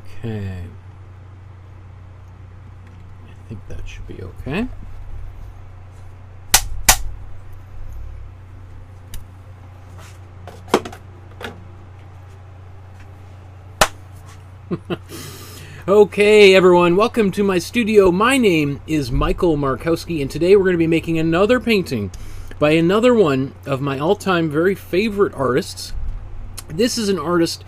Okay. I think that should be okay. Okay, everyone, welcome to my studio. My name is Michael Markowsky, and today we're going to be making another painting by another one of my all-time very favorite artists. This is an artist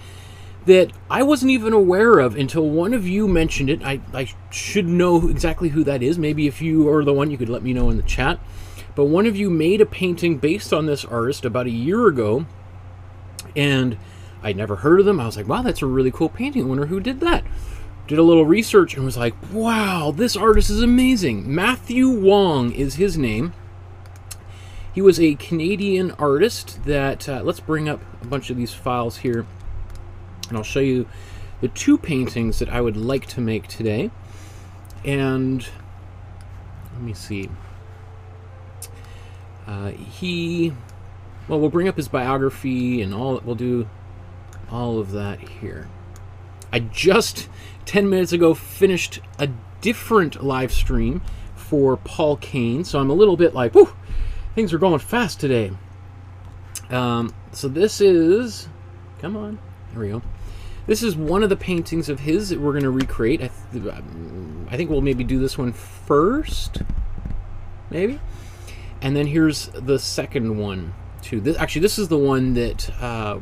that I wasn't even aware of until one of you mentioned it. I should know exactly who that is. Maybe if you are the one, you could let me know in the chat. But one of you made a painting based on this artist about a year ago, and I'd never heard of them. I was like, wow, that's a really cool painting. I wonder who did that. Did a little research and was like, wow, this artist is amazing. Matthew Wong is his name. He was a Canadian artist that, let's bring up a bunch of these files here, and I'll show you the two paintings that I would like to make today. And let me see. Well, we'll bring up his biography and we'll do all of that here. I just 10 minutes ago finished a different live stream for Paul Kane, so I'm a little bit like, whew, things are going fast today. So this is, come on, there we go. This is one of the paintings of his that we're going to recreate. I think we'll maybe do this one first, maybe. And then here's the second one, too. This is the one that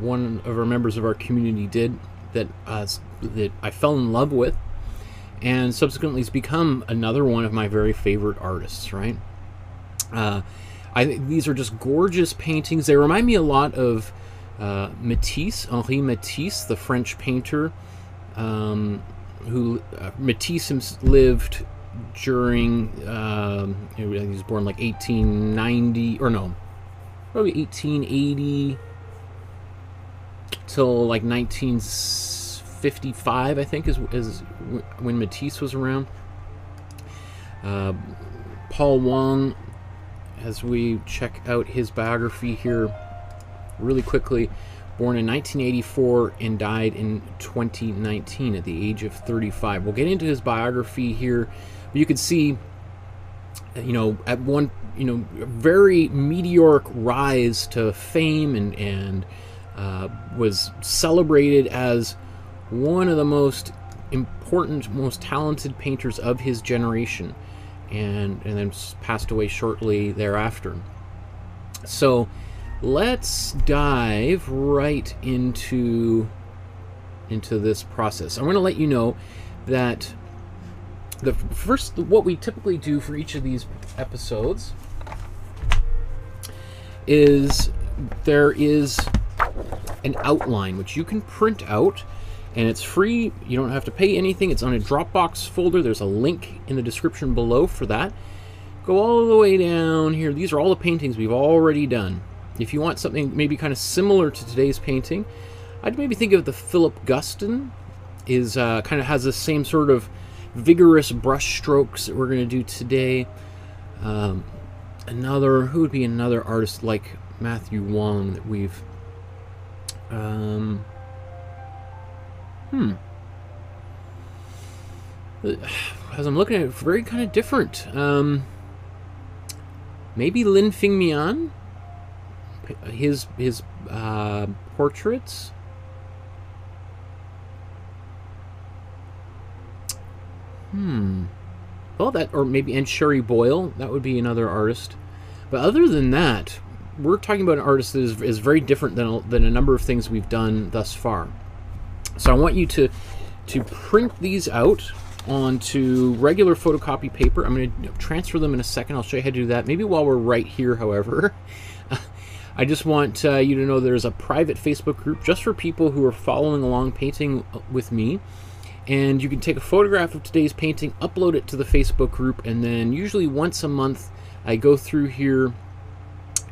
one of our members of our community did that I fell in love with, and subsequently has become another one of my very favorite artists, right? I think these are just gorgeous paintings. They remind me a lot of Matisse, Henri Matisse, the French painter, who Matisse lived during, he was born like 1890, or no, probably 1880 till like 1955, I think, is when Matisse was around. Paul Wong, as we check out his biography here really quickly, born in 1984 and died in 2019 at the age of 35. We'll get into his biography here, but you can see, at one, very meteoric rise to fame, and was celebrated as one of the most important, most talented painters of his generation, and then passed away shortly thereafter. So let's dive right into this process. I'm going to let you know that what we typically do for each of these episodes is there is an outline which you can print out, and it's free. You don't have to pay anything. It's on a Dropbox folder. There's a link in the description below for that. Go all the way down here. These are all the paintings we've already done. If you want something maybe kind of similar to today's painting, I'd maybe think of the Philip Guston. Is kind of has the same sort of vigorous brush strokes that we're going to do today. Who would be another artist like Matthew Wong that we've as I'm looking at it, very kind of different. Maybe Lin Fing Mian, his portraits. Well, or maybe Sherry Boyle. That would be another artist. But other than that, we're talking about an artist that is very different than a number of things we've done thus far. So I want you to print these out onto regular photocopy paper. I'm going to transfer them in a second. I'll show you how to do that. Maybe while we're right here, however. I just want you to know there's a private Facebook group just for people who are following along painting with me. And you can take a photograph of today's painting, upload it to the Facebook group, and then usually once a month I go through here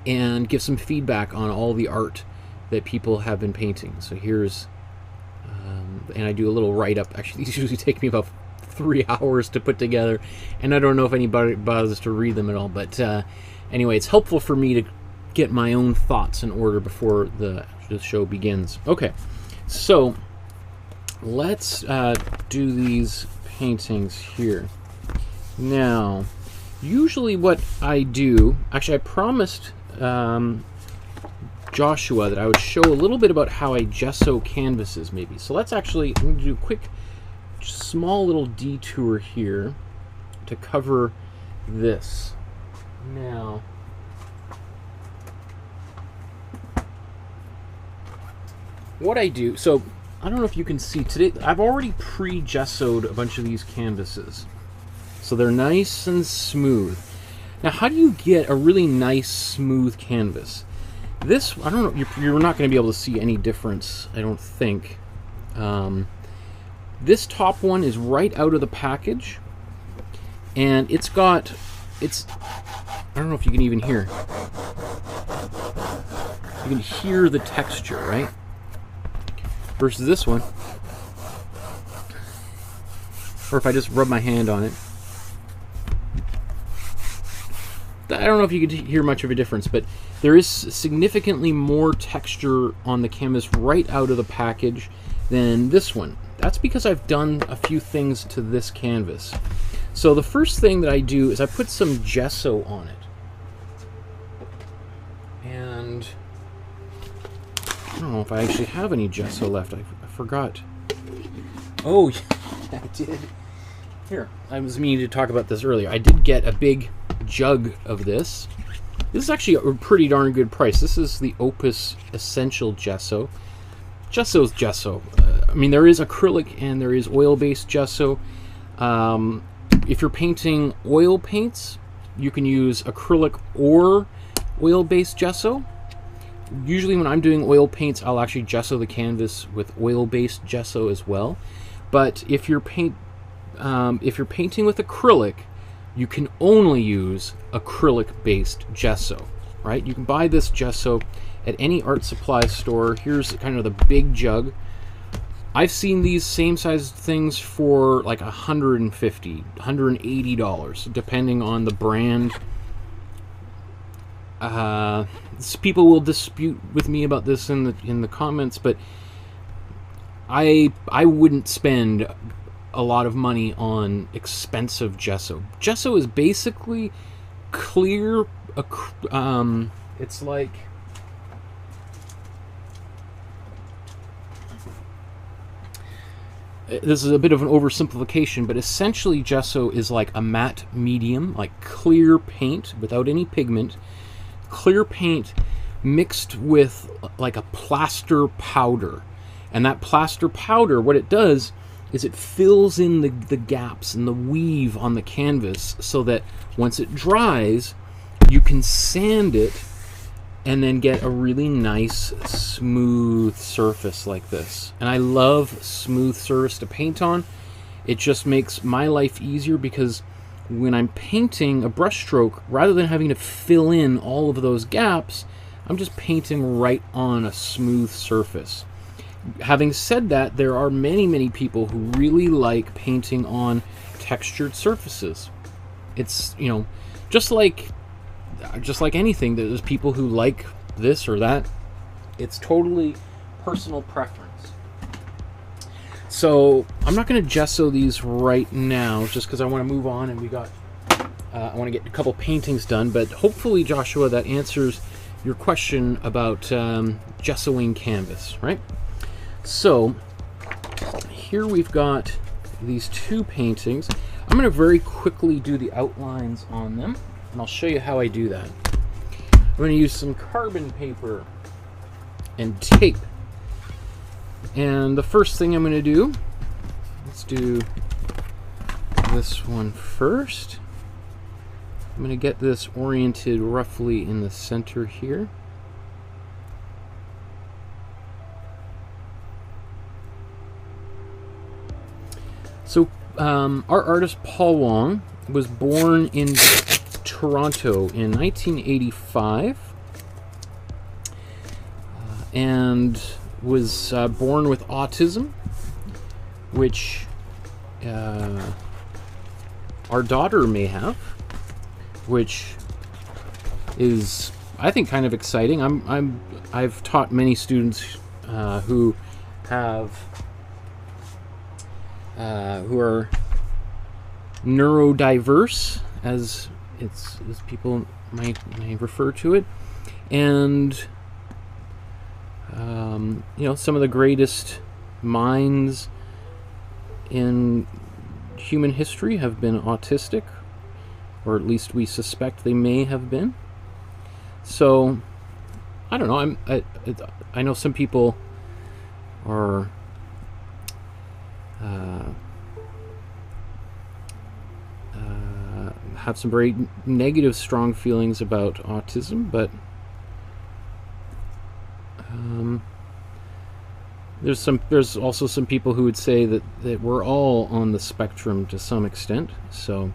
and give some feedback on all the art that people have been painting. So here's, and I do a little write-up. Actually, these usually take me about 3 hours to put together, and I don't know if anybody bothers to read them at all. But anyway, it's helpful for me to get my own thoughts in order before the show begins. Okay, so let's do these paintings here. Now, usually what I do, actually I promised Joshua that I would show a little bit about how I gesso canvases maybe. So let's actually, I'm going to do a quick, small little detour here to cover this. Now, what I do, so I don't know if you can see today, I've already pre-gessoed a bunch of these canvases. So they're nice and smooth. Now, how do you get a really nice, smooth canvas? This, I don't know, you're not going to be able to see any difference, I don't think. This top one is right out of the package, and it's got, I don't know if you can even hear. You can hear the texture, right? Versus this one, or if I just rub my hand on it, I don't know if you could hear much of a difference, but there is significantly more texture on the canvas right out of the package than this one. That's because I've done a few things to this canvas. So the first thing that I do is I put some gesso on it. And I don't know if I actually have any gesso left. I forgot. Oh, yeah, I did. Here, I was meaning to talk about this earlier. I did get a big jug of this. This is actually a pretty darn good price. This is the Opus Essential Gesso. Gesso's gesso. I mean, there is acrylic and there is oil-based gesso. If you're painting oil paints, you can use acrylic or oil-based gesso. Usually when I'm doing oil paints, I'll actually gesso the canvas with oil-based gesso as well. But if you're painting with acrylic, you can only use acrylic-based gesso, right? You can buy this gesso at any art supply store. Here's kind of the big jug. I've seen these same sized things for like $150, $180, depending on the brand. People will dispute with me about this in the comments, but I wouldn't spend a lot of money on expensive gesso. Gesso is basically clear. It's like, this is a bit of an oversimplification, but essentially gesso is like a matte medium, like clear paint without any pigment. Clear paint mixed with like a plaster powder. And that plaster powder, what it does is it fills in the gaps and the weave on the canvas so that once it dries, you can sand it and then get a really nice smooth surface like this. And I love smooth surface to paint on. It just makes my life easier because when I'm painting a brush stroke, rather than having to fill in all of those gaps, I'm just painting right on a smooth surface. Having said that, there are many people who really like painting on textured surfaces. It's, you know, just like anything, there's people who like this or that. It's totally personal preference. So I'm not going to gesso these right now, just because I want to move on, and I want to get a couple paintings done. But hopefully, Joshua, that answers your question about gessoing canvas, right? So here we've got these two paintings. I'm going to very quickly do the outlines on them, and I'll show you how I do that. I'm going to use some carbon paper and tape. And the first thing I'm going to do, let's do this one first. I'm going to get this oriented roughly in the center here. So our artist Paul Wong was born in Toronto in 1985 and was born with autism, which our daughter may have, which is, I think, kind of exciting. I've taught many students who have who are neurodiverse, as people might refer to it, and you know, some of the greatest minds in human history have been autistic, or at least we suspect they may have been. So I don't know. I know some people are have some very negative, strong feelings about autism, but there's also some people who would say that we're all on the spectrum to some extent. So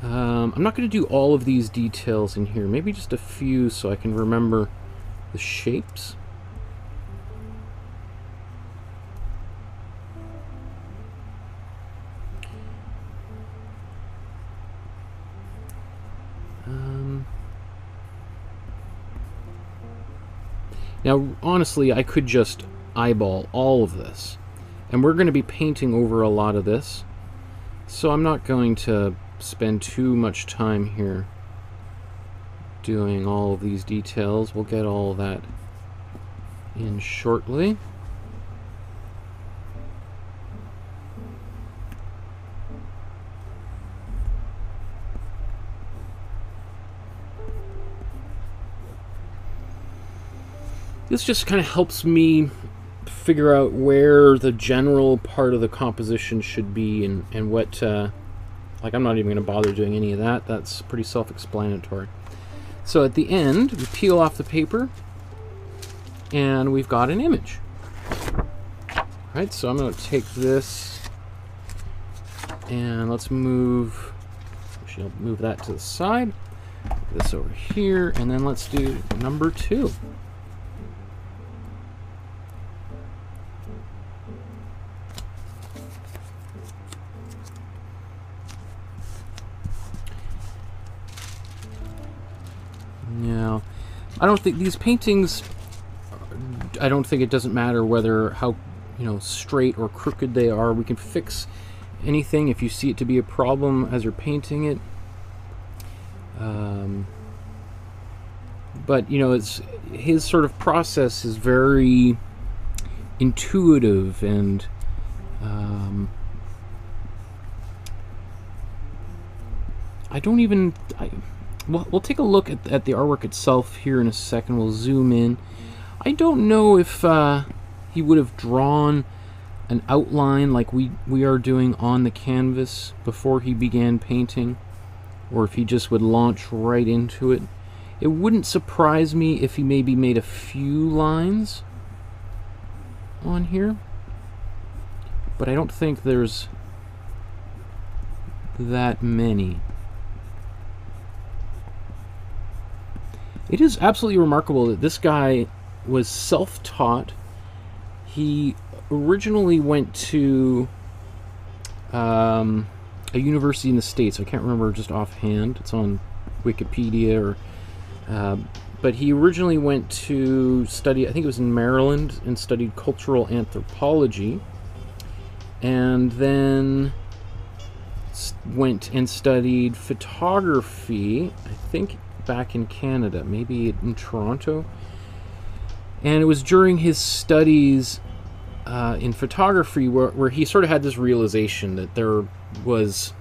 I'm not going to do all of these details in here, maybe just a few so I can remember the shapes. Now, honestly, I could just eyeball all of this, and we're going to be painting over a lot of this, so I'm not going to spend too much time here doing all of these details. We'll get all that in shortly. This just kind of helps me figure out where the general part of the composition should be, and what, like, I'm not even going to bother doing any of that. That's pretty self-explanatory. So at the end, we peel off the paper, and we've got an image. Right, so I'm going to take this, and let's move, actually I'll move that to the side, this over here, and then let's do number 2. Now, I don't think these paintings, I don't think it doesn't matter whether how, you know, straight or crooked they are. We can fix anything if you see it to be a problem as you're painting it. But, you know, his sort of process is very intuitive, and we'll take a look at the artwork itself here in a second. We'll zoom in. I don't know if he would have drawn an outline like we are doing on the canvas before he began painting, or if he just would launch right into it. It wouldn't surprise me if he maybe made a few lines on here, but I don't think there's that many. It is absolutely remarkable that this guy was self-taught. He originally went to a university in the States. I can't remember just offhand. It's on Wikipedia. But he originally went to study, I think it was in Maryland, and studied cultural anthropology. And then went and studied photography, I think back in Canada, maybe in Toronto. And it was during his studies in photography where he sort of had this realization that there was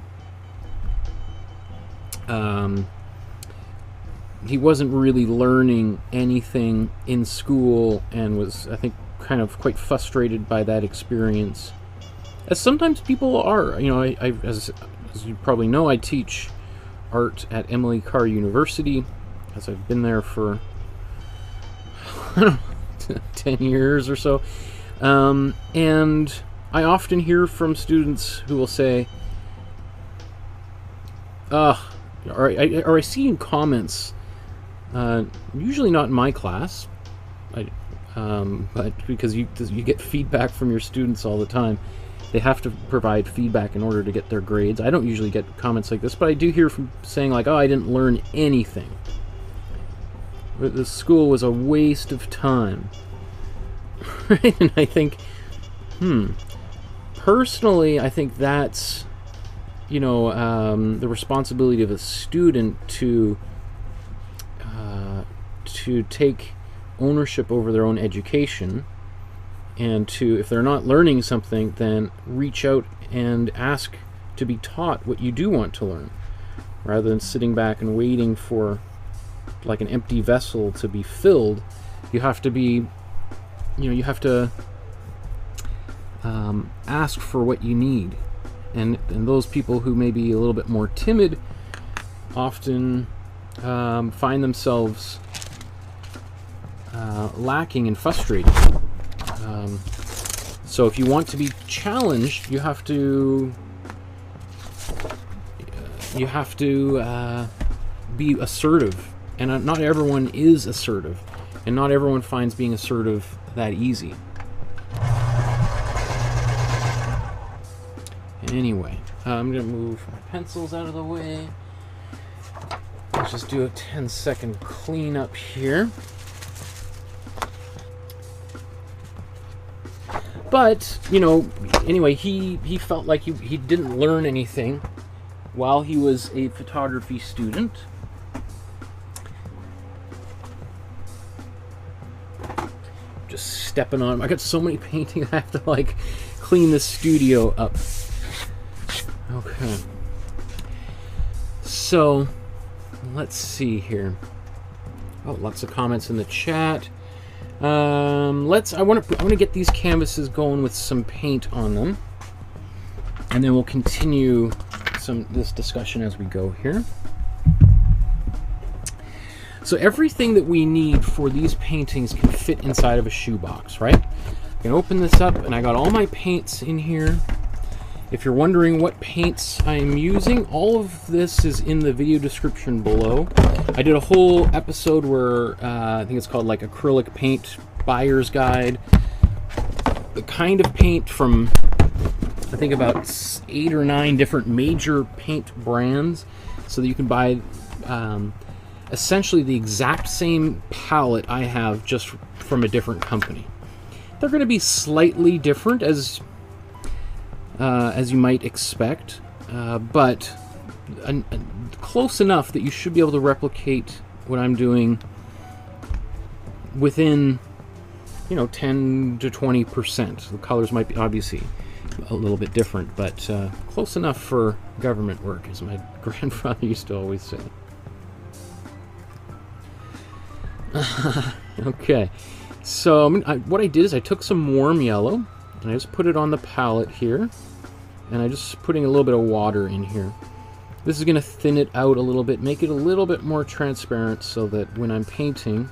he wasn't really learning anything in school, and was, I think, kind of quite frustrated by that experience, as sometimes people are. You know, as you probably know, I teach art at Emily Carr University, as I've been there for 10 years or so, and I often hear from students who will say, or I see in comments, usually not in my class, but because you get feedback from your students all the time. They have to provide feedback in order to get their grades. I don't usually get comments like this, but I do hear from saying like, oh, I didn't learn anything. The school was a waste of time. Right? And I think Personally, I think that's, you know, the responsibility of a student to take ownership over their own education, and to, if they're not learning something, then reach out and ask to be taught what you do want to learn, rather than sitting back and waiting for like an empty vessel to be filled. You have to be, you know, you have to ask for what you need, and those people who may be a little bit more timid often find themselves lacking and frustrated. So if you want to be challenged, you have to be assertive, and not everyone is assertive, and not everyone finds being assertive that easy. Anyway, I'm going to move my pencils out of the way. Let's just do a 10-second cleanup here. But, you know, anyway, he felt like he didn't learn anything while he was a photography student. Just stepping on him. I got so many paintings, I have to, like, clean the studio up. Okay. So, let's see here. Oh, lots of comments in the chat. I want to get these canvases going with some paint on them, and then we'll continue this discussion as we go here. So everything that we need for these paintings can fit inside of a shoebox, right? I can open this up, and I got all my paints in here. If you're wondering what paints I'm using, all of this is in the video description below. I did a whole episode where I think it's called like Acrylic Paint Buyer's Guide. The kind of paint from, I think, about 8 or 9 different major paint brands, so that you can buy essentially the exact same palette I have, just from a different company. They're going to be slightly different, as you might expect, but close enough that you should be able to replicate what I'm doing within, you know, 10 to 20%. The colors might be obviously a little bit different, but close enough for government work, as my grandfather used to always say. Okay, so what I did is I took some warm yellow, and I just put it on the palette here, and I'm just putting a little bit of water in here. This is going to thin it out a little bit, make it a little bit more transparent, so that when I'm painting,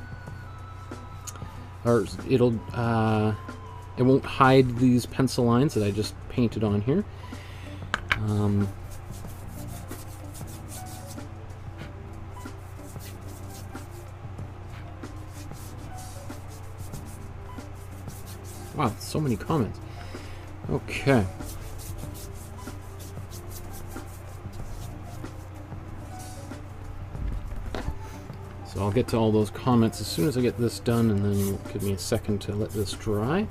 or it won't hide these pencil lines that I just painted on here. Wow, so many comments. Okay. So I'll get to all those comments as soon as I get this done, and then give me a second to let this dry.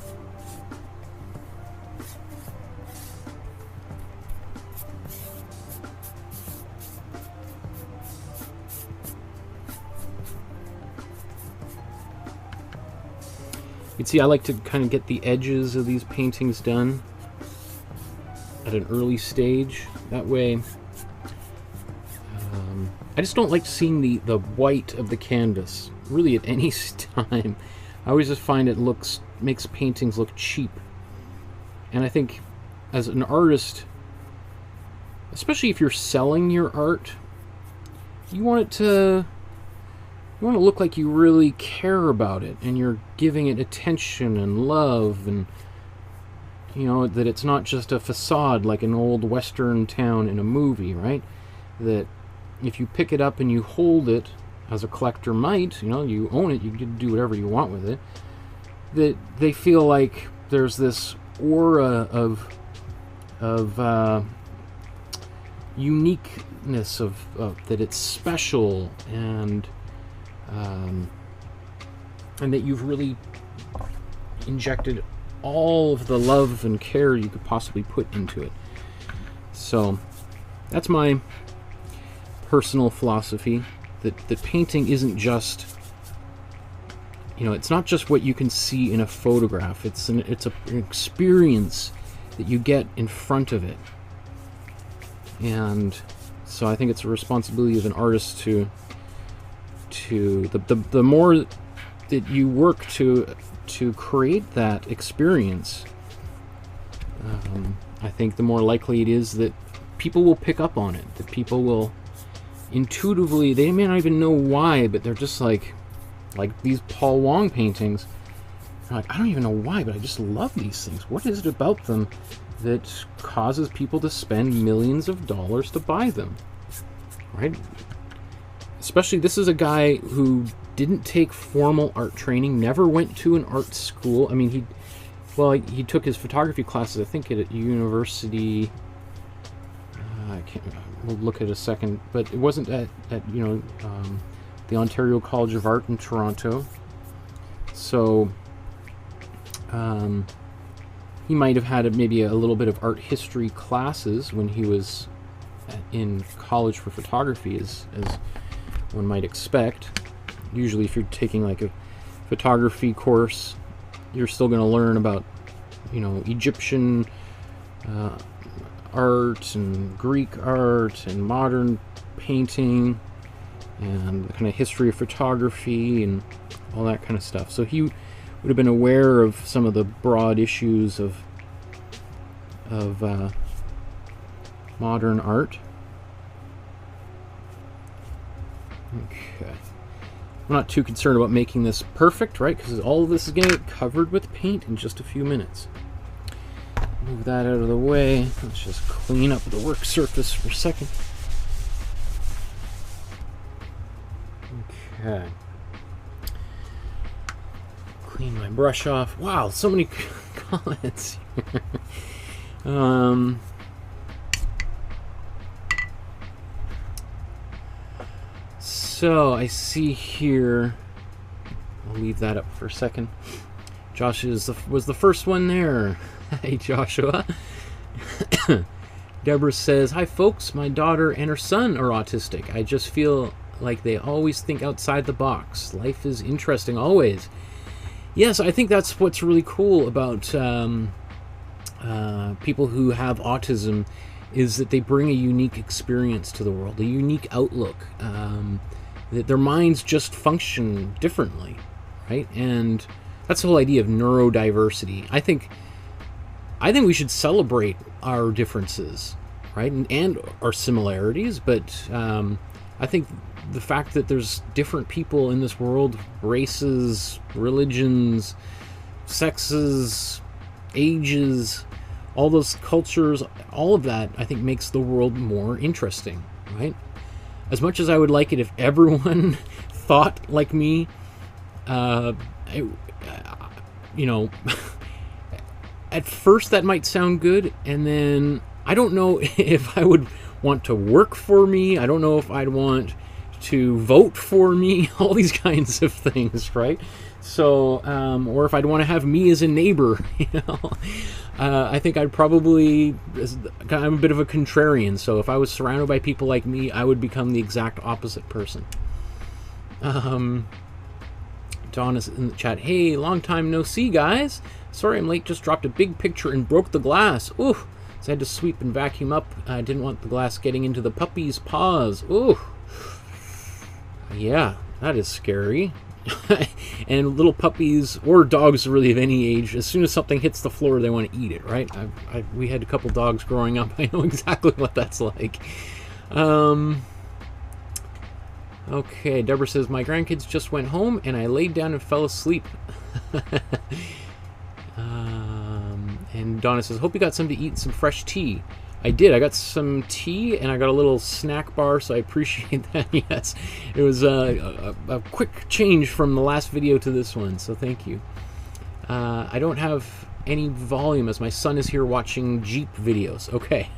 You can see I like to kind of get the edges of these paintings done at an early stage. That way, I just don't like seeing the white of the canvas, really, at any time. I always just find it makes paintings look cheap. And I think, as an artist, especially if you're selling your art, you want to look like you really care about it, and you're giving it attention and love, and, you know, that it's not just a facade like an old western town in a movie, right? That if you pick it up and you hold it, as a collector might, you know, you own it, you can do whatever you want with it, that they feel like there's this aura of uniqueness, of that it's special, and that you've really injected all of the love and care you could possibly put into it. So that's my personal philosophy, that painting isn't just, you know, it's not just what you can see in a photograph. It's an experience that you get in front of it. And so I think it's a responsibility of an artist to the more that you work to create that experience, I think the more likely it is that people will pick up on it, that people will intuitively, they may not even know why, but they're just like these Paul Wong paintings. They're like, I don't even know why, but I just love these things. What is it about them that causes people to spend millions of dollars to buy them, right? Especially, this is a guy who didn't take formal art training, never went to an art school. I mean, he took his photography classes, I think, at a university. I can't. We'll look at a second, but it wasn't at you know, the Ontario College of Art in Toronto. So he might have had maybe a little bit of art history classes when he was in college for photography, as one might expect. Usually if you're taking like a photography course, you're still going to learn about, you know, Egyptian art and Greek art and modern painting and the kind of history of photography and all that kind of stuff. So he would have been aware of some of the broad issues of modern art. Okay. I'm not too concerned about making this perfect, right? Because all of this is going to get covered with paint in just a few minutes. Move that out of the way. Let's just clean up the work surface for a second. Okay. Clean my brush off. Wow, so many comments here. So I see here, I'll leave that up for a second. Josh was the first one there. Hey, Joshua. Deborah says, hi folks, my daughter and her son are autistic. I just feel like they always think outside the box. Life is interesting always. Yes, I think that's what's really cool about people who have autism, is that they bring a unique experience to the world, a unique outlook. That their minds just function differently, right? And that's the whole idea of neurodiversity. I think we should celebrate our differences, right? And our similarities, but I think the fact that there's different people in this world, races, religions, sexes, ages, all those cultures, all of that, I think makes the world more interesting, right? As much as I would like it if everyone thought like me, you know, at first that might sound good, and then I don't know if I would want to work for me. I don't know if I'd want to vote for me, all these kinds of things, right? So, or if I'd want to have me as a neighbor, you know. I think I'd probably, I'm a bit of a contrarian, so if I was surrounded by people like me, I would become the exact opposite person. Dawn is in the chat. Hey, long time no see, guys. Sorry I'm late, just dropped a big picture and broke the glass. Ooh, so I had to sweep and vacuum up. I didn't want the glass getting into the puppy's paws. Ooh. Yeah, that is scary. And little puppies or dogs really of any age, as soon as something hits the floor, they want to eat it, right? We had a couple dogs growing up. I know exactly what that's like. Okay, Deborah says, my grandkids just went home and I laid down and fell asleep. And Donna says, hope you got something to eat and some fresh tea. I did. I got some tea and I got a little snack bar, so I appreciate that. Yes, it was a quick change from the last video to this one, so thank you. I don't have any volume as my son is here watching Jeep videos. Okay.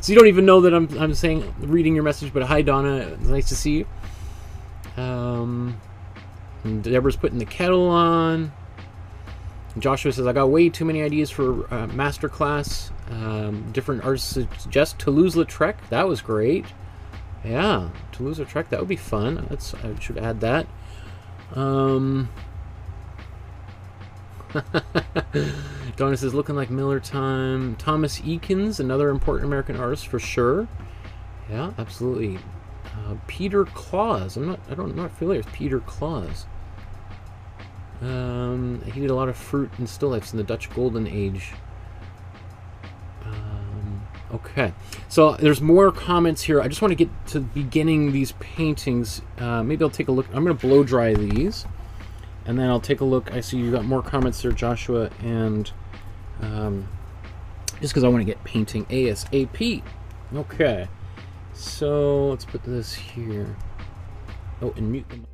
So you don't even know that I'm saying, reading your message, but hi Donna, it's nice to see you. And Deborah's putting the kettle on. Joshua says, I got way too many ideas for masterclass. Different artists suggest Toulouse-Lautrec. That was great. Yeah, Toulouse-Lautrec, that would be fun. I should add that. Donna says, looking like Miller time. Thomas Eakins, another important American artist for sure. Yeah, absolutely. Peter Claus. I'm not familiar with Peter Claus. He did a lot of fruit and still lifes in the Dutch Golden Age. Okay, so there's more comments here. I just want to get to beginning these paintings. Maybe I'll take a look. I'm going to blow dry these, and then I'll take a look. I see you got more comments there, Joshua, and just because I want to get painting ASAP. Okay, so let's put this here. Oh, and mute them.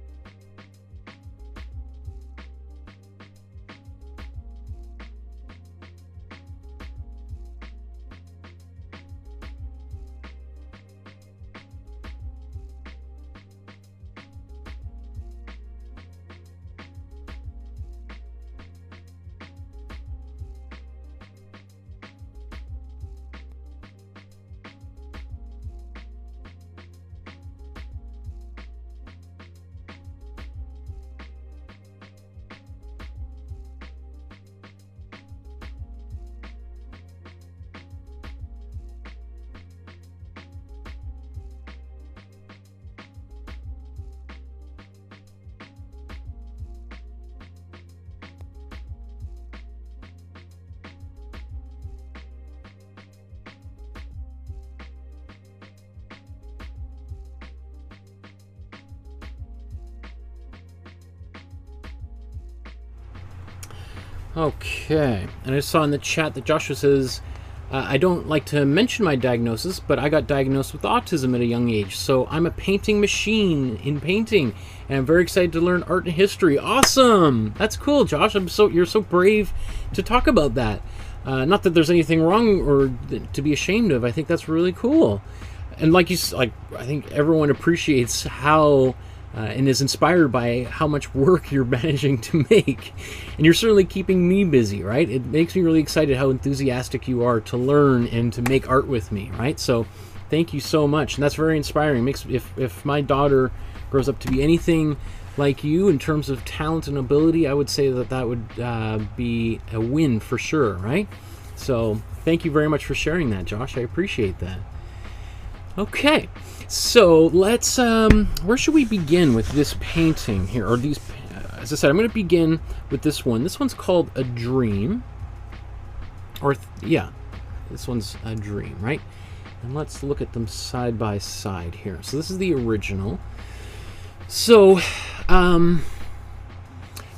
Okay, and I saw in the chat that Joshua says, I don't like to mention my diagnosis, but I got diagnosed with autism at a young age, so I'm a painting machine in painting, and I'm very excited to learn art and history. Awesome! That's cool, Josh. You're so brave to talk about that. Not that there's anything wrong or to be ashamed of. I think that's really cool. And I think everyone appreciates how and is inspired by how much work you're managing to make. And you're certainly keeping me busy, right? It makes me really excited how enthusiastic you are to learn and to make art with me, right? So thank you so much. And that's very inspiring. If my daughter grows up to be anything like you in terms of talent and ability, I would say that would be a win for sure, right? So thank you very much for sharing that, Josh. I appreciate that. Okay, so let's, where should we begin with this painting here? Or these, as I said, I'm going to begin with this one. This one's called A Dream. Yeah, this one's A Dream, right? And let's look at them side by side here. So this is the original. So,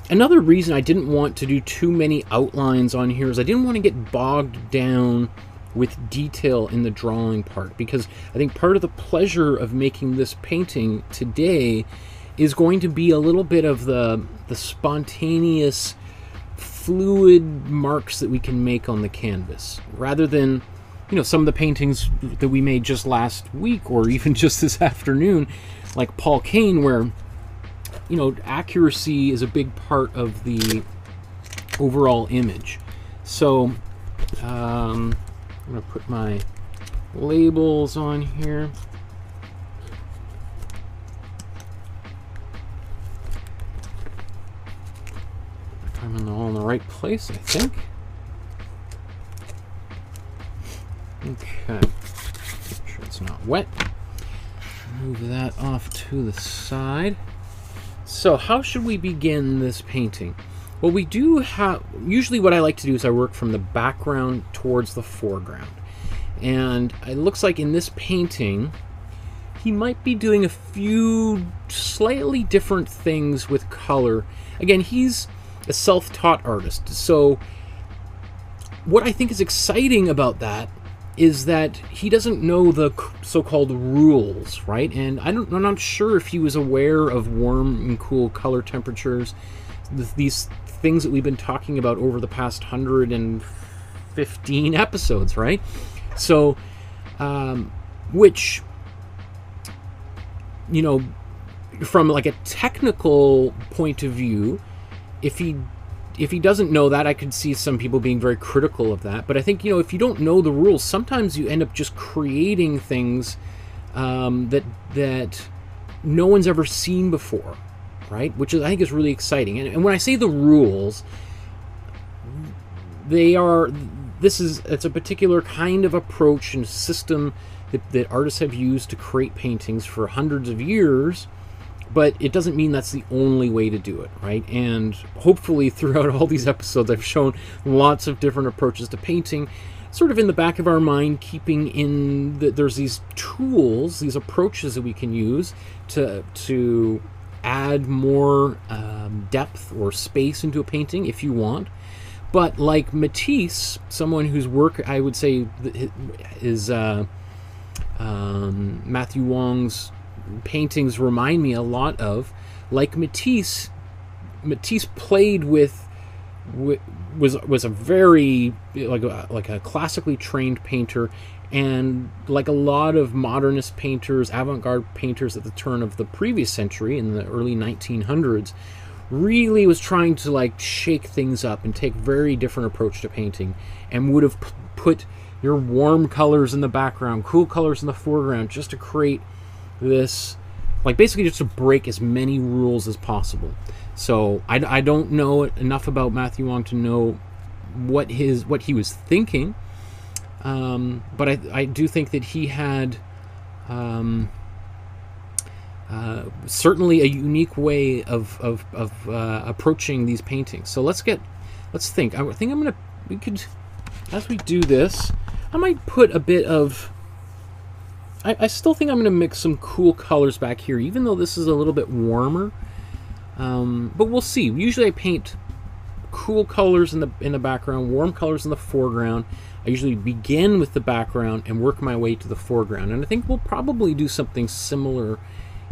another reason I didn't want to do too many outlines on here is I didn't want to get bogged down with detail in the drawing part, because I think part of the pleasure of making this painting today is going to be a little bit of the spontaneous, fluid marks that we can make on the canvas, rather than, you know, some of the paintings that we made just last week or even just this afternoon, like Paul Kane, where, you know, accuracy is a big part of the overall image. So I'm going to put my labels on here. I'm all in the right place, I think. Okay. Make sure it's not wet. Move that off to the side. So how should we begin this painting? Well, we do have, usually what I like to do is I work from the background towards the foreground. And it looks like in this painting, he might be doing a few slightly different things with color. Again, he's a self-taught artist. So what I think is exciting about that is that he doesn't know the so-called rules, right? And I'm not sure if he was aware of warm and cool color temperatures, these things that we've been talking about over the past 115 episodes, right? So, which, you know, from like a technical point of view, if he if he doesn't know that, I could see some people being very critical of that. But I think, you know, if you don't know the rules, sometimes you end up just creating things that no one's ever seen before, right? Which is, I think, is really exciting. And when I say the rules, it's a particular kind of approach and system that artists have used to create paintings for hundreds of years, but it doesn't mean that's the only way to do it, right? And hopefully throughout all these episodes, I've shown lots of different approaches to painting, sort of in the back of our mind, keeping in that there's these tools, these approaches that we can use to add more depth or space into a painting if you want. But like Matisse, someone whose work I would say is Matthew Wong's paintings remind me a lot of, like Matisse played with was a very like a classically trained painter, and like a lot of modernist painters, avant-garde painters at the turn of the previous century in the early 1900s, really was trying to like shake things up and take very different approach to painting, and would have put your warm colors in the background, cool colors in the foreground, just to create this, like basically just to break as many rules as possible. So I don't know enough about Matthew Wong to know what he was thinking, but I do think that he had certainly a unique way of approaching these paintings. So let's think. I think we could, as we do this, I might put a bit of, I still think I'm going to mix some cool colors back here, even though this is a little bit warmer. But we'll see. Usually I paint cool colors in the background, warm colors in the foreground. I usually begin with the background and work my way to the foreground. And I think we'll probably do something similar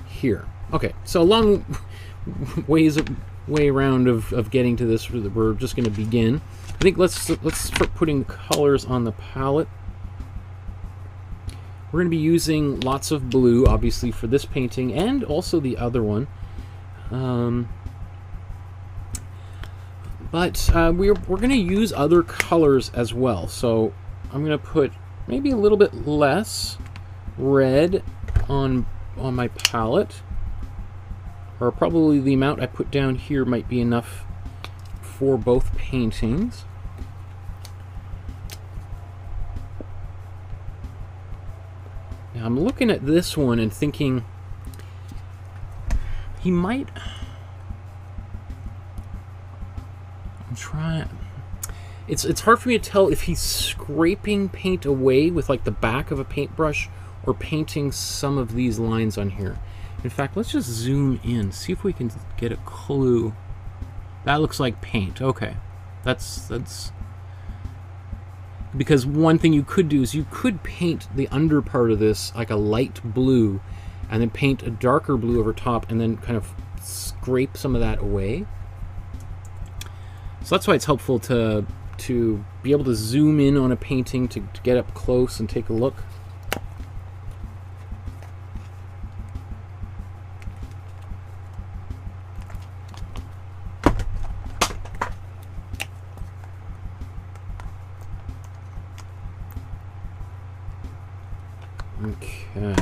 here. Okay, so a long way around of getting to this. We're just going to begin. I think let's start putting colors on the palette. We're going to be using lots of blue, obviously, for this painting and also the other one. But we're going to use other colors as well. So I'm going to put maybe a little bit less red on my palette, or probably the amount I put down here might be enough for both paintings. Now I'm looking at this one and thinking he might, I'm trying, it's hard for me to tell if he's scraping paint away with like the back of a paintbrush or painting some of these lines on here. In fact, let's just zoom in, see if we can get a clue. That looks like paint. Okay, that's because one thing you could do is you could paint the under part of this like a light blue and then paint a darker blue over top and then kind of scrape some of that away. So that's why it's helpful to be able to zoom in on a painting, to get up close and take a look. Okay,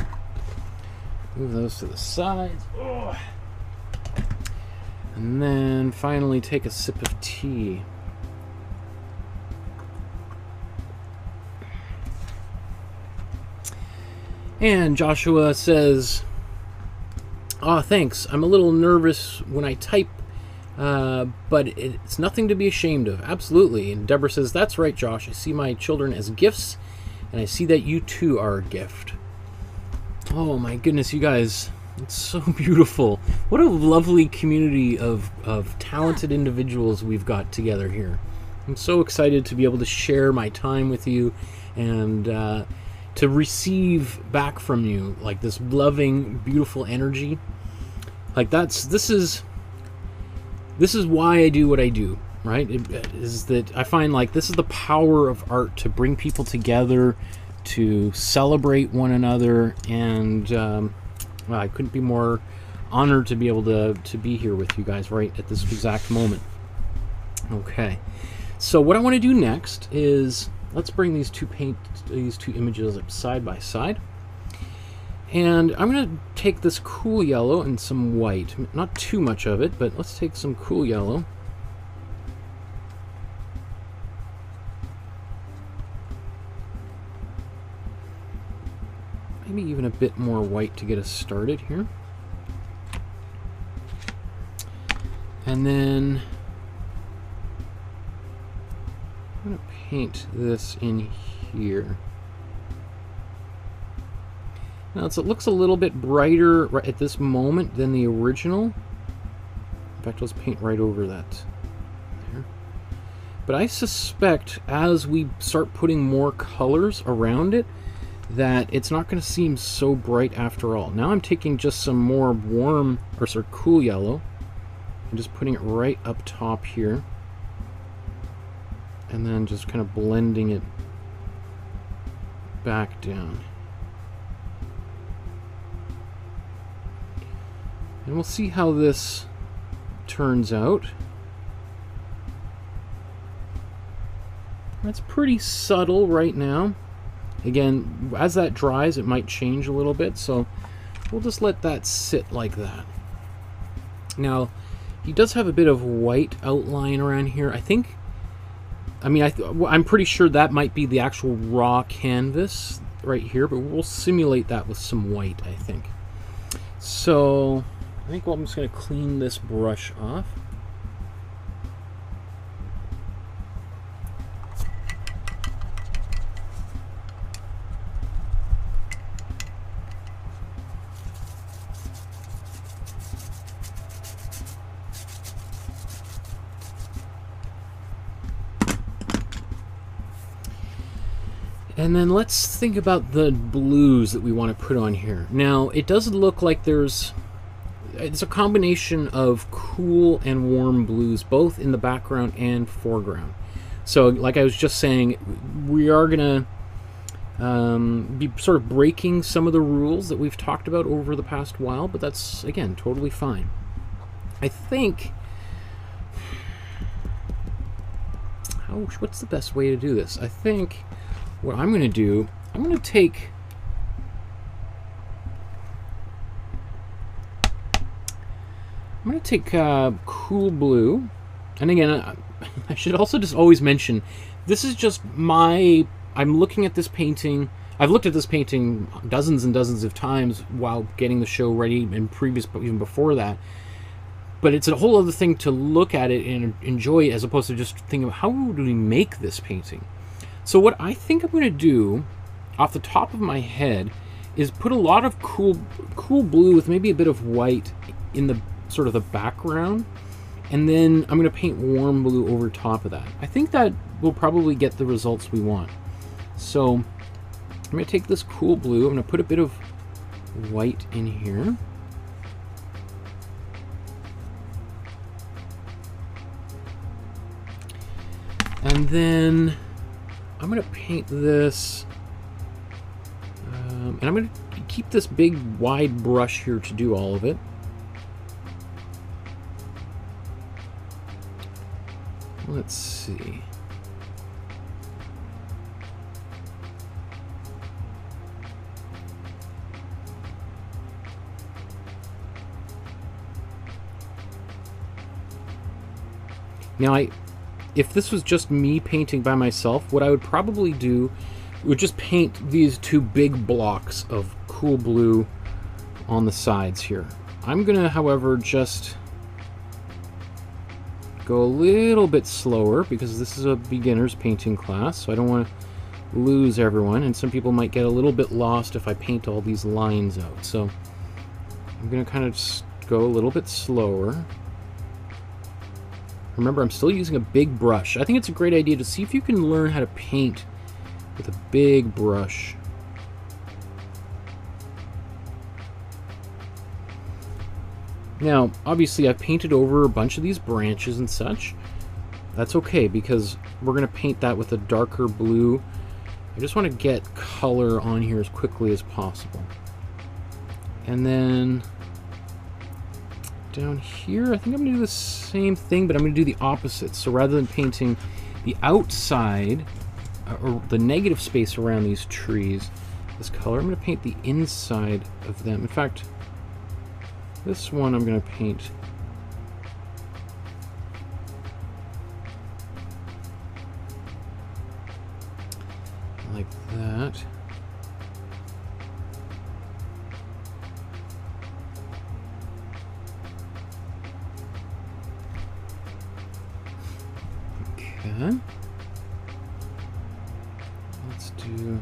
move those to the sides. Oh. And then finally take a sip of tea. And Joshua says, "Ah, thanks. I'm a little nervous when I type, but it's nothing to be ashamed of." Absolutely. And Deborah says, "That's right, Josh. I see my children as gifts, and I see that you too are a gift." Oh my goodness, you guys. It's so beautiful. What a lovely community of talented individuals we've got together here. I'm so excited to be able to share my time with you and to receive back from you like this loving, beautiful energy. Like this is why I do what I do, right? It is that I find like this is the power of art, to bring people together, to celebrate one another, and well, I couldn't be more honored to be able to be here with you guys right at this exact moment. Okay, so what I want to do next is let's bring these two images up side by side. And I'm going to take this cool yellow and some white. Not too much of it, but let's take some cool yellow. Maybe even a bit more white to get us started here. And then I'm going to paint this in here. Now it looks a little bit brighter right at this moment than the original. In fact, let's paint right over that there. But I suspect as we start putting more colors around it, that it's not going to seem so bright after all. Now I'm taking just some more warm, or sort of cool yellow, and just putting it right up top here. And then just kind of blending it back down. And we'll see how this turns out. That's pretty subtle right now. Again, as that dries, it might change a little bit, so we'll just let that sit like that. Now, he does have a bit of white outline around here. I'm pretty sure that might be the actual raw canvas right here, but we'll simulate that with some white, I think. So I think I'm just going to clean this brush off. And then let's think about the blues that we want to put on here. Now, it does look like it's a combination of cool and warm blues, both in the background and foreground. So, like I was just saying, we are going to be sort of breaking some of the rules that we've talked about over the past while, but that's, again, totally fine. I think... what's the best way to do this? I think what I'm going to do, I'm going to take... cool blue, and again, I should also just always mention, this is just I'm looking at this painting. I've looked at this painting dozens and dozens of times while getting the show ready, and even before that. But it's a whole other thing to look at it and enjoy, as opposed to just thinking about how do we make this painting. So what I think I'm going to do, off the top of my head, is put a lot of cool blue with maybe a bit of white in the sort of the background, and then I'm going to paint warm blue over top of that. I think that will probably get the results we want. So I'm going to take this cool blue, I'm going to put a bit of white in here. And then I'm going to paint this, and I'm going to keep this big wide brush here to do all of it. Let's see. Now, if this was just me painting by myself, what I would probably do would just paint these two big blocks of cool blue on the sides here. I'm gonna, however, just go a little bit slower because this is a beginner's painting class, so I don't want to lose everyone, and some people might get a little bit lost if I paint all these lines out. So I'm going to kind of just go a little bit slower. Remember, I'm still using a big brush. I think it's a great idea to see if you can learn how to paint with a big brush. Now, obviously, I've painted over a bunch of these branches and such. That's okay, because we're going to paint that with a darker blue. I just want to get color on here as quickly as possible. And then down here, I think I'm going to do the same thing, but I'm going to do the opposite. So rather than painting the outside, or the negative space around these trees, this color, I'm going to paint the inside of them. In fact, this one I'm going to paint like that. Okay. Let's do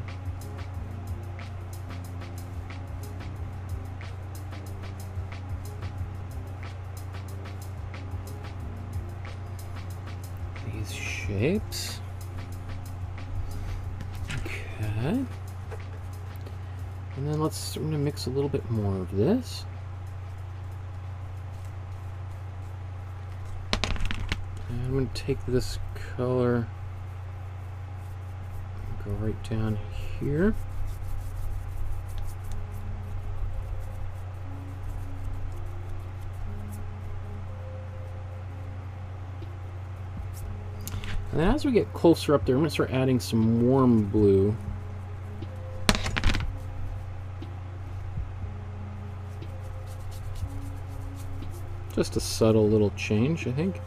these shapes. Okay. And then I'm going to mix a little bit more of this. And I'm going to take this color and go right down here. And then as we get closer up there, I'm going to start adding some warm blue. Just a subtle little change, I think.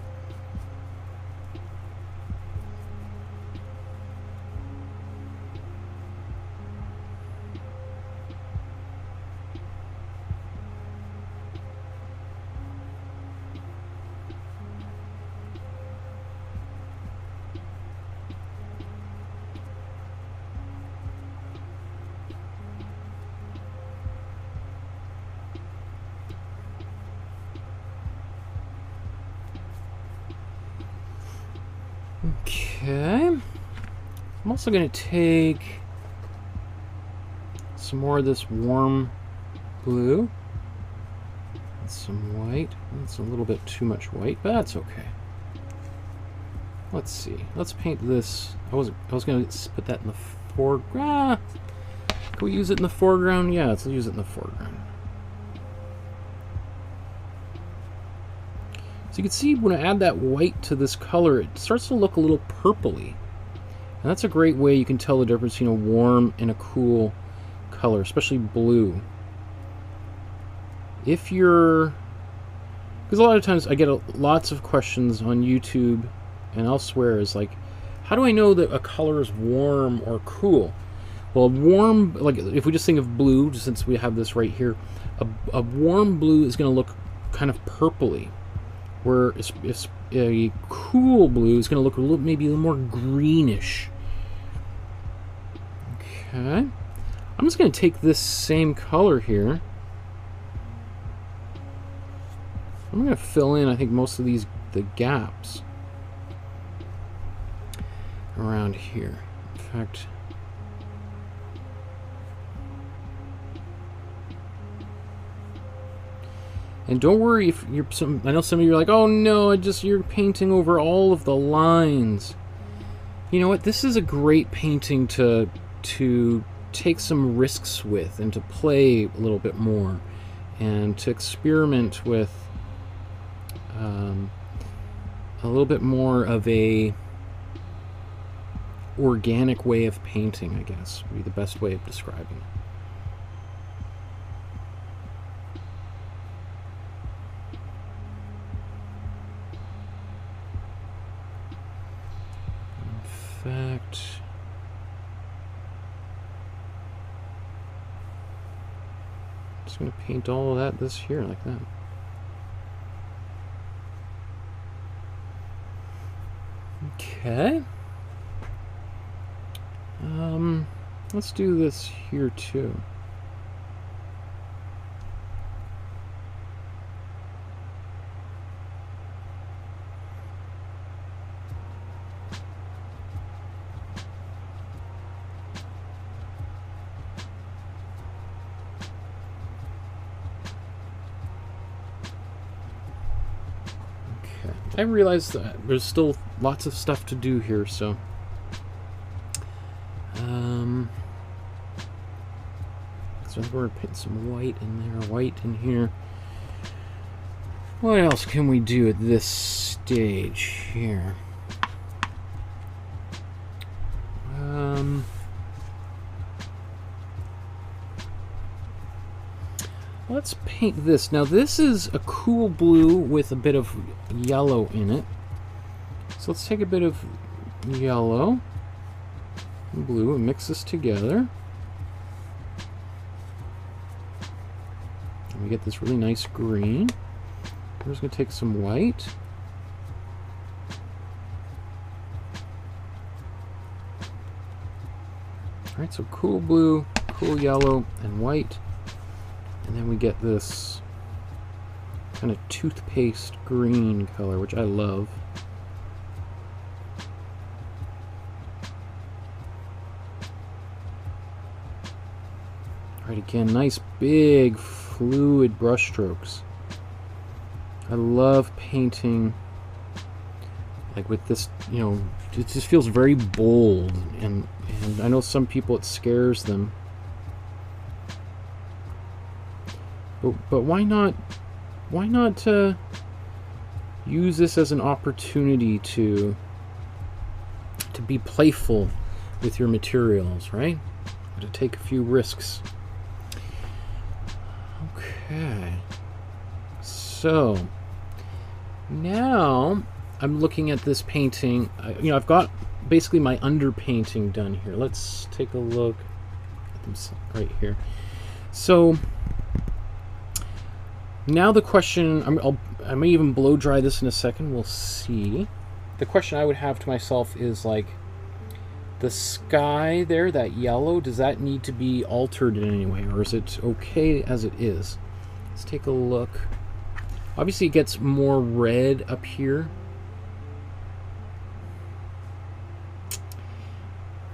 Okay, I'm also going to take some more of this warm blue and some white. That's a little bit too much white, but that's okay. Let's see. Let's paint this. I was going to put that in the foreground. Can we use it in the foreground? Yeah, let's use it in the foreground. So you can see when I add that white to this color, it starts to look a little purpley. And that's a great way you can tell the difference between a warm and a cool color, especially blue. If you're... Because a lot of times I get lots of questions on YouTube and elsewhere is like, how do I know that a color is warm or cool? Well, warm, like if we just think of blue, since we have this right here, a warm blue is going to look kind of purpley. Where a cool blue is going to look maybe a little more greenish. Okay. I'm just going to take this same color here. I'm going to fill in, I think, most of the gaps around here. In fact, and don't worry if you're I know some of you are like, oh no, you're painting over all of the lines. You know what? This is a great painting to take some risks with and to play a little bit more and to experiment with a little bit more of a organic way of painting, I guess, would be the best way of describing it. Fact, I'm just going to paint all of this here like that. Okay. Let's do this here too. I realize that there's still lots of stuff to do here, so we're gonna put some white in there, white in here. What else can we do at this stage here? Let's paint this. Now this is a cool blue with a bit of yellow in it. So let's take a bit of yellow and blue and mix this together. And we get this really nice green. We're just going to take some white. Alright, so cool blue, cool yellow, and white. And then we get this kind of toothpaste green color, which I love. Alright, again, nice big fluid brush strokes. I love painting like with this, you know, it just feels very bold, and I know some people it scares them. But why not use this as an opportunity to be playful with your materials, right? To take a few risks. Okay. So now I'm looking at this painting. You know, I've got basically my underpainting done here. Let's take a look at them right here. So now the question, I may even blow dry this in a second, we'll see. The question I would have to myself is like, the sky there, that yellow, does that need to be altered in any way, or is it okay as it is? Let's take a look. Obviously it gets more red up here.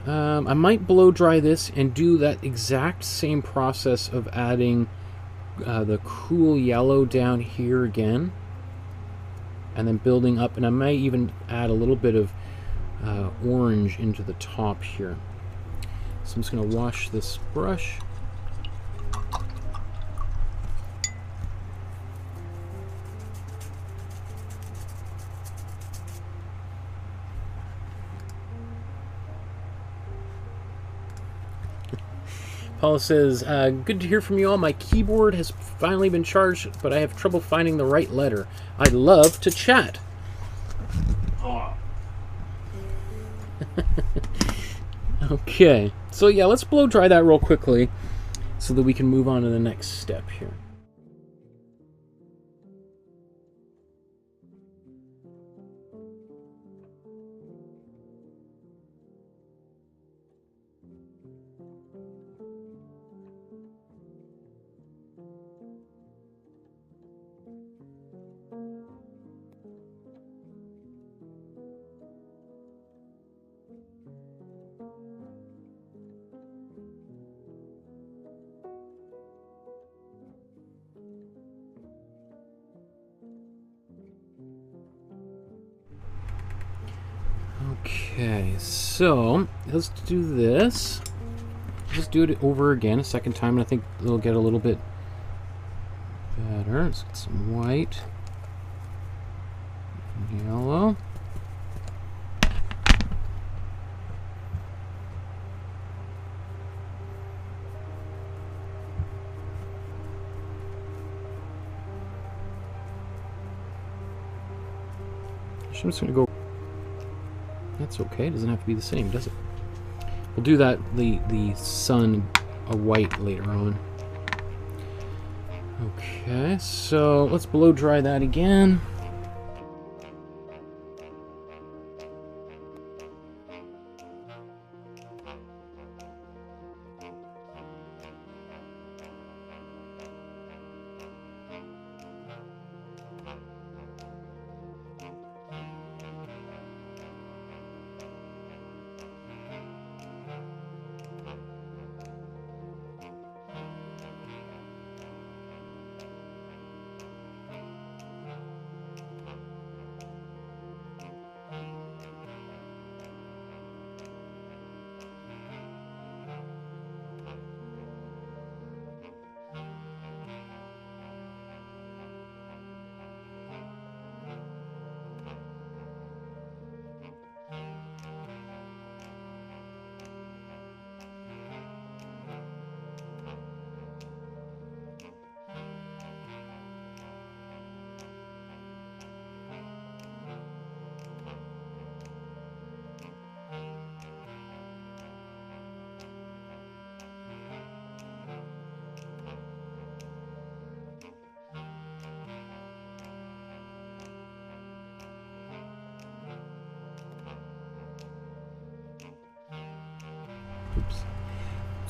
I might blow dry this and do that exact same process of adding the cool yellow down here again, and then building up, and I might even add a little bit of orange into the top here. So I'm just going to wash this brush. Paula says, good to hear from you all. My keyboard has finally been charged, but I have trouble finding the right letter. I'd love to chat. Oh. Okay, so yeah, let's blow dry that real quickly so that we can move on to the next step here. Okay, so let's do this. Just do it over again a second time, and I think it'll get a little bit better. Let's get some white, yellow. I'm just going to go. That's okay, it doesn't have to be the same, does it? We'll do that, the sun, a white later on. Okay, so let's blow dry that again.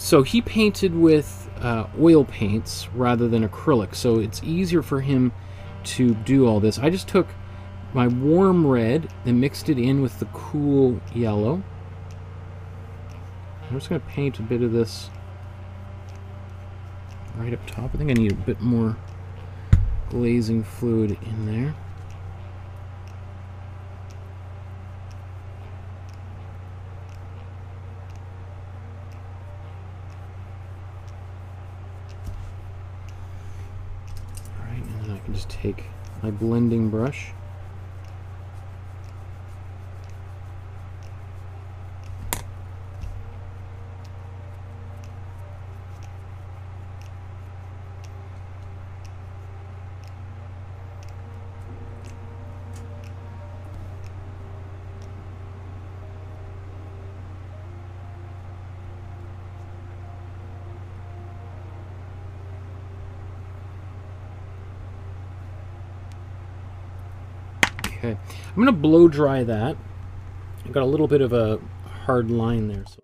So he painted with oil paints rather than acrylic, so it's easier for him to do all this. I just took my warm red and mixed it in with the cool yellow. I'm just going to paint a bit of this right up top. I think I need a bit more glazing fluid in there. Alright, and then I can just take my blending brush. Okay, I'm going to blow dry that. I've got a little bit of a hard line there. So.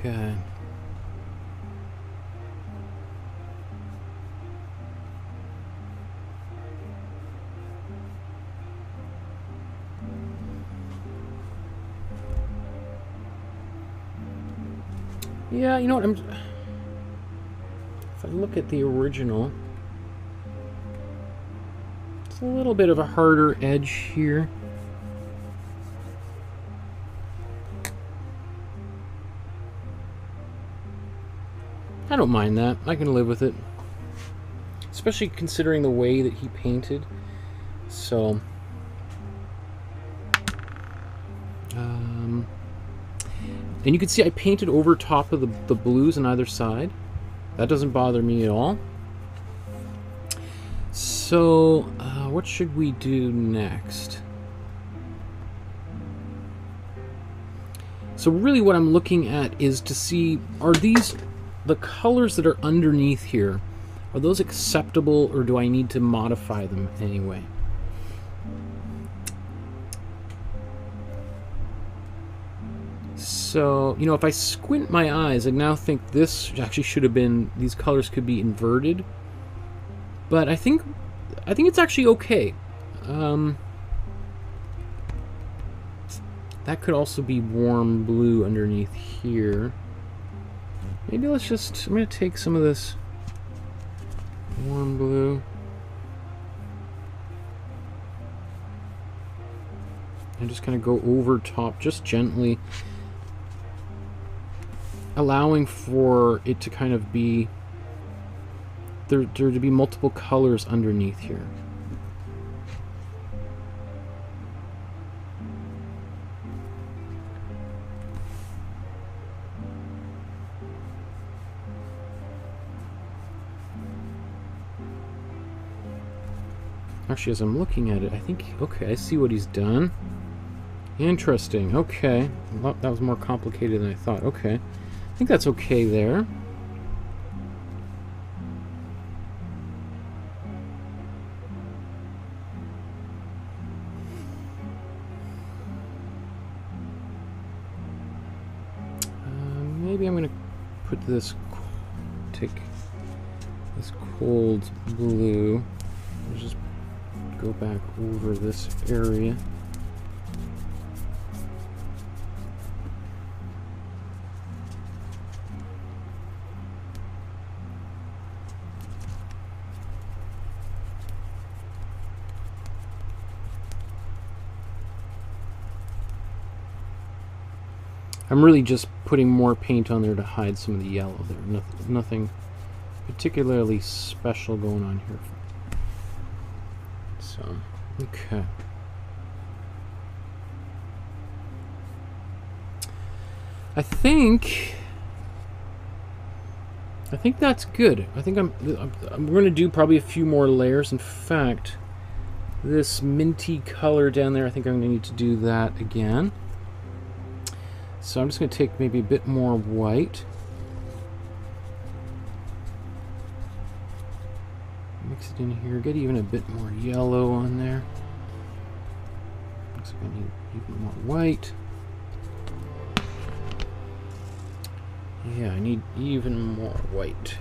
Okay. Yeah, you know what, if I look at the original, it's a little bit of a harder edge here. I don't mind that. I can live with it. Especially considering the way that he painted. So... and you can see I painted over top of the blues on either side. That doesn't bother me at all. So, what should we do next? So really what I'm looking at is to see, are these, the colors that are underneath here, are those acceptable, or do I need to modify them anyway? So, you know, if I squint my eyes, I now think this actually should have been, these colors could be inverted. But I think it's actually okay. That could also be warm blue underneath here. Maybe let's just, I'm going to take some of this warm blue and just kind of go over top, just gently, allowing for it to kind of be, there to be multiple colors underneath here. Actually, as I'm looking at it, I think, okay, I see what he's done. Interesting, okay. That was more complicated than I thought. Okay. I think that's okay there. Maybe I'm going to put this, take this cold blue, just go back over this area. I'm really just putting more paint on there to hide some of the yellow there. Nothing particularly special going on here. So, okay. I think that's good. I think I'm going to do probably a few more layers. In fact, this minty color down there, I think I'm going to need to do that again. So I'm just going to take maybe a bit more white. Mix it in here, get even a bit more yellow on there. Looks like I need even more white. Yeah, I need even more white.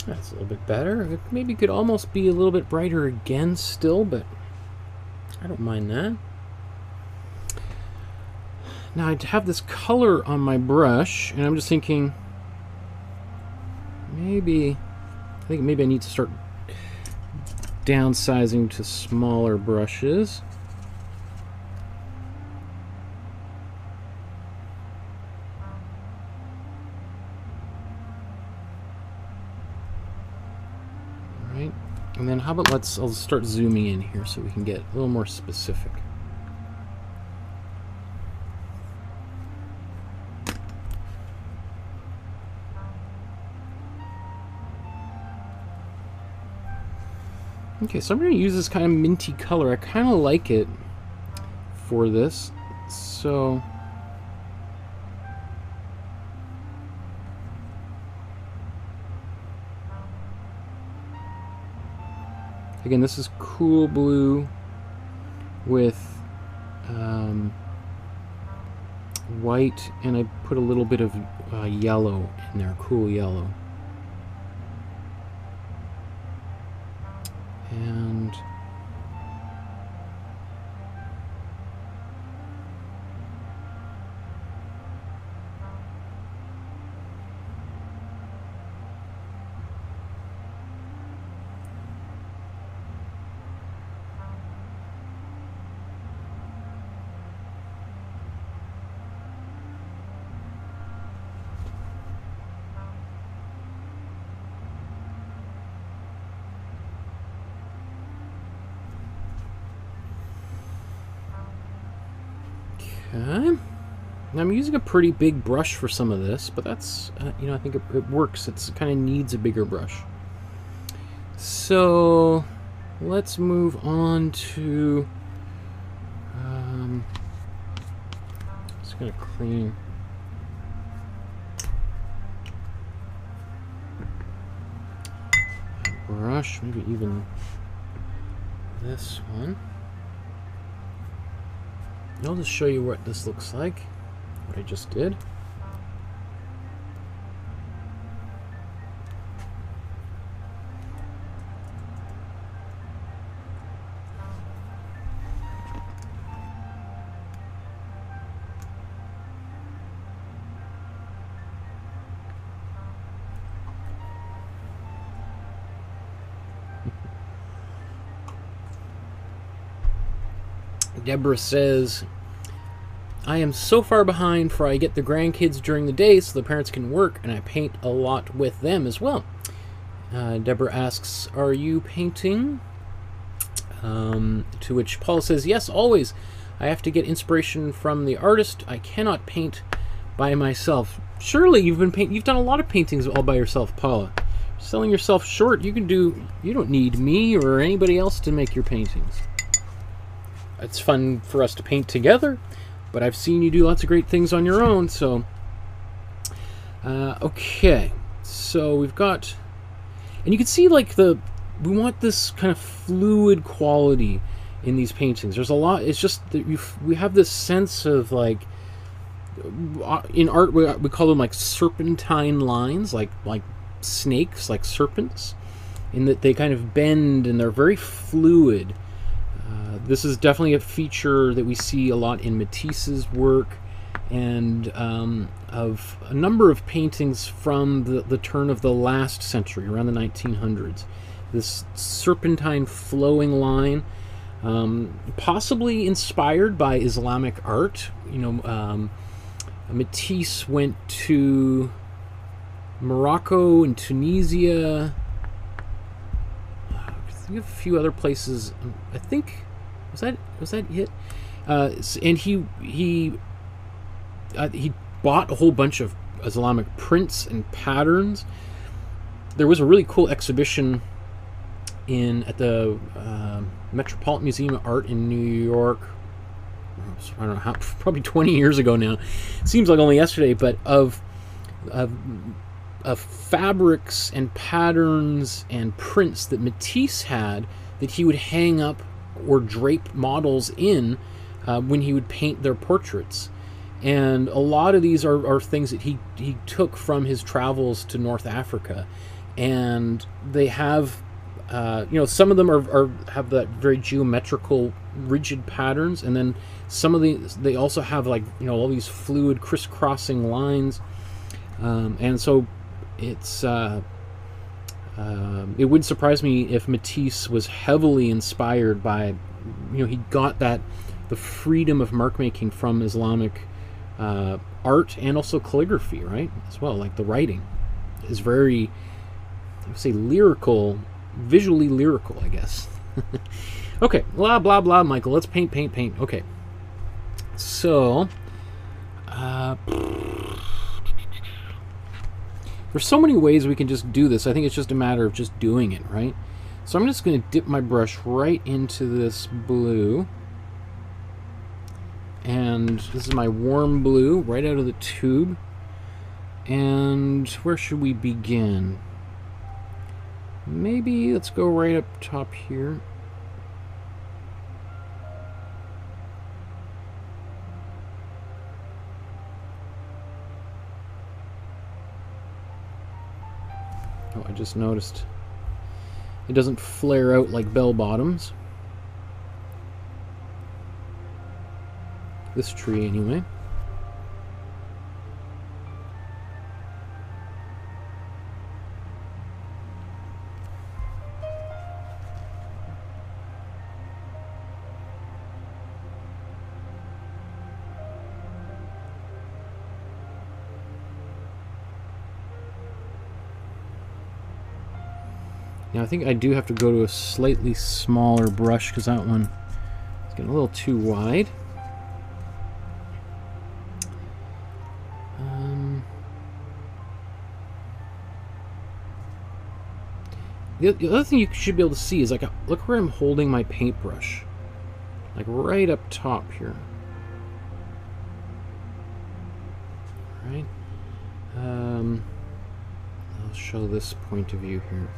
That's a little bit better. It maybe could almost be a little bit brighter again still, but I don't mind that. Now I have this color on my brush, and I'm just thinking maybe I need to start downsizing to smaller brushes. And then how about I'll start zooming in here so we can get a little more specific. Okay, so I'm going to use this kind of minty color. I kind of like it for this. So again, this is cool blue with white, and I put a little bit of yellow in there, cool yellow. And okay. Now I'm using a pretty big brush for some of this, but that's, you know, I think it works. It kind of needs a bigger brush. So let's move on to, just gonna clean. Brush, maybe even this one. I'll just show you what this looks like, what I just did. Deborah says, I am so far behind, for I get the grandkids during the day so the parents can work, and I paint a lot with them as well. Deborah asks, are you painting? To which Paul says, yes, always. I have to get inspiration from the artist. I cannot paint by myself. Surely you've done a lot of paintings all by yourself, Paula. Selling yourself short, you don't need me or anybody else to make your paintings. it's fun for us to paint together, but I've seen you do lots of great things on your own. So okay, so we've got, and you can see like we want this kind of fluid quality in these paintings. There's a lot. It's just that we have this sense of like, in art we call them like serpentine lines, like snakes, like serpents, in that they kind of bend and they're very fluid. This is definitely a feature that we see a lot in Matisse's work, and of a number of paintings from the turn of the last century, around the 1900s. This serpentine flowing line, possibly inspired by Islamic art. You know, Matisse went to Morocco and Tunisia. I think of a few other places. I think was that it? And he bought a whole bunch of Islamic prints and patterns. There was a really cool exhibition at the Metropolitan Museum of Art in New York. I don't know how, probably 20 years ago now. Seems like only yesterday, but of fabrics and patterns and prints that Matisse had that he would hang up or drape models in when he would paint their portraits. And a lot of these are things that he took from his travels to North Africa, and they have some of them have that very geometrical, rigid patterns, and then some of they also have like all these fluid crisscrossing lines, and so it's it wouldn't surprise me if Matisse was heavily inspired by, he got the freedom of mark making from Islamic art and also calligraphy, right, as well. Like the writing is very, I would say, lyrical, visually lyrical, I guess. Okay, blah blah blah, Michael, let's paint. Okay, so there's so many ways we can just do this. I think it's just a matter of just doing it, right? So I'm just going to dip my brush right into this blue, and this is my warm blue right out of the tube. And where should we begin? Maybe let's go right up top here. Oh, I just noticed it doesn't flare out like bell bottoms. This tree, anyway. Now I think I do have to go to a slightly smaller brush because that one is getting a little too wide. The other thing you should be able to see is, like, look where I'm holding my paintbrush, like right up top here. Right. I'll show this point of view here.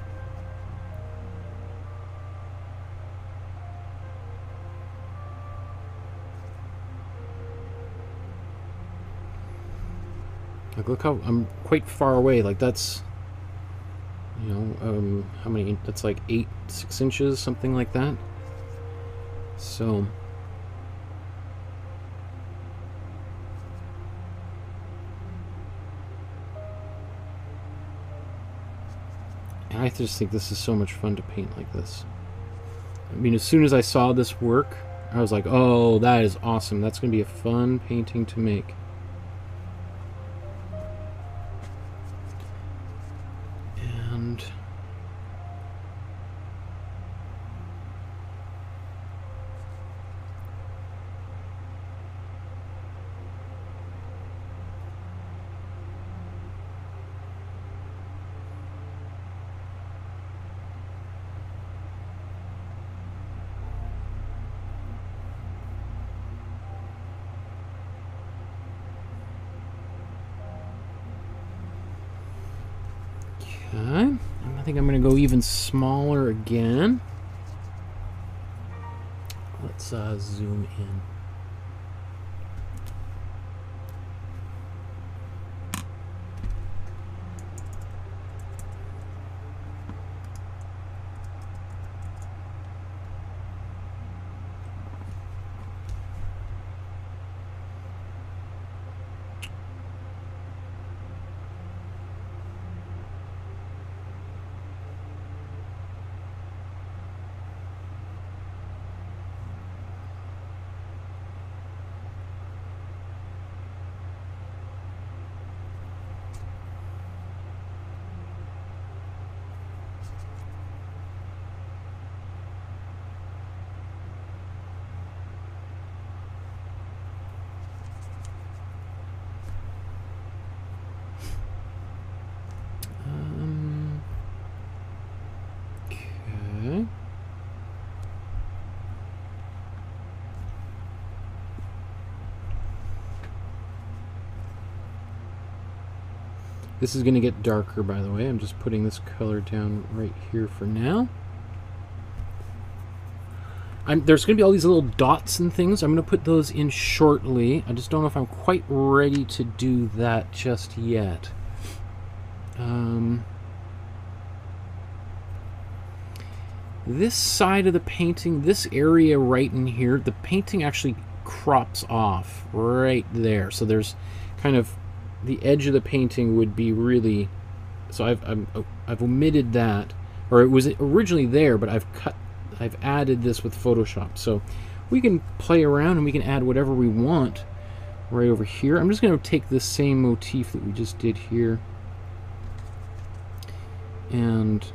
Like, look how I'm quite far away. Like, that's, how many? That's like 6 inches, something like that. So I just think this is so much fun to paint like this. I mean, as soon as I saw this work, I was like, oh, that is awesome. That's going to be a fun painting to make. And Okay, I think I'm going to go even smaller again. Let's zoom in. Okay. This is going to get darker, by the way. I'm just putting this color down right here for now. There's going to be all these little dots and things. I'm going to put those in shortly. I just don't know if I'm quite ready to do that just yet. This side of the painting, this area right in here, the painting actually crops off right there. So there's kind of the edge of the painting would be really, so I've omitted that, or it was originally there, but I've added this with Photoshop. So we can play around and we can add whatever we want right over here. I'm just going to take this same motif that we just did here and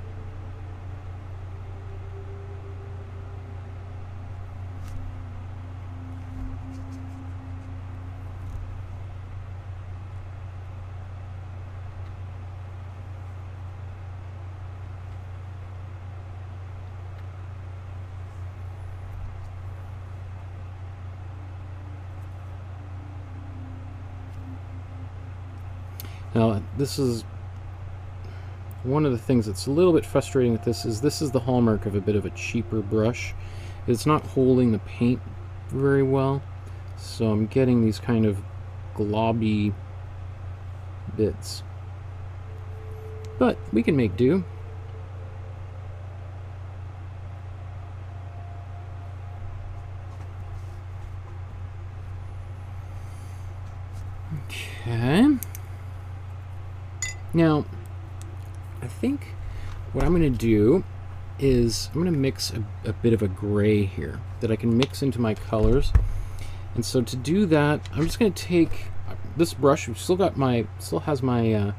now, this is one of the things that's a little bit frustrating with this is the hallmark of a bit of a cheaper brush. It's not holding the paint very well, so I'm getting these kind of globby bits. But we can make do. Okay. Now, I think what I'm going to do is I'm going to mix a bit of a gray here that I can mix into my colors. And so to do that, I'm just going to take this brush, which still has my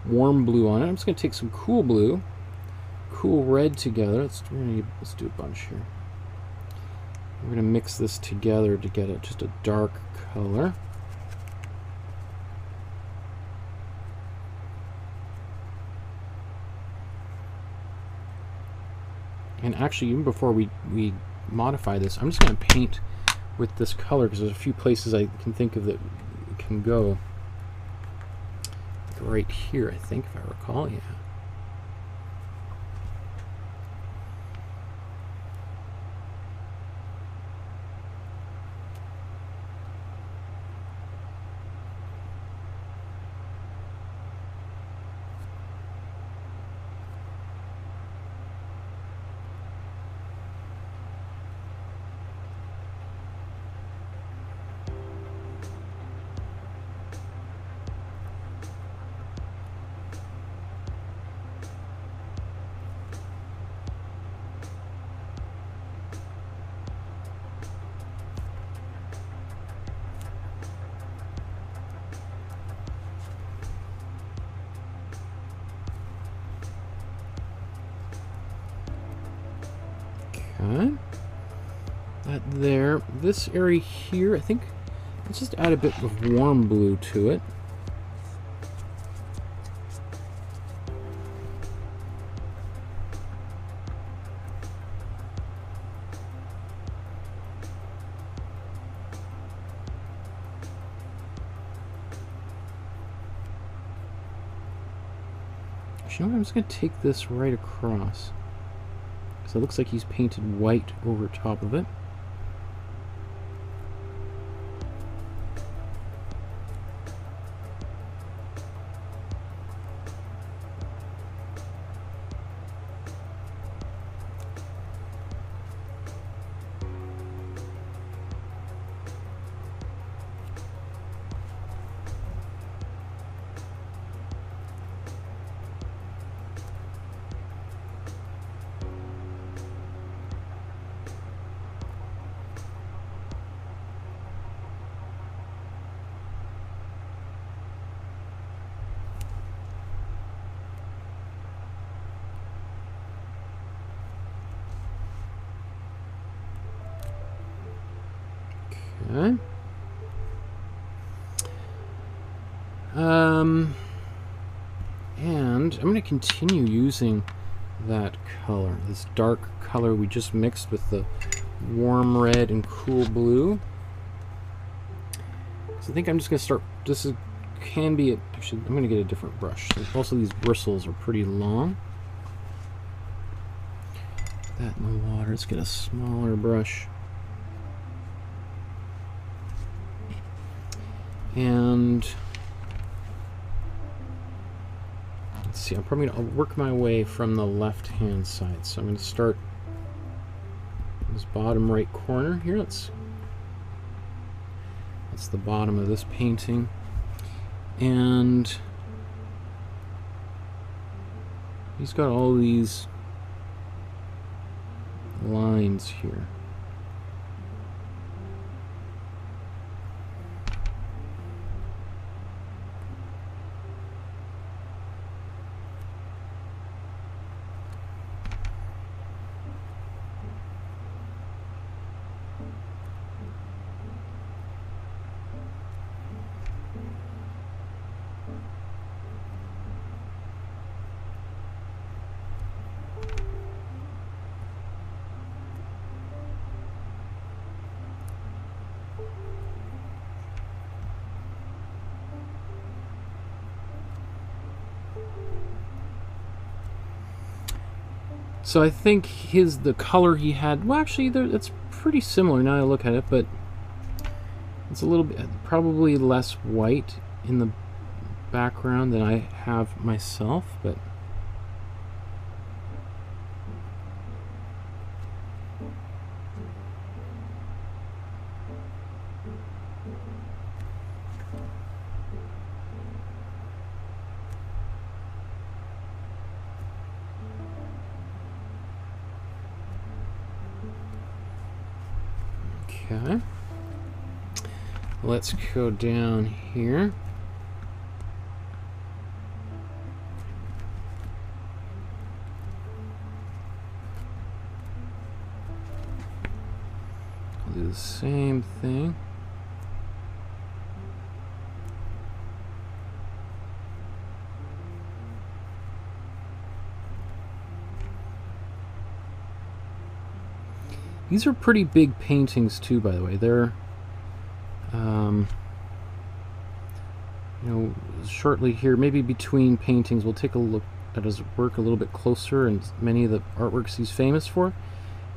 warm blue on it. I'm just going to take some cool blue, cool red together. Let's do a bunch here. We're going to mix this together to get just a dark color. And actually, even before we modify this, I'm just going to paint with this color because there's a few places I can think of that it can go. Like right here, I think, if I recall, yeah. Okay. That there. This area here, I think, let's just add a bit of warm blue to it. Actually, you know what? I'm just going to take this right across. So it looks like he's painted white over top of it. Okay. And I'm going to continue using that color, this dark color we just mixed with the warm red and cool blue. So I think I'm just going to start, can be, actually I'm going to get a different brush. So also these bristles are pretty long. Put that in the water, let's get a smaller brush. And let's see, I'll work my way from the left-hand side. So I'm going to start this bottom right corner here. That's the bottom of this painting. And he's got all these lines here. So I think the color he had, well actually it's pretty similar now I look at it, but it's a little bit, probably less white in the background than I have myself, but okay. Let's go down here. I'll do the same thing. These are pretty big paintings too, by the way. They're, you know, shortly here, maybe between paintings, we'll take a look at his work a little bit closer and many of the artworks he's famous for.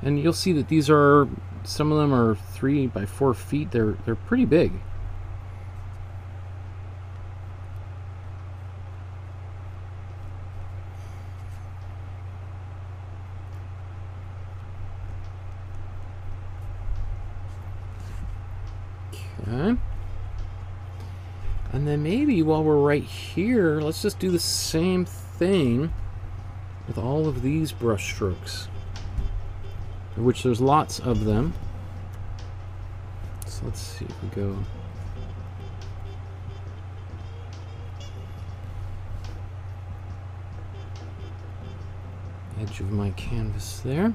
And you'll see that these are, some of them are 3 by 4 feet. They're pretty big. Okay. And then maybe while we're right here, let's just do the same thing with all of these brush strokes, which there's lots of them. So let's see if we go edge of my canvas there.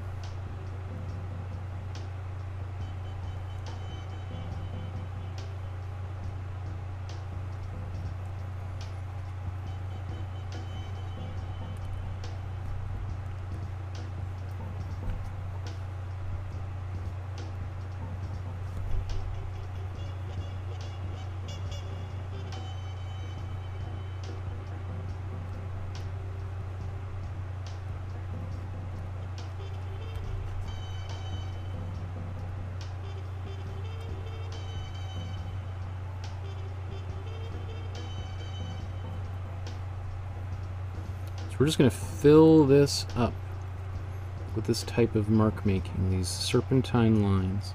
we're just going to fill this up with this type of mark making, these serpentine lines.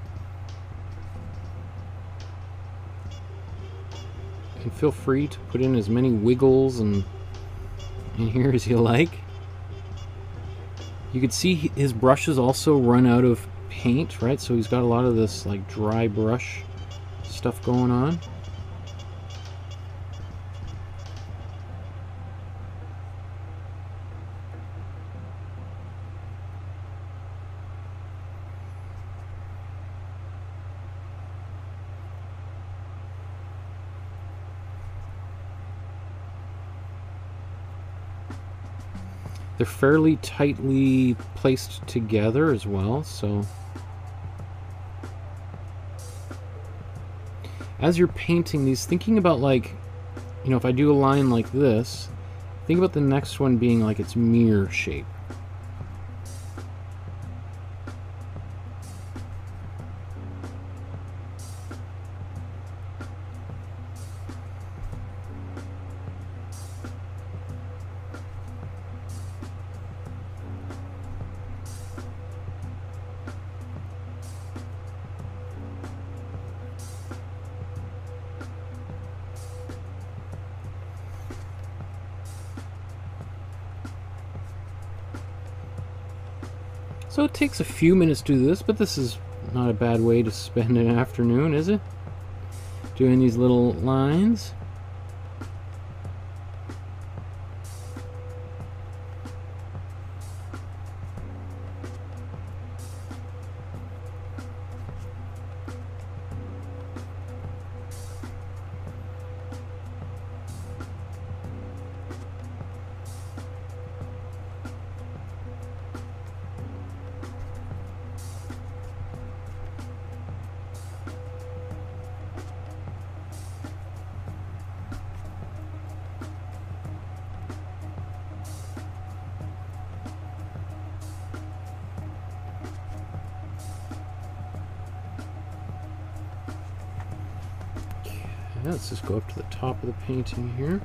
And feel free to put in as many wiggles in here as you like. You can see his brushes also run out of paint, right? So he's got a lot of this like dry brush stuff going on. They're fairly tightly placed together as well, so as you're painting these, thinking about, like, you know, if I do a line like this, think about the next one being like its mirror shape. So it takes a few minutes to do this, but this is not a bad way to spend an afternoon, is it? Doing these little lines. Let's just go up to the top of the painting here.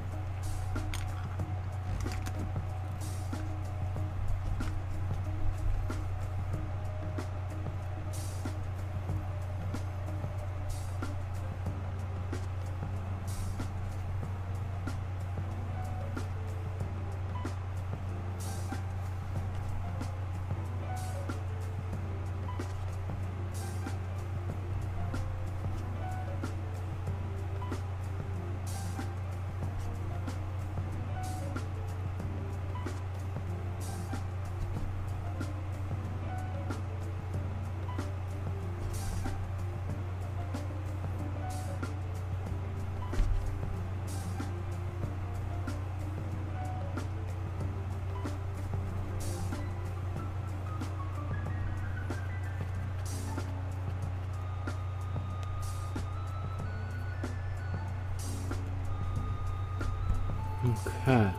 Okay.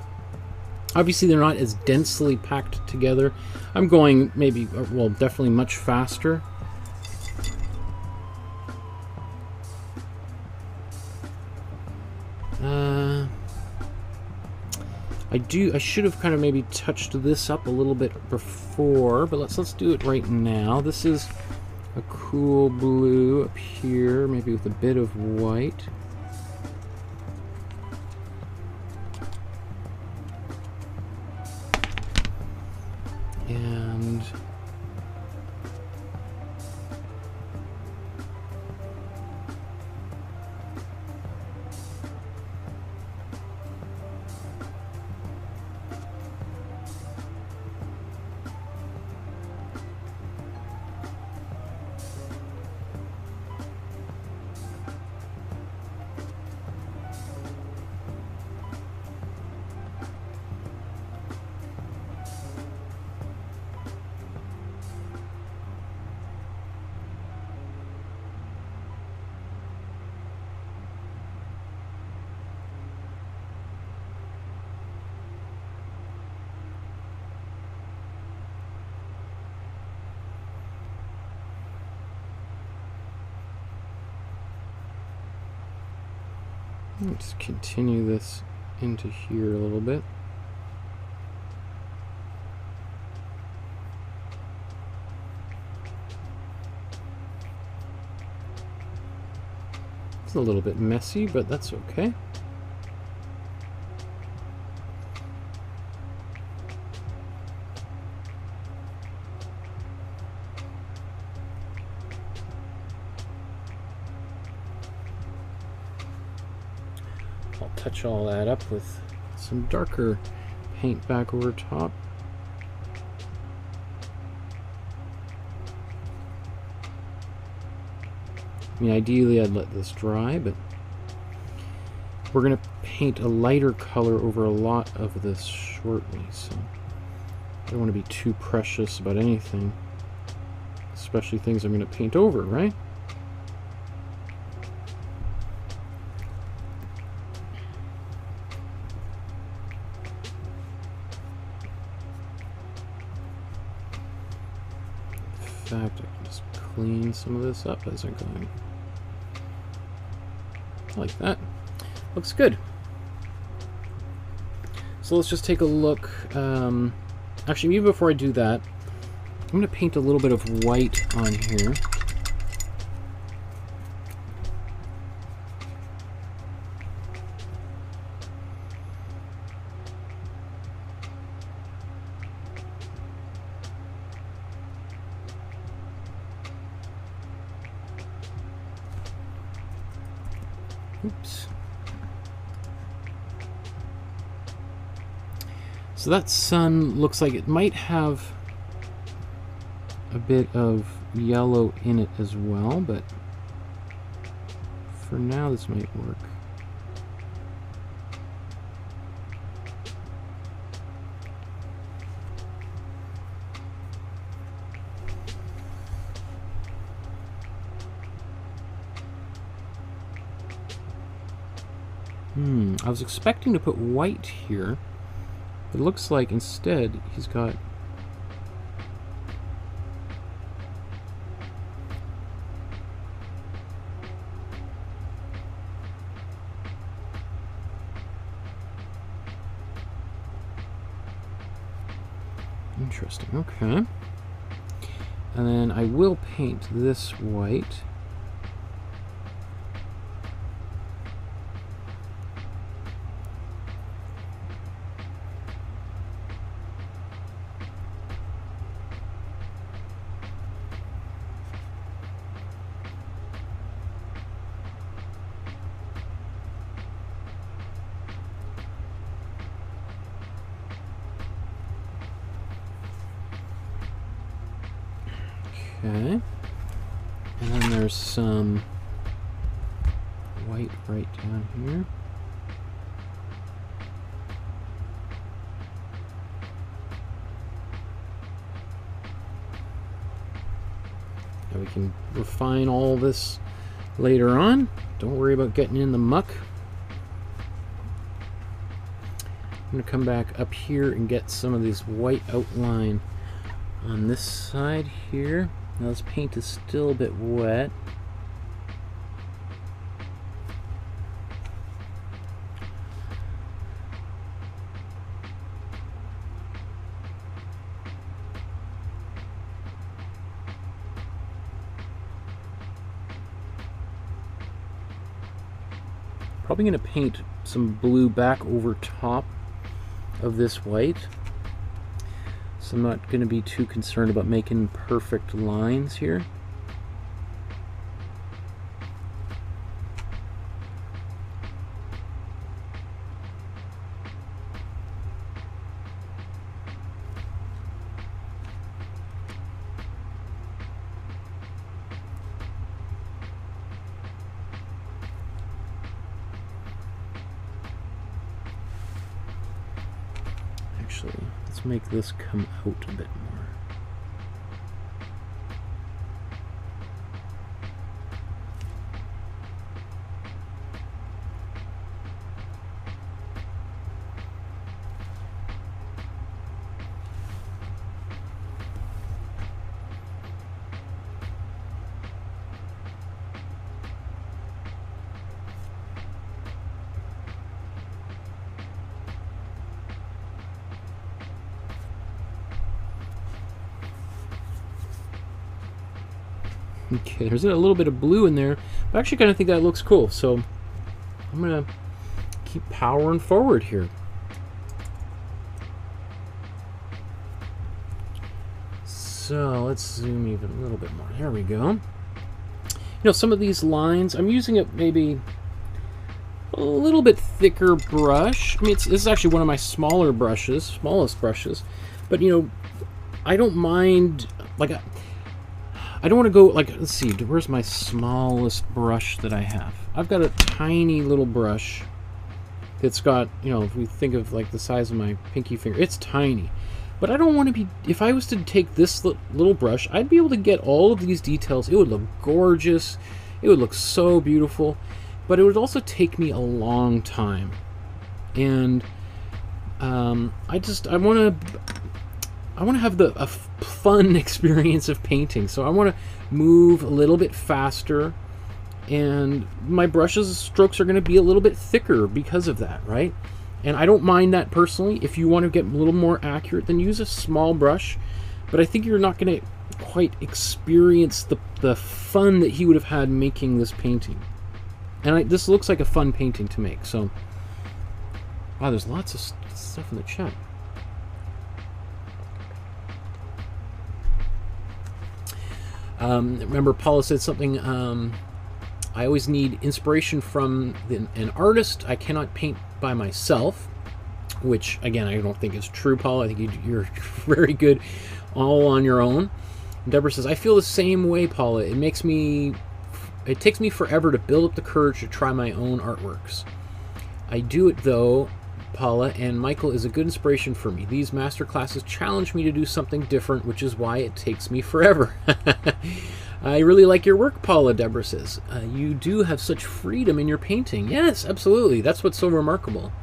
Obviously they're not as densely packed together. I'm going maybe, well, definitely much faster. I should have kind of maybe touched this up a little bit before, but let's do it right now. This is a cool blue up here, maybe with a bit of white. And let's continue this into here a little bit. a little bit messy, but that's okay. I'll touch all that up with some darker paint back over top. I mean, ideally I'd let this dry, but we're going to paint a lighter color over a lot of this shortly, so I don't want to be too precious about anything, especially things I'm going to paint over, right? In fact, I can just clean some of this up as I'm going. Like that. Looks good. So let's just take a look. Actually, even before I do that, I'm going to paint a little bit of white on here. Oops. So that sun looks like it might have a bit of yellow in it as well, but for now this might work. I was expecting to put white here. It looks like instead he's got interesting. Okay. And then I will paint this white. Okay, and then there's some white right down here. Now we can refine all this later on. Don't worry about getting in the muck. I'm going to come back up here and get some of this white outline on this side here. Now this paint is still a bit wet. Probably going to paint some blue back over top of this white. So I'm not going to be too concerned about making perfect lines here. Actually, let's make this come out a bit more. Okay, there's a little bit of blue in there, but I actually kind of think that looks cool, so I'm gonna keep powering forward here. So let's zoom even a little bit more. There we go. You know, some of these lines, I'm using it maybe a little bit thicker brush. I mean, this is actually one of my smallest brushes, but you know, I don't mind, like, I don't want to go, like, let's see, where's my smallest brush that I have? I've got a tiny little brush that's got, you know, if we think of like the size of my pinky finger, it's tiny. But I don't want to be, if I was to take this little brush, I'd be able to get all of these details. It would look gorgeous. It would look so beautiful. But it would also take me a long time. And I want to have a fun experience of painting. So I want to move a little bit faster. And my brush's strokes are going to be a little bit thicker because of that, right? And I don't mind that personally. If you want to get a little more accurate, then use a small brush. But I think you're not going to quite experience the fun that he would have had making this painting. And this looks like a fun painting to make. So, wow, there's lots of stuff in the chat. Remember, Paula said something, I always need inspiration from an artist. I cannot paint by myself, which, again, I don't think is true, Paula. I think you're very good all on your own. Deborah says, I feel the same way, Paula. It takes me forever to build up the courage to try my own artworks. I do it, though, Paula, and Michael is a good inspiration for me. These master classes challenge me to do something different, which is why it takes me forever. I really like your work, Paula, Deborah says. You do have such freedom in your painting. Yes, absolutely. That's what's so remarkable.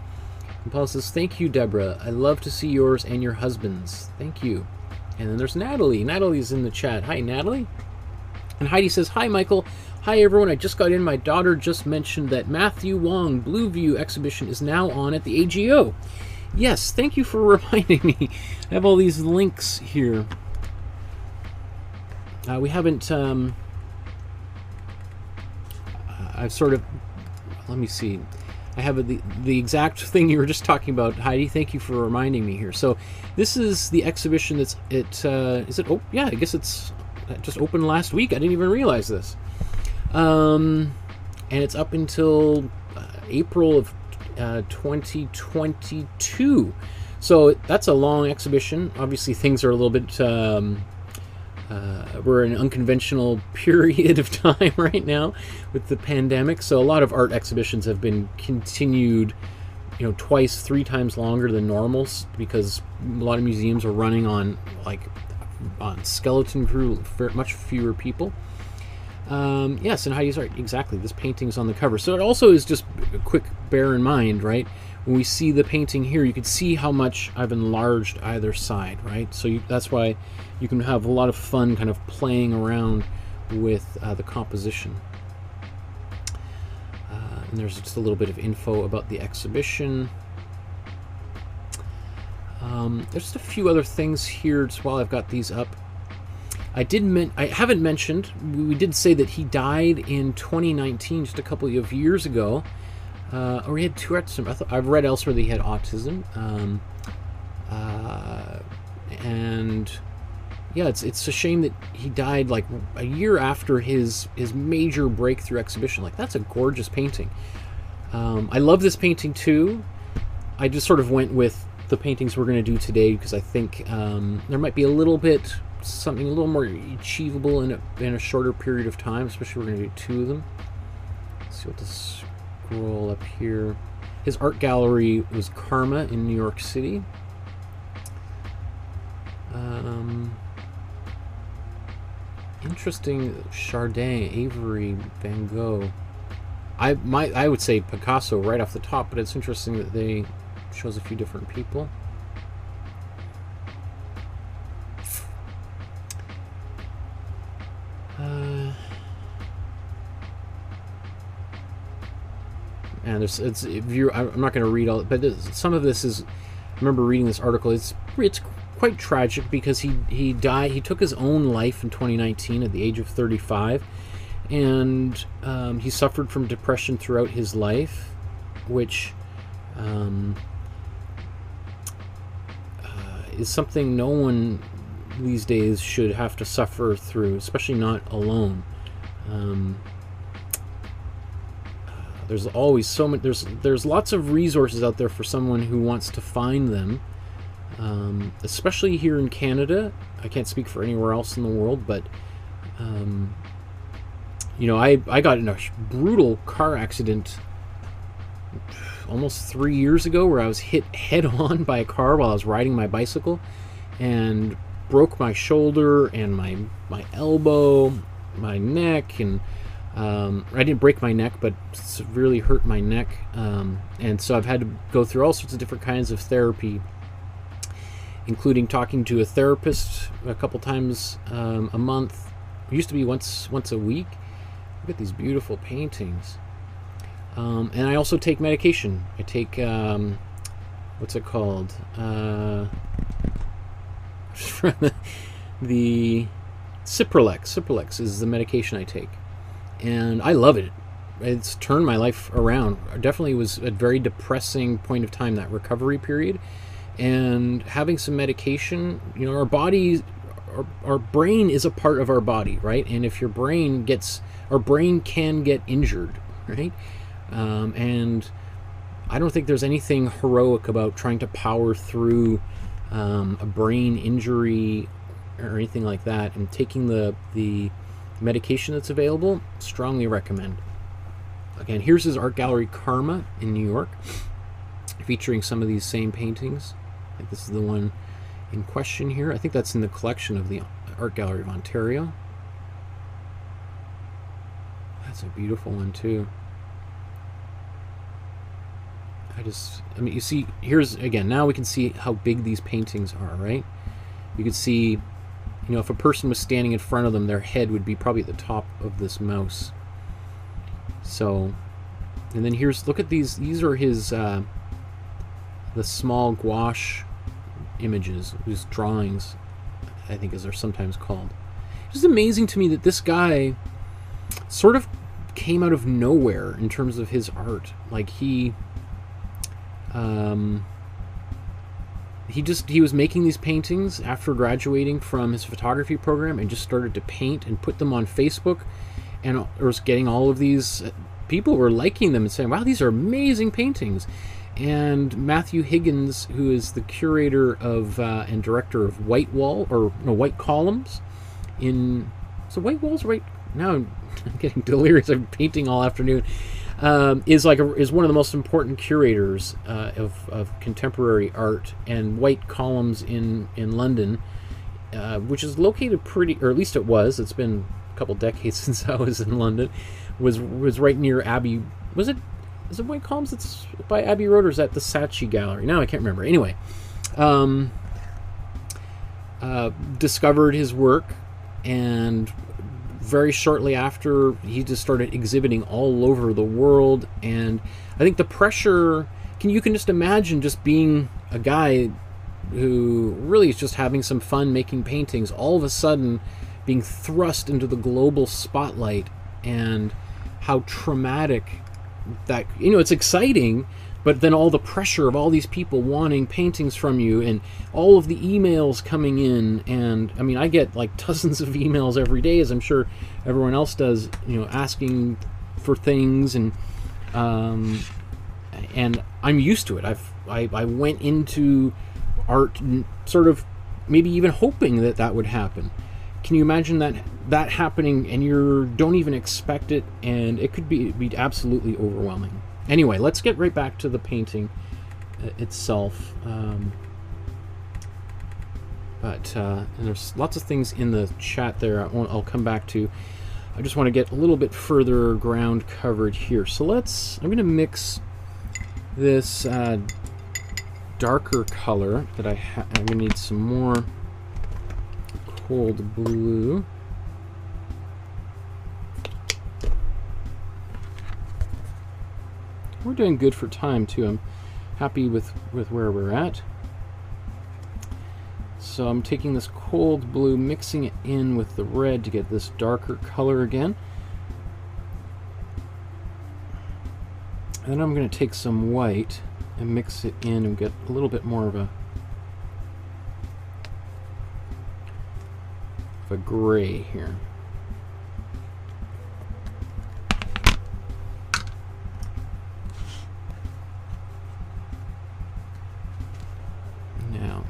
And Paula says, thank you, Deborah. I love to see yours and your husband's. Thank you. And then there's Natalie. Natalie's in the chat. Hi, Natalie. And Heidi says, hi, Michael. Hi, everyone. I just got in. My daughter just mentioned that Matthew Wong Blue View exhibition is now on at the AGO. Yes, thank you for reminding me. I have all these links here. We haven't, I've sort of, let me see. I have the exact thing you were just talking about, Heidi. Thank you for reminding me here. So this is the exhibition is it, oh, yeah, I guess it just opened last week. I didn't even realize this. And it's up until April of 2022. So that's a long exhibition. Obviously, things are a little bit, we're in an unconventional period of time right now with the pandemic. So a lot of art exhibitions have been continued, you know, twice, 3 times longer than normal, because a lot of museums are running on skeleton crew, much fewer people. Yes, and Heidi's right, exactly. This painting's on the cover. So it also is just a quick bear in mind, right? When we see the painting here, you can see how much I've enlarged either side, right? So that's why you can have a lot of fun kind of playing around with the composition. And there's just a little bit of info about the exhibition. There's just a few other things here just while I've got these up. I haven't mentioned, we did say that he died in 2019, just a couple of years ago. Or he had Tourette's syndrome. I've read elsewhere that he had autism. And yeah, it's a shame that he died like a year after his major breakthrough exhibition. Like, that's a gorgeous painting. I love this painting too. I just sort of went with the paintings we're going to do today because I think there might be a little bit something a little more achievable in a shorter period of time, especially we're going to do 2 of them. Let's see what this scroll up here. His art gallery was Karma in New York City. Interesting. Chardin, Avery, Van Gogh. I would say Picasso right off the top, but it's interesting that they shows a few different people. And I'm not going to read all, but some of this is. I remember reading this article. It's quite tragic because he died. He took his own life in 2019 at the age of 35, and he suffered from depression throughout his life, which is something no one these days should have to suffer through, especially not alone. There's always so much. There's lots of resources out there for someone who wants to find them. Especially here in Canada. I can't speak for anywhere else in the world, but you know, I got in a brutal car accident almost 3 years ago, where I was hit head on by a car while I was riding my bicycle, and broke my shoulder and my elbow, my neck, and I didn't break my neck, but severely hurt my neck, and so I've had to go through all sorts of different kinds of therapy, including talking to a therapist a couple times a month. It used to be once a week. Look at these beautiful paintings. And I also take medication. I take, what's it called? The Cipralex. Cipralex is the medication I take. And I love it. It's turned my life around. It definitely was a very depressing point of time, that recovery period. And having some medication, you know, our body, our brain is a part of our body, right? And if your brain gets, our brain can get injured, right? And I don't think there's anything heroic about trying to power through a brain injury or anything like that. And taking the medication that's available, strongly recommend. Again, here's his art gallery, Karma, in New York, featuring some of these same paintings. I think this is the one in question here. I think that's in the collection of the Art Gallery of Ontario. That's a beautiful one too. I mean, you see, here's, again, now we can see how big these paintings are, right? You can see, you know, if a person was standing in front of them, their head would be probably at the top of this mouse. So, and then here's, look at these are his, the small gouache images, his drawings, I think as they're sometimes called. It's just amazing to me that this guy sort of came out of nowhere in terms of his art. Like he was making these paintings after graduating from his photography program, and just started to paint and put them on Facebook, and was getting all of these people were liking them and saying, wow, these are amazing paintings. And Matthew Higgins, who is the curator of and director of White Columns in, so White Walls, right now I'm getting delirious, I'm painting all afternoon, is one of the most important curators of contemporary art. And White Columns in London, which is located pretty, or at least it was, it's been a couple decades since I was in London, was right near Abbey, is it White Columns that's by Abbey Road, or is that the Saatchi Gallery? No, I can't remember. Anyway, discovered his work, and very shortly after, he just started exhibiting all over the world. And I think the pressure, you can just imagine just being a guy who really is just having some fun making paintings, all of a sudden being thrust into the global spotlight, and how traumatic that, you know, it's exciting, but then all the pressure of all these people wanting paintings from you, and all of the emails coming in. And I mean, I get like dozens of emails every day, as I'm sure everyone else does, you know, asking for things, and I'm used to it. I went into art sort of maybe even hoping that would happen. Can you imagine that happening, and you don't even expect it, and it could be absolutely overwhelming. Anyway, let's get right back to the painting itself. And there's lots of things in the chat there I'll come back to. I just want to get a little bit further ground covered here. So I'm going to mix this darker color that I'm going to need some more cold blue. We're doing good for time too. I'm happy with where we're at. So I'm taking this cold blue, mixing it in with the red to get this darker color again. And then I'm going to take some white and mix it in and get a little bit more of a gray here. Now,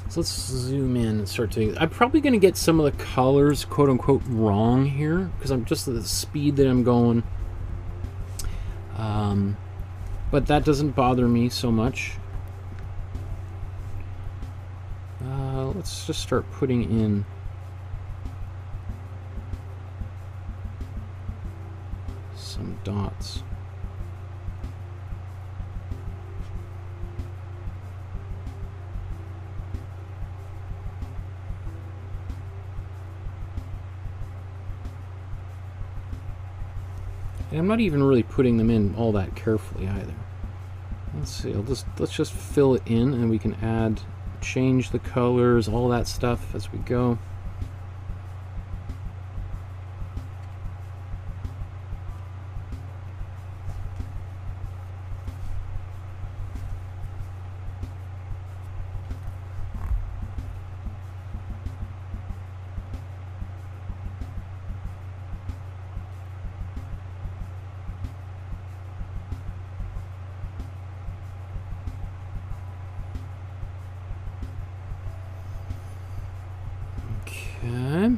so let's zoom in and start to... I'm probably going to get some of the colors, quote-unquote, wrong here, because I'm just at the speed that I'm going. But that doesn't bother me so much. Let's just start putting in some dots. And I'm not even really putting them in all that carefully either. Let's see, let's just fill it in, and we can change the colors, all that stuff as we go. Okay.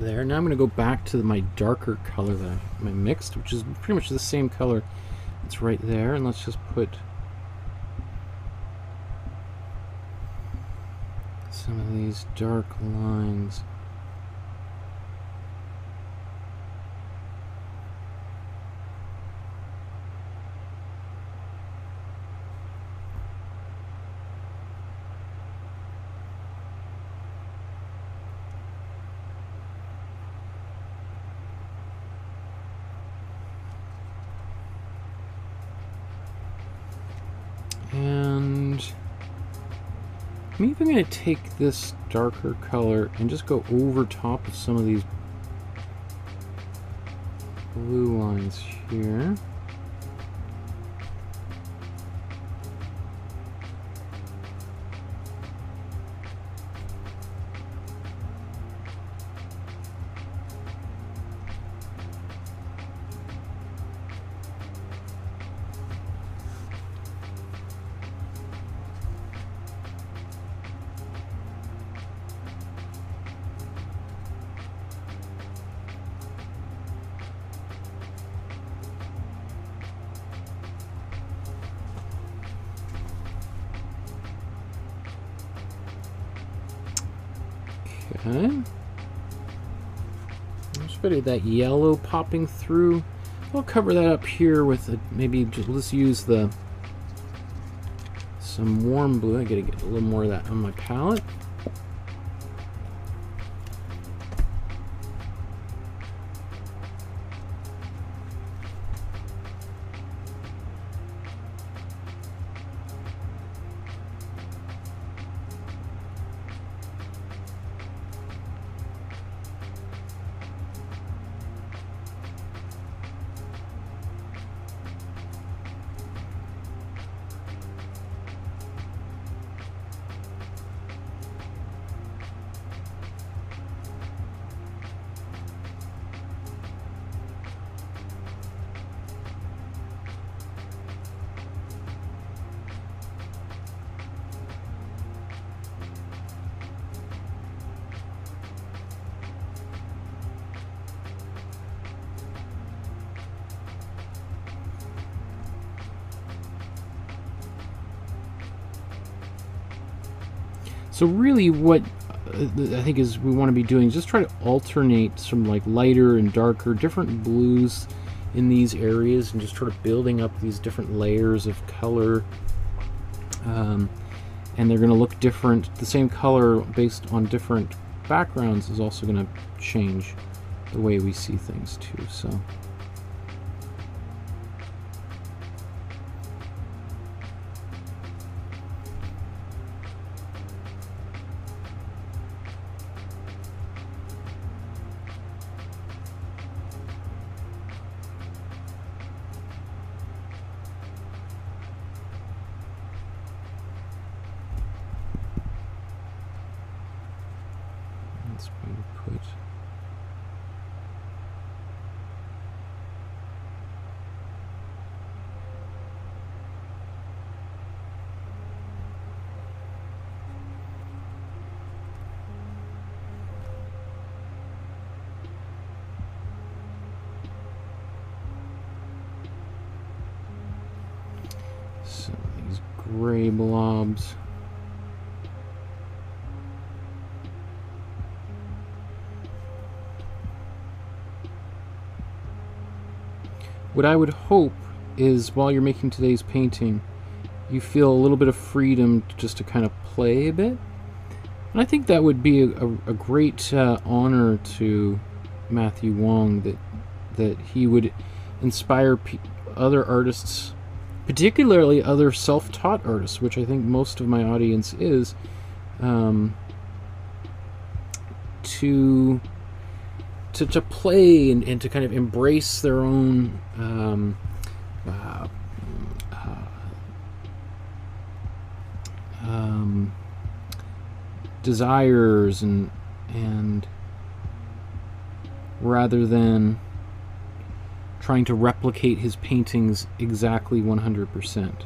There. Now I'm going to go back to my darker color that I mixed, which is pretty much the same color. It's right there, and let's just put some of these dark lines. And I'm even going to take this darker color and just go over top of some of these blue lines here. Okay. There's a bit of that yellow popping through. I'll cover that up here with maybe just, let's use some warm blue. I gotta get a little more of that on my palette. So really what I think is we want to be doing is just try to alternate some like lighter and darker, different blues in these areas, and just sort of building up these different layers of color. And they're going to look different. The same color based on different backgrounds is also going to change the way we see things too. So that's where you put. So these gray blobs. What I would hope is while you're making today's painting, you feel a little bit of freedom just to kind of play a bit. And I think that would be a great honor to Matthew Wong, that he would inspire other artists, particularly other self-taught artists, which I think most of my audience is, to play and to kind of embrace their own desires, and rather than trying to replicate his paintings exactly 100%.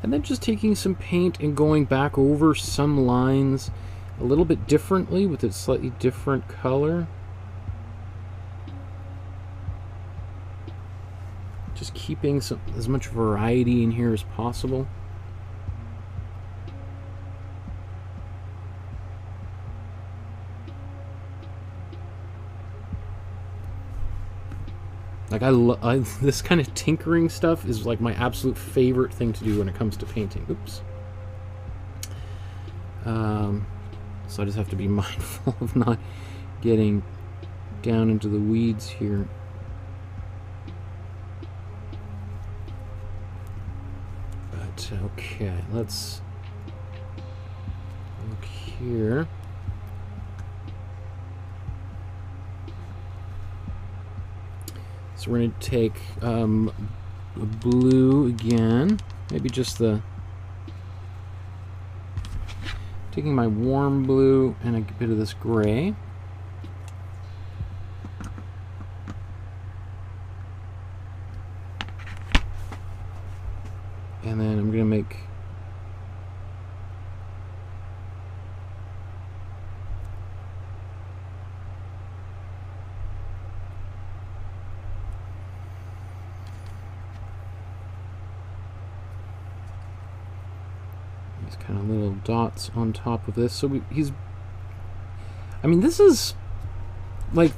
And then just taking some paint and going back over some lines a little bit differently with a slightly different color. Just keeping as much variety in here as possible. Like this kind of tinkering stuff is like my absolute favorite thing to do when it comes to painting. Oops. So I just have to be mindful of not getting down into the weeds here. But okay, let's look here. So we're going to take blue again, maybe just taking my warm blue and a bit of this gray. And then I'm going to make kind of little dots on top of this. So I mean, this is like,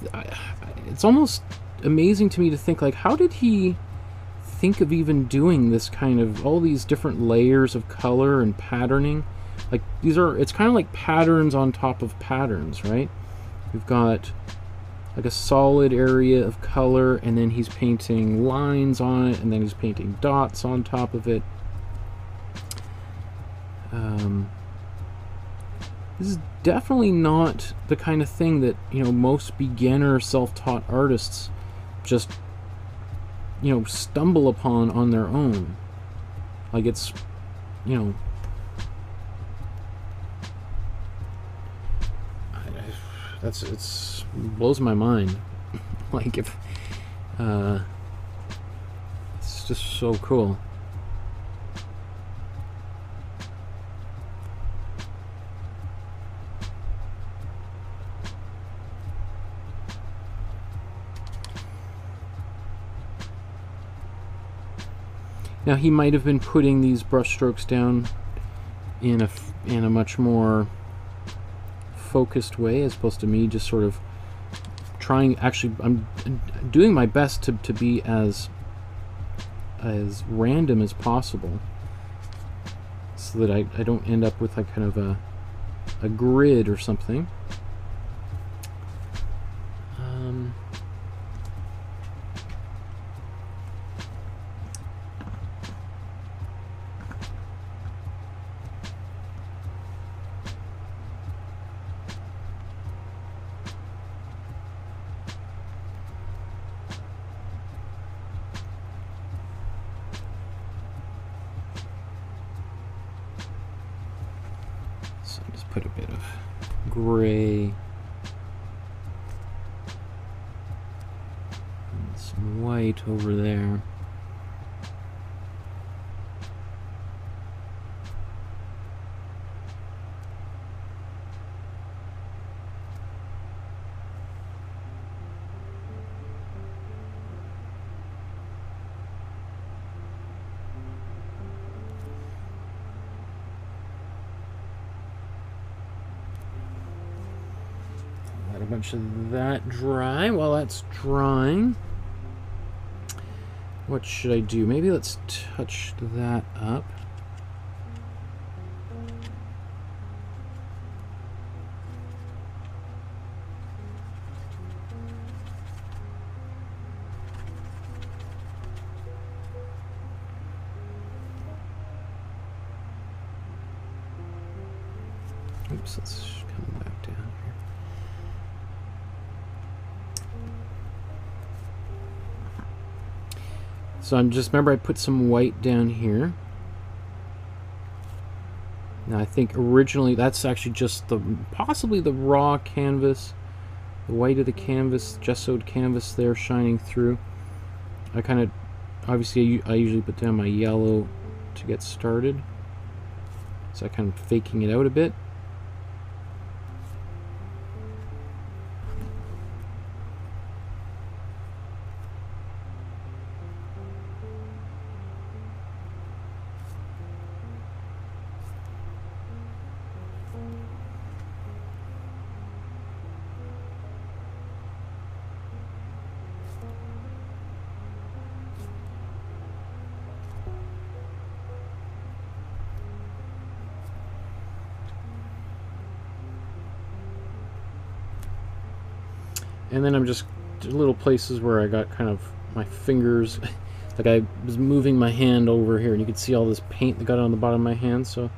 it's almost amazing to me to think, like, how did he think of even doing this kind of, all these different layers of color and patterning? Like, it's kind of like patterns on top of patterns, right? We've got like a solid area of color, and then he's painting lines on it, and then he's painting dots on top of it. This is definitely not the kind of thing that, you know, most beginner self-taught artists just, you know, stumble upon on their own. Like, it's, you know, it's blows my mind. Like, if it's just so cool. Now he might have been putting these brush strokes down in a much more focused way, as opposed to me just sort of trying. Actually, I'm doing my best to be as random as possible, so that I don't end up with like kind of a grid or something. Put a bit of gray and some white over there. A bunch of that dry. While that's drying, what should I do? Maybe let's touch that up. Oops, let's come back down here. So I'm just, remember I put some white down here. Now I think originally that's actually just possibly the raw canvas, the white of the canvas, gessoed canvas there shining through. I kind of, obviously I usually put down my yellow to get started. So I kind of faking it out a bit. And then I'm just little places where I got kind of my fingers, like I was moving my hand over here, and you can see all this paint that got on the bottom of my hand. So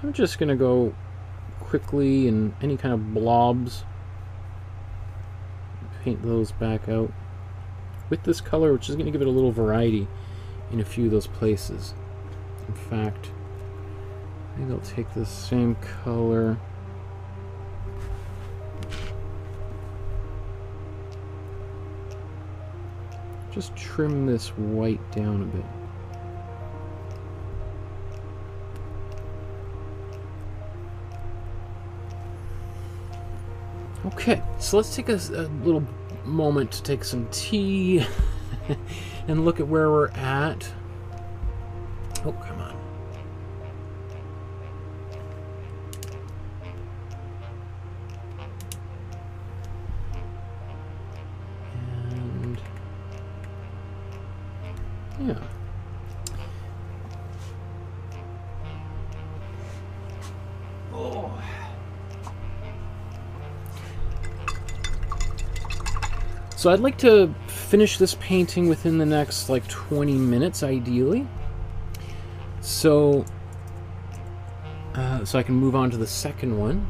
I'm just gonna go quickly, and any kind of blobs, paint those back out with this color, which is gonna give it a little variety in a few of those places. In fact, maybe I'll take this same color. Just trim this white down a bit. Okay, so let's take a little moment to take some tea and look at where we're at. Oh, come on. Yeah. Oh. So I'd like to finish this painting within the next like 20 minutes, ideally. So I can move on to the second one.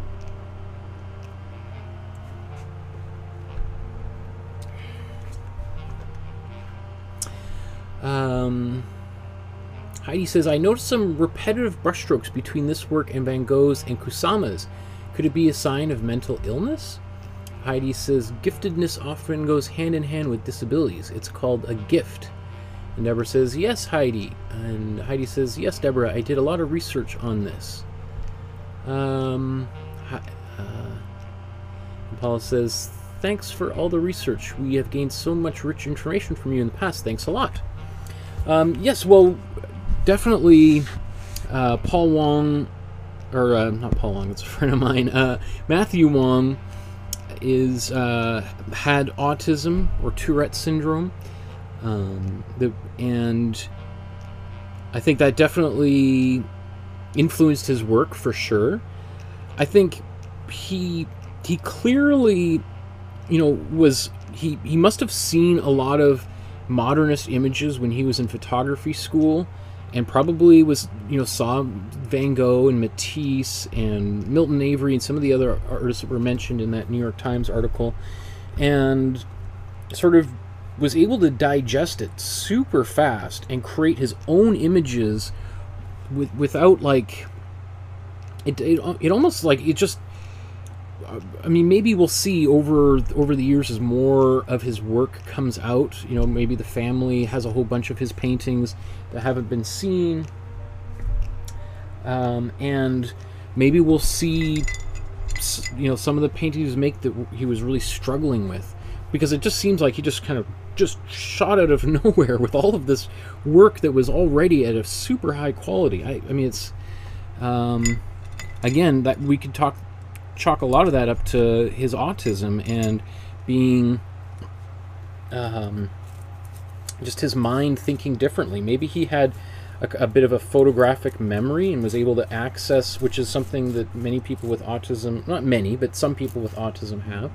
Heidi says, I noticed some repetitive brushstrokes between this work and Van Gogh's and Kusama's. Could it be a sign of mental illness? Heidi says, giftedness often goes hand in hand with disabilities. It's called a gift. And Deborah says, yes, Heidi. And Heidi says, yes, Deborah, I did a lot of research on this. And Paula says, thanks for all the research. We have gained so much rich information from you in the past. Thanks a lot. Yes, well, definitely Paul Wong, or not Paul Wong, it's a friend of mine, Matthew Wong is had autism or Tourette syndrome, and I think that definitely influenced his work for sure. I think he clearly, you know, he must have seen a lot of modernist images when he was in photography school, and probably was, you know, saw Van Gogh and Matisse and Milton Avery and some of the other artists that were mentioned in that New York Times article, and sort of was able to digest it super fast and create his own images without, like, it almost, like, it just, I mean, maybe we'll see over the years as more of his work comes out. You know, maybe the family has a whole bunch of his paintings that haven't been seen, and maybe we'll see, you know, some of the paintings that he was really struggling with, because it just seems like he just kind of just shot out of nowhere with all of this work that was already at a super high quality. I mean, it's again, that we could chalk a lot of that up to his autism and being just his mind thinking differently. Maybe he had a bit of a photographic memory and was able to access, which is something that many people with autism, not many, but some people with autism have.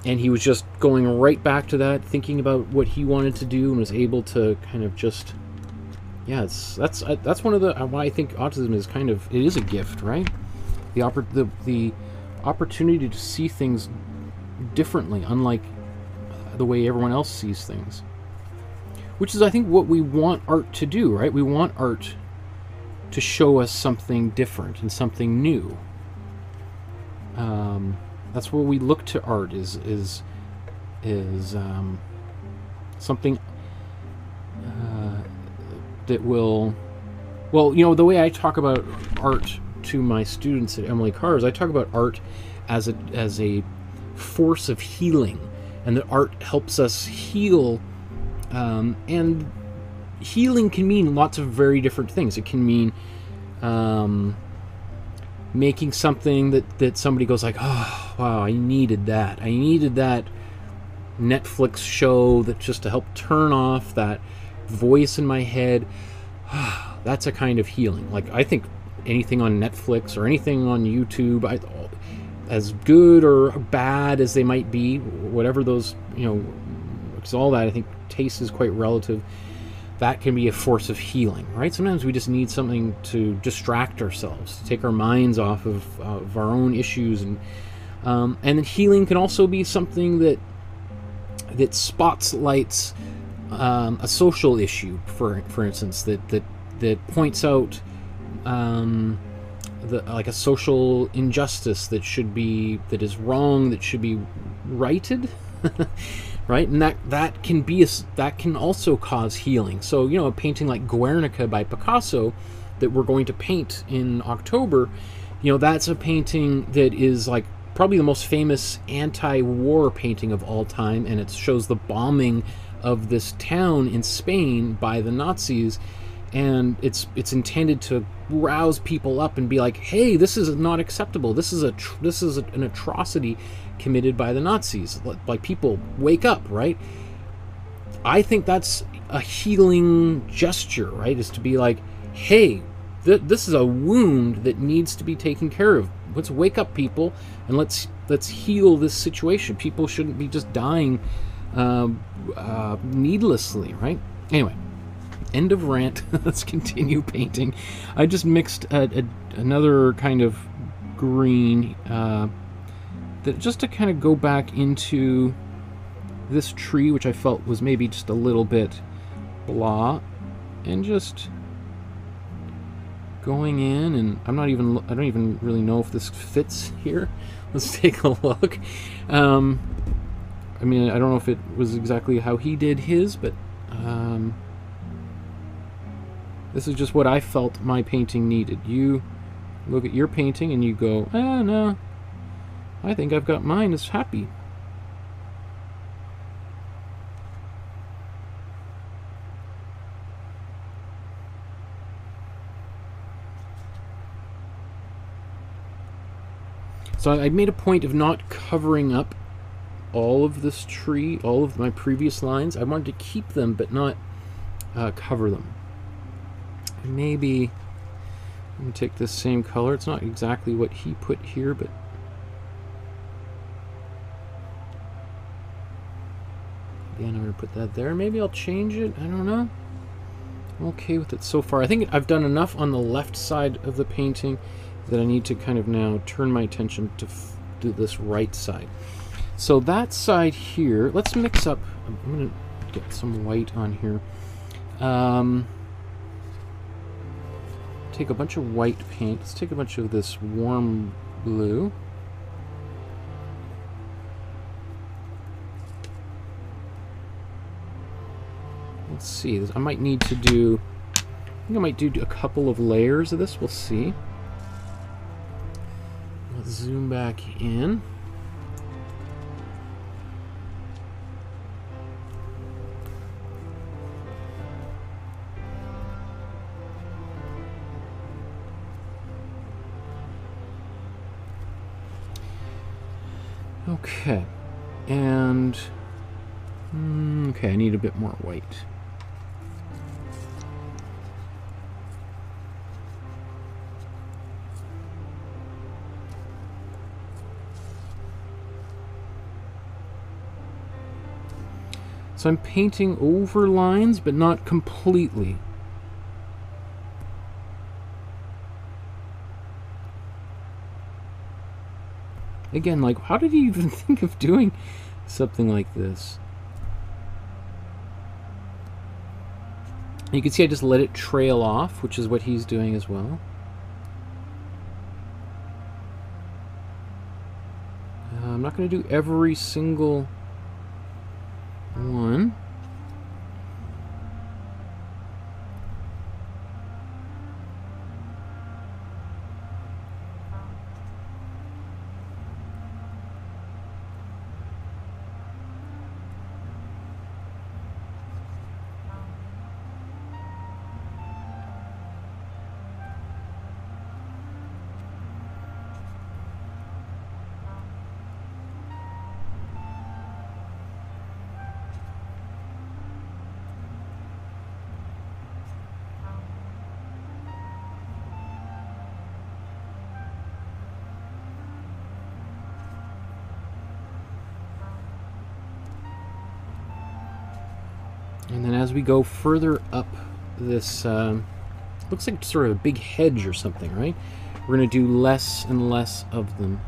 And he was just going right back to that, thinking about what he wanted to do, and was able to kind of just, yeah, that's one of the why I think autism is kind of, it is a gift, right? The opportunity to see things differently, unlike the way everyone else sees things, which is, I think, what we want art to do, right? We want art to show us something different and something new. That's where we look to art, is something that will, well, you know, the way I talk about art to my students at Emily Carr's, I talk about art as a force of healing, and that art helps us heal, and healing can mean lots of very different things. It can mean making something that somebody goes like, oh wow, I needed that Netflix show that just to help turn off that voice in my head. That's a kind of healing. Like, I think anything on Netflix or anything on YouTube, as good or bad as they might be, whatever those, you know, because all that, I think taste is quite relative, that can be a force of healing, right? Sometimes we just need something to distract ourselves, to take our minds off of our own issues, and then healing can also be something that spotlights a social issue, for instance, that points out like a social injustice that is wrong, that should be righted. Right, and that can also cause healing. So, you know, a painting like Guernica by Picasso that we're going to paint in October, you know, that's a painting that is like probably the most famous anti-war painting of all time, and it shows the bombing of this town in Spain by the Nazis, and it's intended to rouse people up and be like, hey, this is not acceptable. This is an atrocity committed by the Nazis. Like, people, wake up, right? I think that's a healing gesture, right? Is to be like, hey, this is a wound that needs to be taken care of. Let's wake up, people, and let's heal this situation. People shouldn't be just dying needlessly, right? Anyway, end of rant. Let's continue painting. I just mixed another kind of green that just to kind of go back into this tree, which I felt was maybe just a little bit blah, and just going in, and I don't even really know if this fits here. Let's take a look. I mean, I don't know if it was exactly how he did his, but this is just what I felt my painting needed. You look at your painting and you go, no, I think I've got mine is happy. So I made a point of not covering up all of this tree, all of my previous lines. I wanted to keep them, but not cover them. Maybe I'm going to take this same color. It's not exactly what he put here, but again, I'm going to put that there. Maybe I'll change it. I don't know. I'm okay with it so far. I think I've done enough on the left side of the painting that I need to kind of now turn my attention to this right side. So that side here, let's mix up. I'm going to get some white on here. Take a bunch of white paint. Let's take a bunch of this warm blue. Let's see. I might need to do. I think I might do a couple of layers of this. We'll see. Let's zoom back in. Okay, and okay, I need a bit more white. So I'm painting over lines, but not completely. Again, like, how did he even think of doing something like this? You can see I just let it trail off, which is what he's doing as well. I'm not going to do every single one. And then as we go further up this, looks like sort of a big hedge or something, right? We're going to do less and less of them.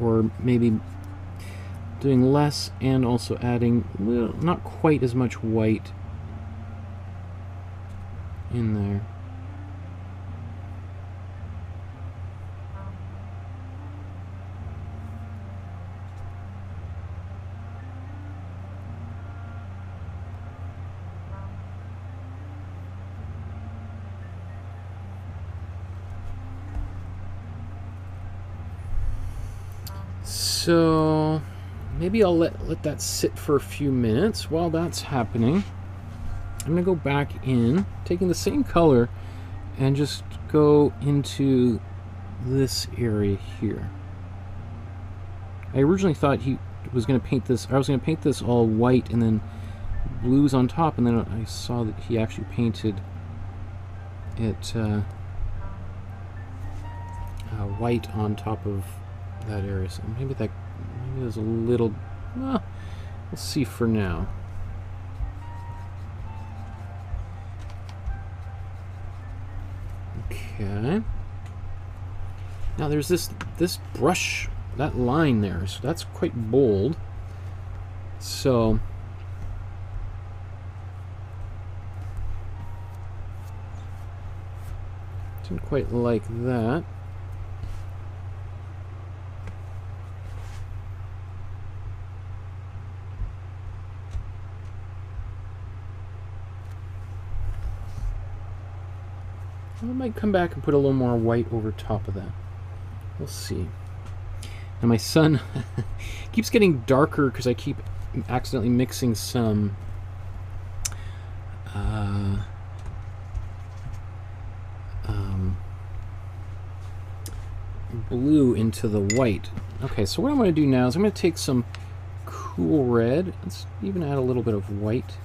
Or maybe doing less and also adding not quite as much white in there. So maybe I'll let that sit for a few minutes. While that's happening, I'm going to go back in, taking the same color, and just go into this area here. I originally thought he was going to paint this, I was going to paint this all white and then blues on top, and then I saw that he actually painted it white on top of that area. So maybe there's a little, well, we'll see for now. Okay. Now there's this brush, that line there, so that's quite bold. So didn't quite like that. I might come back and put a little more white over top of that. We'll see. And my sun keeps getting darker because I keep accidentally mixing some blue into the white. Okay, so what I'm going to do now is I'm going to take some cool red. Let's even add a little bit of white.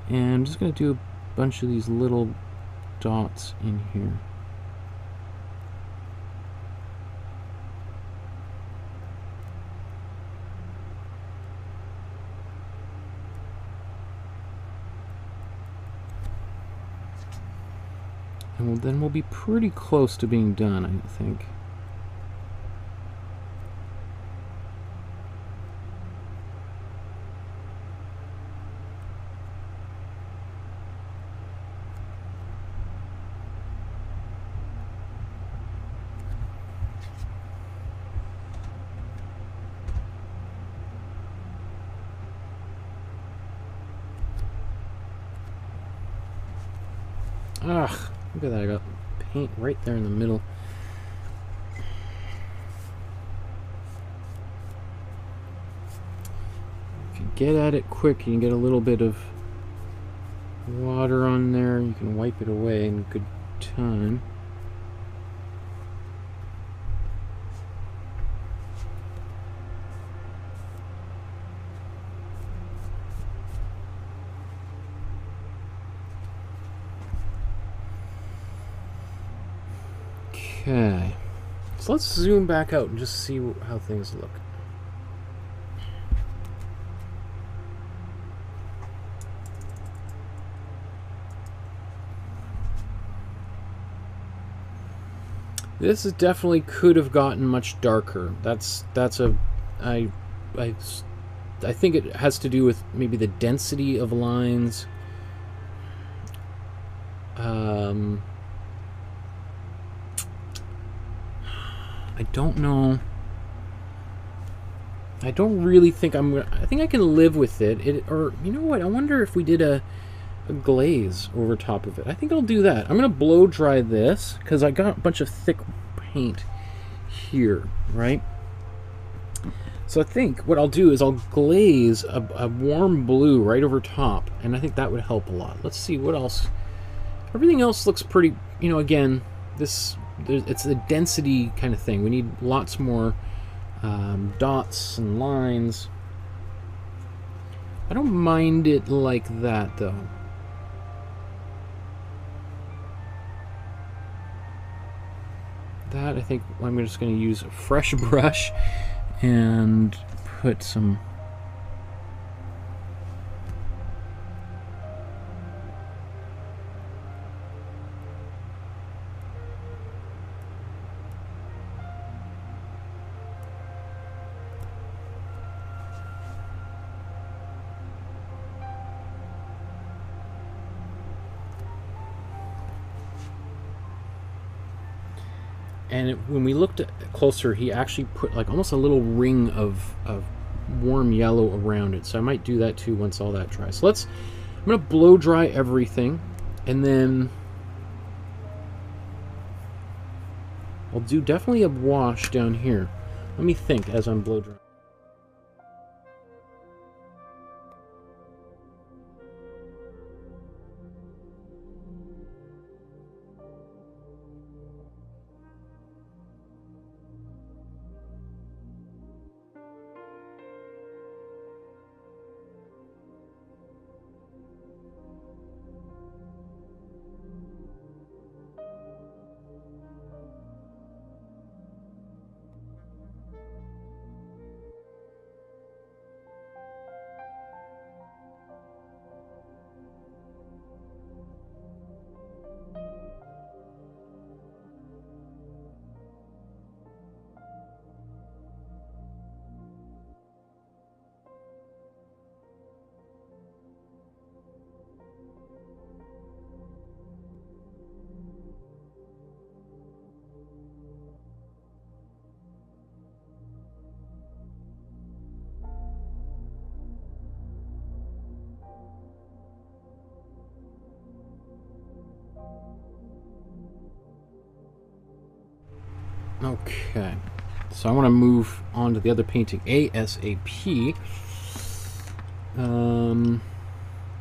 And I'm just going to do a bunch of these little dots in here. And then we'll be pretty close to being done, I think. Ugh, look at that, I got paint right there in the middle. If you get at it quick, you can get a little bit of water on there, you can wipe it away in good time. Okay, so let's zoom back out and just see how things look. This is definitely could have gotten much darker. I think it has to do with maybe the density of lines. I don't know. I don't really think I think I can live with it. Or you know what? I wonder if we did a glaze over top of it. I think I'll do that. I'm gonna blow dry this because I got a bunch of thick paint here, right? So I think what I'll do is I'll glaze a warm blue right over top, and I think that would help a lot. Let's see what else. Everything else looks pretty, you know, again, it's a density kind of thing. We need lots more dots and lines. I don't mind it like that, though. That, I think I'm just going to use a fresh brush and put some... And when we looked closer, he actually put like almost a little ring of warm yellow around it. So I might do that too once all that dries. So I'm going to blow dry everything, and then I'll do definitely a wash down here. Let me think as I'm blow drying. Okay, so I want to move on to the other painting ASAP.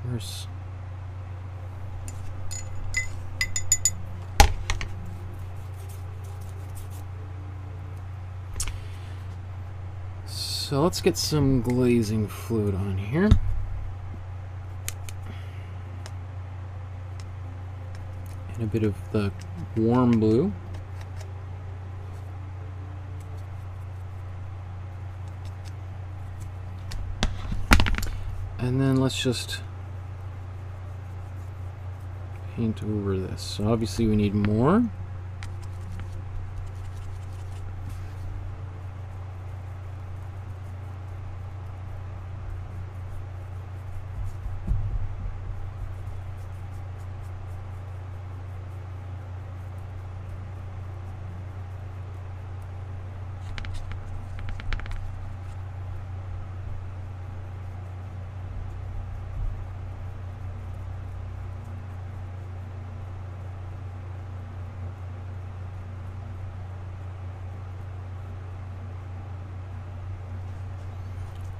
Where's... So let's get some glazing fluid on here. And a bit of the warm blue. And then let's just paint over this. So obviously we need more.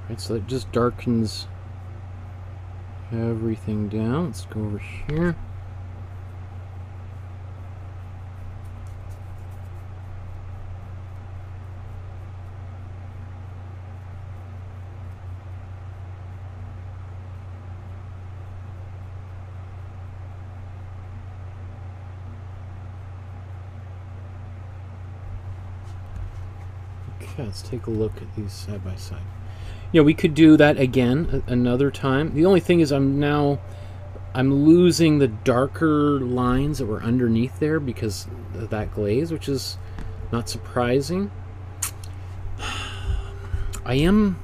Right, so that just darkens everything down. Let's go over here. Okay, let's take a look at these side by side. Yeah, we could do that again another time. The only thing is I'm losing the darker lines that were underneath there because of that glaze, which is not surprising. I am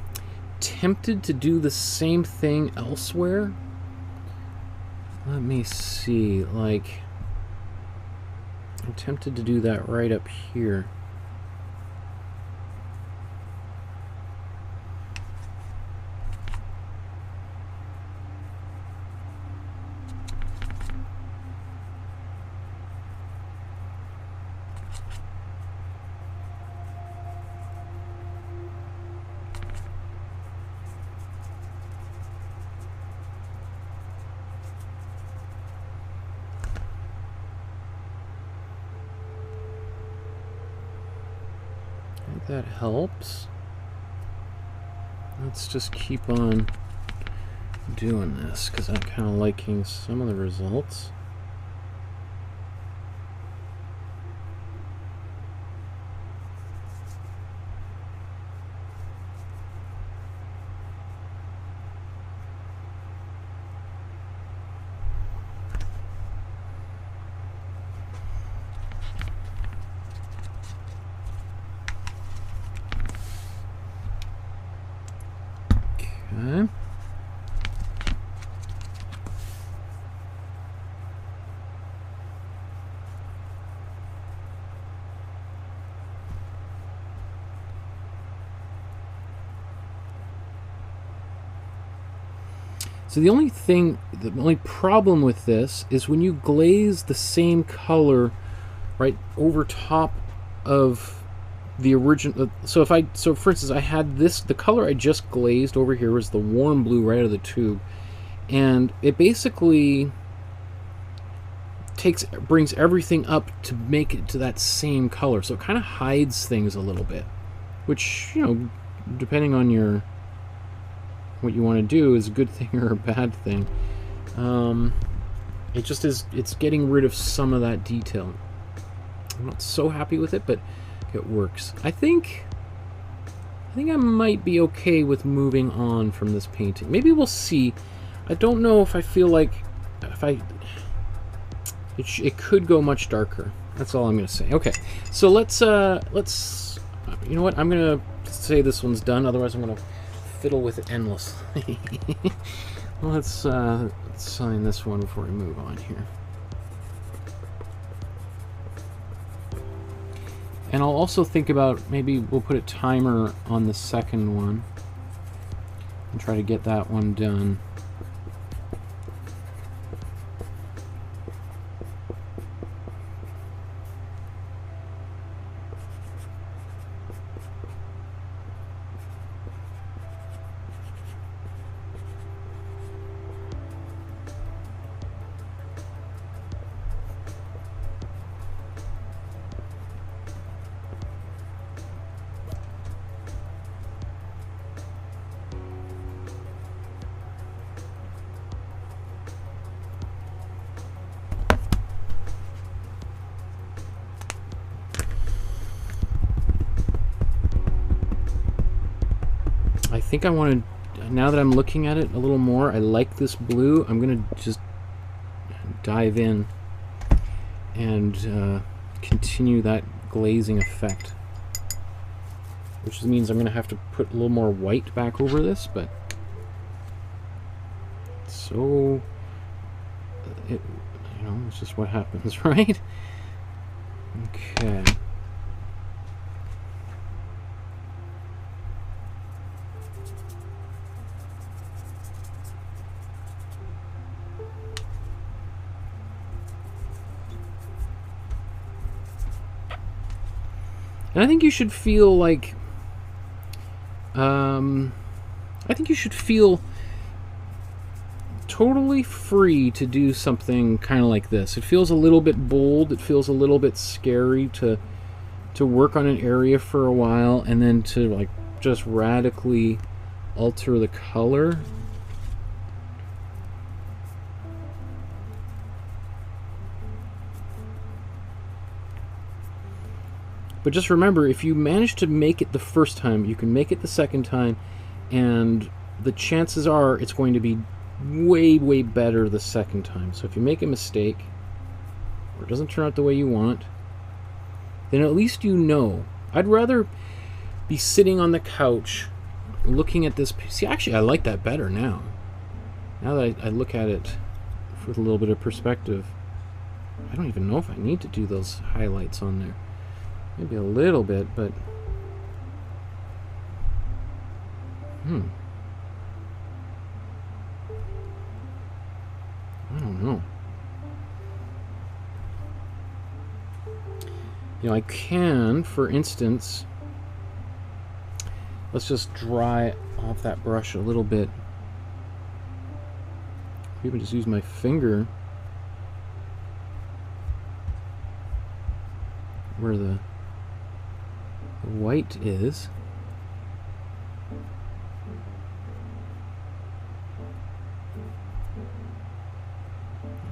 tempted to do the same thing elsewhere. Let me see, like, I'm tempted to do that right up here. That helps. Let's just keep on doing this because I'm kind of liking some of the results. Okay. So the only problem with this is when you glaze the same color right over top of the original. So for instance, I had this, the color I just glazed over here was the warm blue right out of the tube, and it basically brings everything up to make it to that same color. So it kind of hides things a little bit, which, you know, depending on what you want to do is a good thing or a bad thing. It just is, it's getting rid of some of that detail. I'm not so happy with it, but it works. I think I might be okay with moving on from this painting. Maybe we'll see. I don't know if I feel like it could go much darker. That's all I'm gonna say. Okay, so let's you know what, I'm gonna say this one's done, otherwise I'm gonna fiddle with it endlessly. Let's sign this one before we move on here. And I'll also think about, maybe we'll put a timer on the second one and try to get that one done. think I want to, now that I'm looking at it a little more, I like this blue. I'm going to just dive in and continue that glazing effect, which means I'm going to have to put a little more white back over this, but so it, you know, it's just what happens, right? Okay. And I think you should feel like, I think you should feel totally free to do something kind of like this. It feels a little bit bold. It feels a little bit scary to work on an area for a while and then to like just radically alter the color. But just remember, if you manage to make it the first time, you can make it the second time, and the chances are it's going to be way, way better the second time. So if you make a mistake, or it doesn't turn out the way you want, then at least you know. I'd rather be sitting on the couch looking at this. See, actually, I like that better now. Now that I look at it with a little bit of perspective, I don't even know if I need to do those highlights on there. Maybe a little bit, but I don't know. You know, I can, for instance, let's just dry off that brush a little bit. Maybe just use my finger where the white is.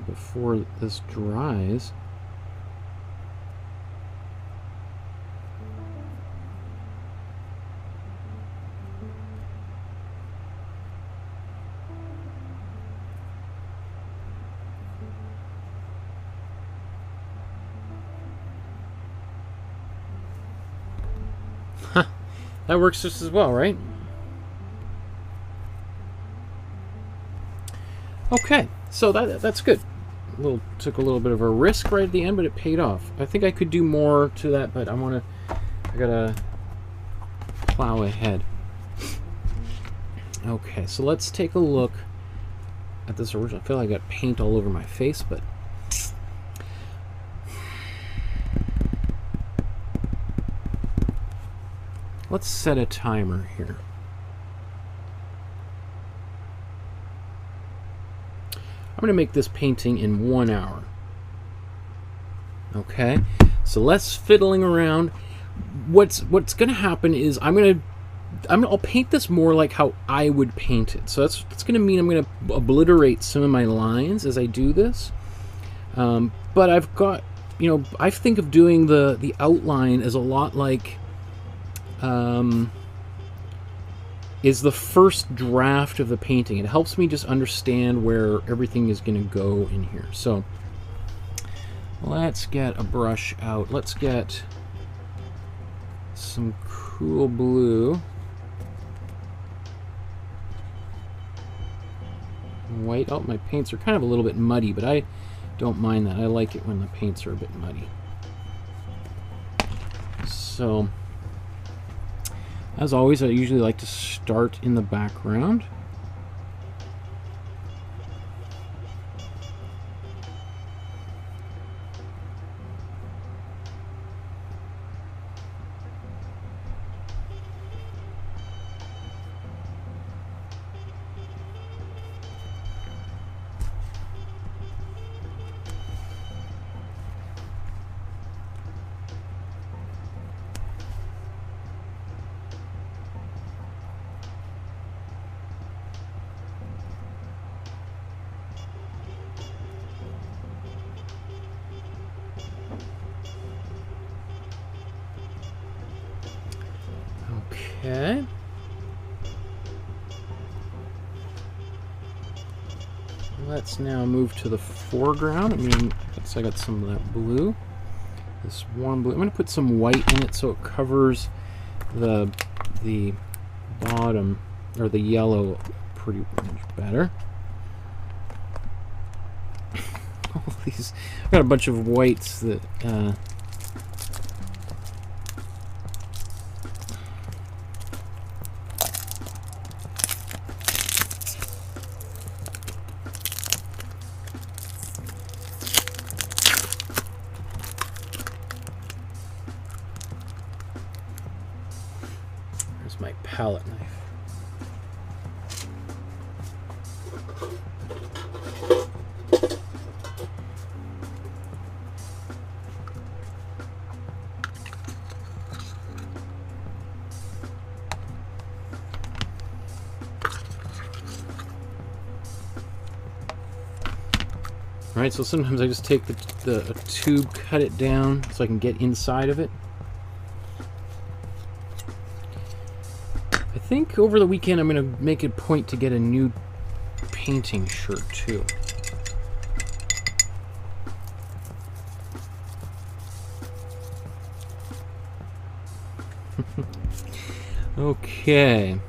Before this dries. That works just as well, right? Okay, so that's good. Took a little bit of a risk right at the end, but it paid off. I think I could do more to that, but I gotta plow ahead. Okay, so let's take a look at this original. I feel like I got paint all over my face, but let's set a timer here. I'm going to make this painting in 1 hour. Okay, so less fiddling around. What's going to happen is I'll paint this more like how I would paint it. So that's going to mean I'm going to obliterate some of my lines as I do this. But I've got, you know, I think of doing the outline as a lot like is the first draft of the painting. It helps me just understand where everything is going to go in here. So let's get a brush out. Let's get some cool blue. White. Oh, my paints are kind of a little bit muddy, but I don't mind that. I like it when the paints are a bit muddy. So as always, I usually like to start in the background. Okay. let's now move to the foreground. I mean, I got some of that blue, this warm blue. I'm going to put some white in it so it covers the bottom, or the yellow, pretty much better. All these, I've got a bunch of whites that there's my palette knife. Alright, so sometimes I just take the tube, cut it down so I can get inside of it. I think over the weekend I'm going to make a point to get a new painting shirt too. Okay.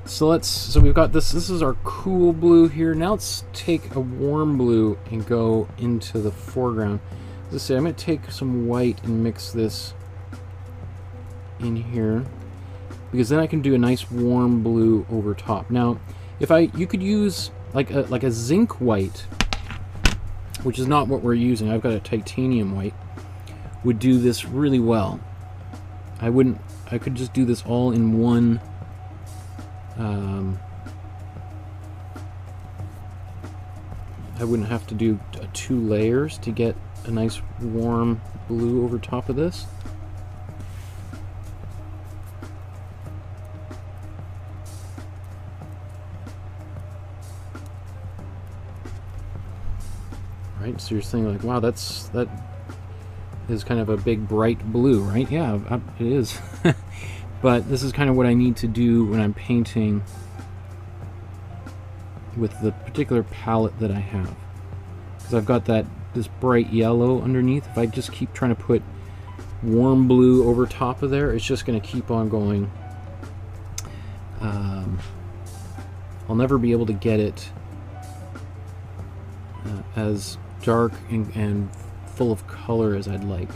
So we've got this is our cool blue here. Now let's take a warm blue and go into the foreground. As I say, I'm going to take some white and mix this in here, because then I can do a nice warm blue over top. Now, you could use like a zinc white, which is not what we're using. I've got a titanium white, would do this really well. I could just do this all in one. I wouldn't have to do 2 layers to get a nice warm blue over top of this. Right, so you're saying like, wow, that is kind of a big bright blue, right? Yeah, it is. But this is kind of what I need to do when I'm painting with the particular palette that I have. Because I've got this bright yellow underneath. If I just keep trying to put warm blue over top of there, it's just going to keep on going. I'll never be able to get it as dark and full of color as I'd like.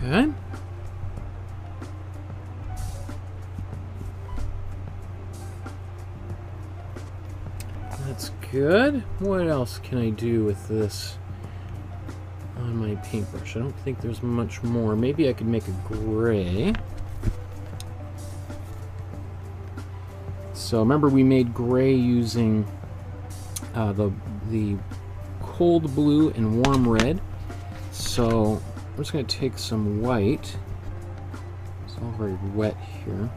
Okay. That's good. What else can I do with this on my paintbrush? I don't think there's much more. Maybe I could make a gray. So remember we made gray using the cold blue and warm red. So I'm just going to take some white. It's all very wet here.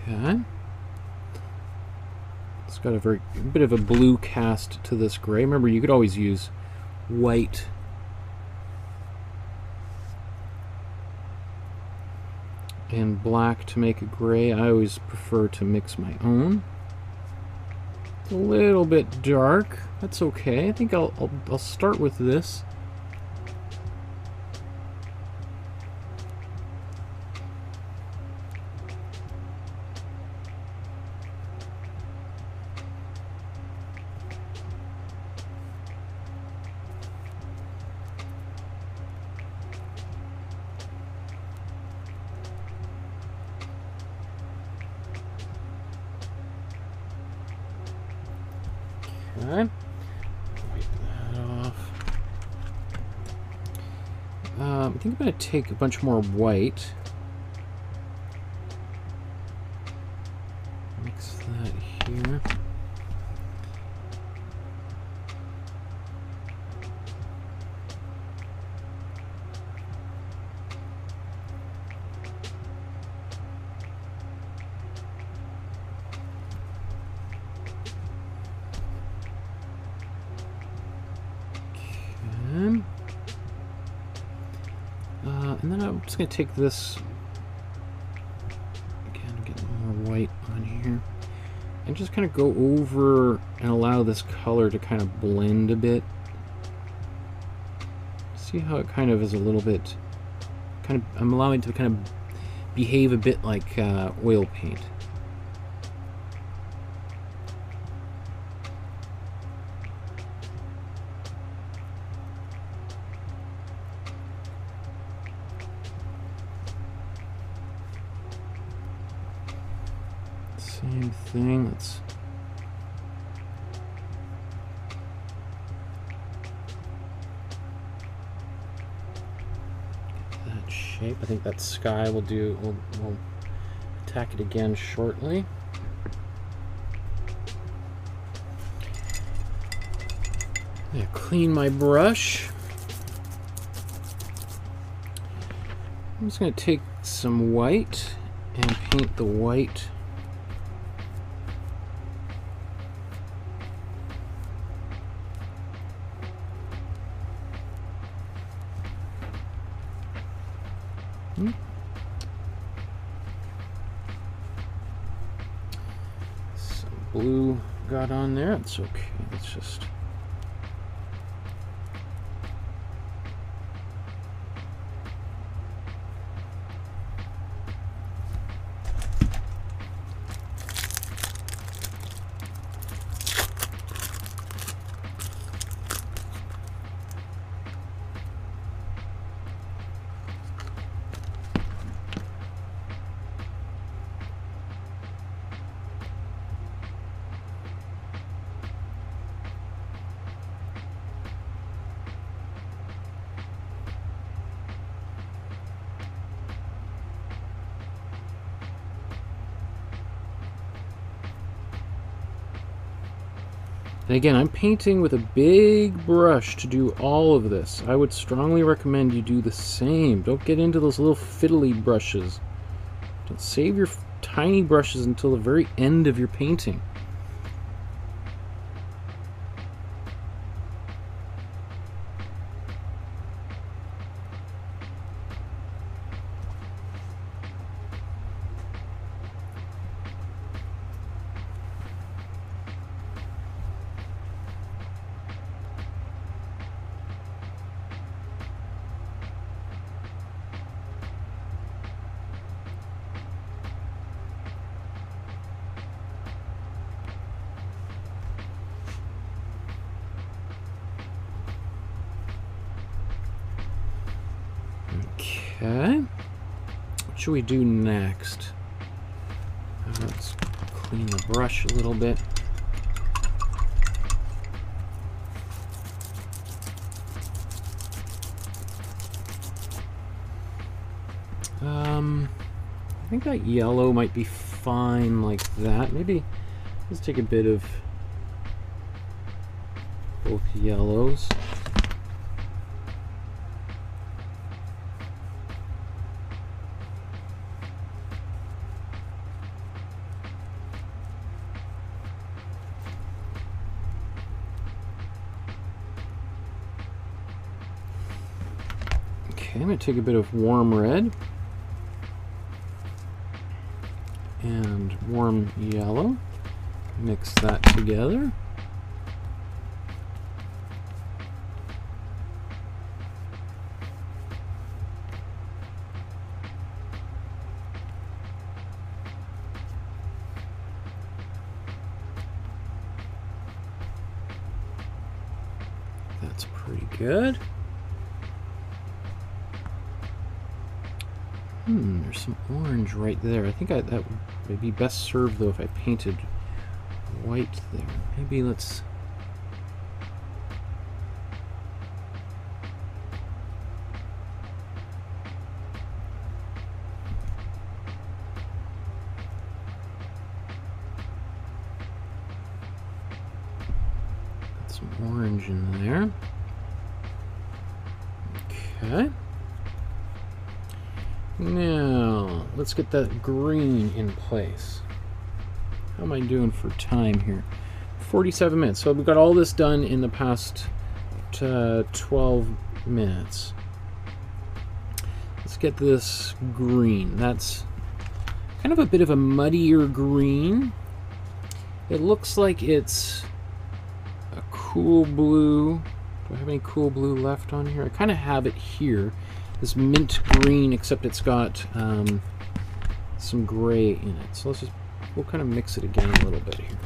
Okay. It's got a bit of a blue cast to this gray. Remember, you could always use white and black to make a gray. I always prefer to mix my own. It's a little bit dark. That's okay. I think I'll start with this. Okay. Wipe that off. I think I'm going to take a bunch more white. Mix that here. And then I'm just going to take this, again, get more white on here, and just kind of go over and allow this color to kind of blend a bit. See how it kind of is a little bit, I'm allowing it to kind of behave a bit like oil paint. Same thing, let's get that shape. I think that sky will do, we'll attack it again shortly. Yeah, clean my brush. I'm just going to take some white and paint the white some blue got on there. It's okay. It's just And again, I'm painting with a big brush to do all of this. I would strongly recommend you do the same. Don't get into those little fiddly brushes. Don't save your tiny brushes until the very end of your painting. Okay, what should we do next? Let's clean the brush a little bit. I think that yellow might be fine like that. Maybe let's take a bit of both yellows. Okay, I'm going to take a bit of warm red and warm yellow, mix that together. That's pretty good. There's some orange right there. I think that would be best served though if I painted white there. Maybe let's some orange in there. Okay. Now, let's get that green in place. How am I doing for time here? 47 minutes. So we've got all this done in the past 12 minutes. Let's get this green. That's kind of a bit of a muddier green. It looks like it's a cool blue. Do I have any cool blue left on here? I kind of have it here. This mint green, except it's got some gray in it. So we'll kind of mix it again a little bit here.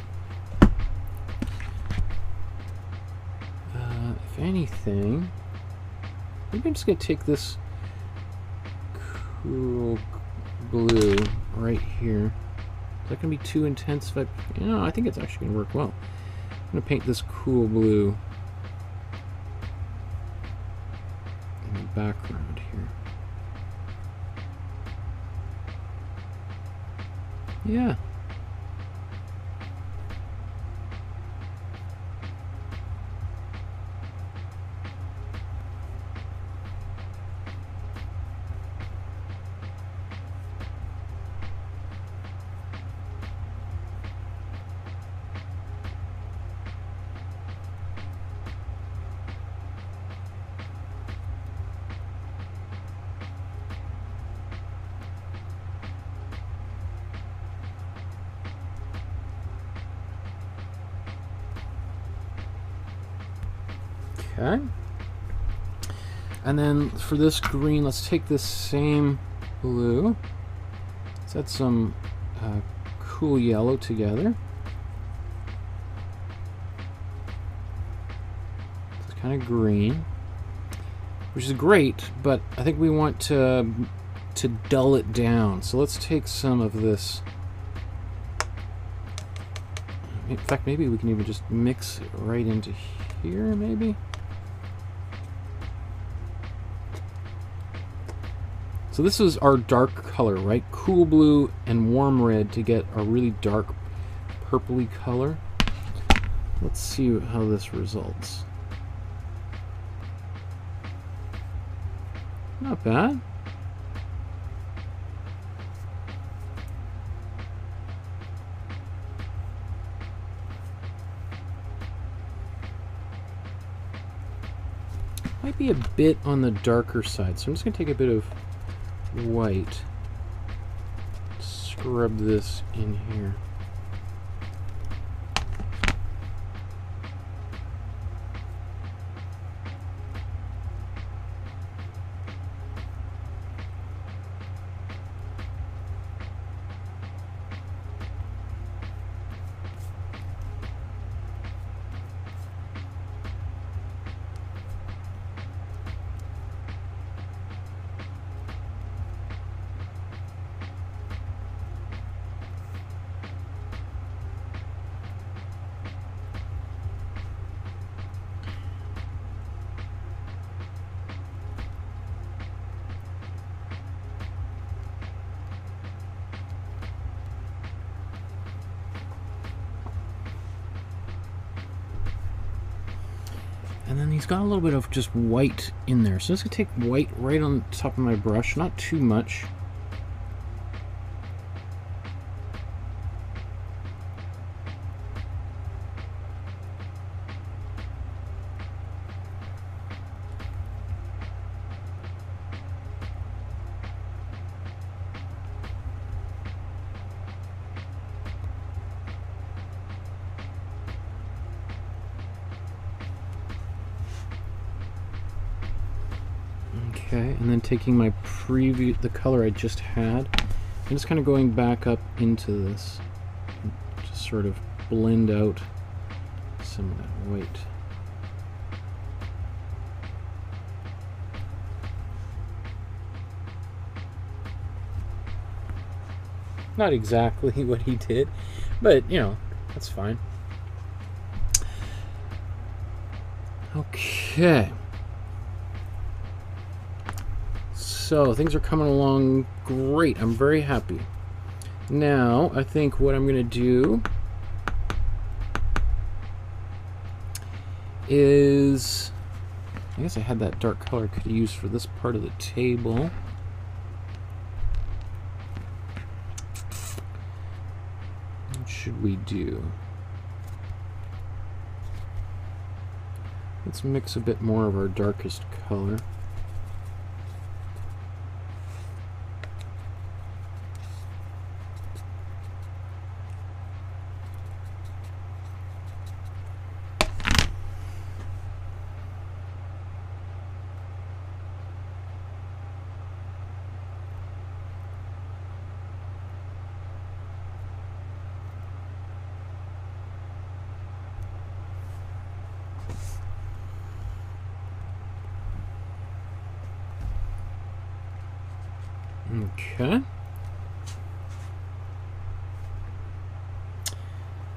If anything, maybe I'm just going to take this cool blue right here. Is that going to be too intense? If I think it's actually going to work well. I'm going to paint this cool blue in the background here. Yeah. Okay. And then for this green, let's take this same blue. Let's add some cool yellow together. It's kind of green, which is great, but I think we want to dull it down. So let's take some of this. In fact, maybe we can even just mix it right into here, maybe. So this is our dark color, right? Cool blue and warm red to get a really dark purpley color. Let's see how this results. Not bad. Might be a bit on the darker side, so I'm just going to take a bit of white, scrub this in here. And then he's got a little bit of just white in there. So I'm just going to take white right on top of my brush, not too much. Okay, and then taking my preview, the color I just had, and just kind of going back up into this, just sort of blend out some of that white. Not exactly what he did, but you know, that's fine. Okay. So things are coming along great. I'm very happy. Now, I think what I'm going to do is, I guess I had that dark color I could use for this part of the table. What should we do? Let's mix a bit more of our darkest color. Okay.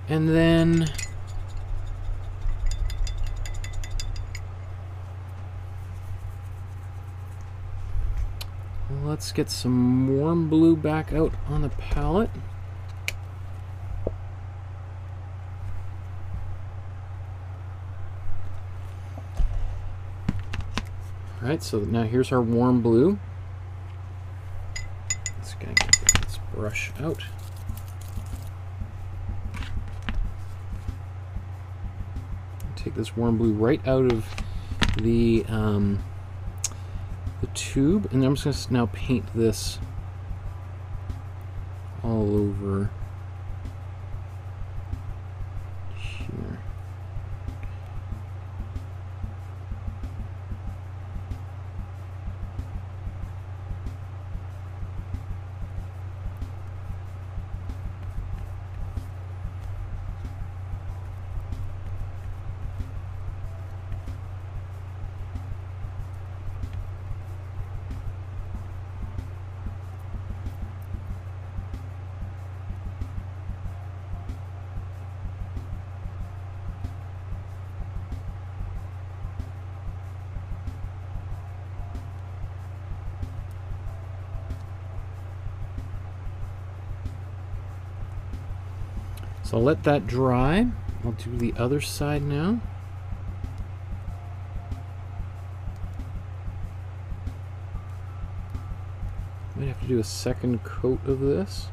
And then let's get some warm blue back out on the palette. All right, so now here's our warm blue. Let's get this brush out. Take this warm blue right out of the tube, and then I'm just going to now paint this all over here. So I'll let that dry. I'll do the other side now. Might have to do a second coat of this.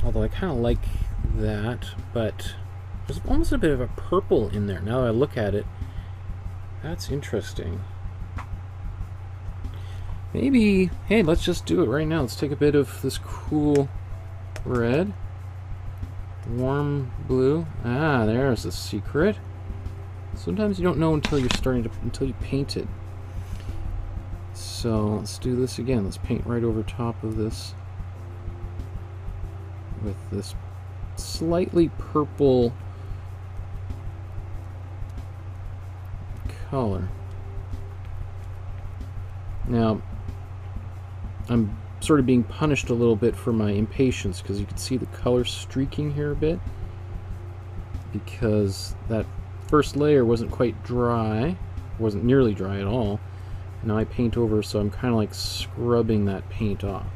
Although I kind of like that, but there's almost a bit of a purple in there. Now that I look at it, that's interesting. Maybe, hey, let's just do it right now. Let's take a bit of this cool red, warm blue. Ah, there's the secret. Sometimes you don't know until you're until you paint it. So let's do this again. Let's paint right over top of this with this slightly purple color. Now, I'm sort of being punished a little bit for my impatience, because you can see the color streaking here a bit, because that first layer wasn't quite dry, wasn't nearly dry at all. Now I paint over, so I'm kind of like scrubbing that paint off.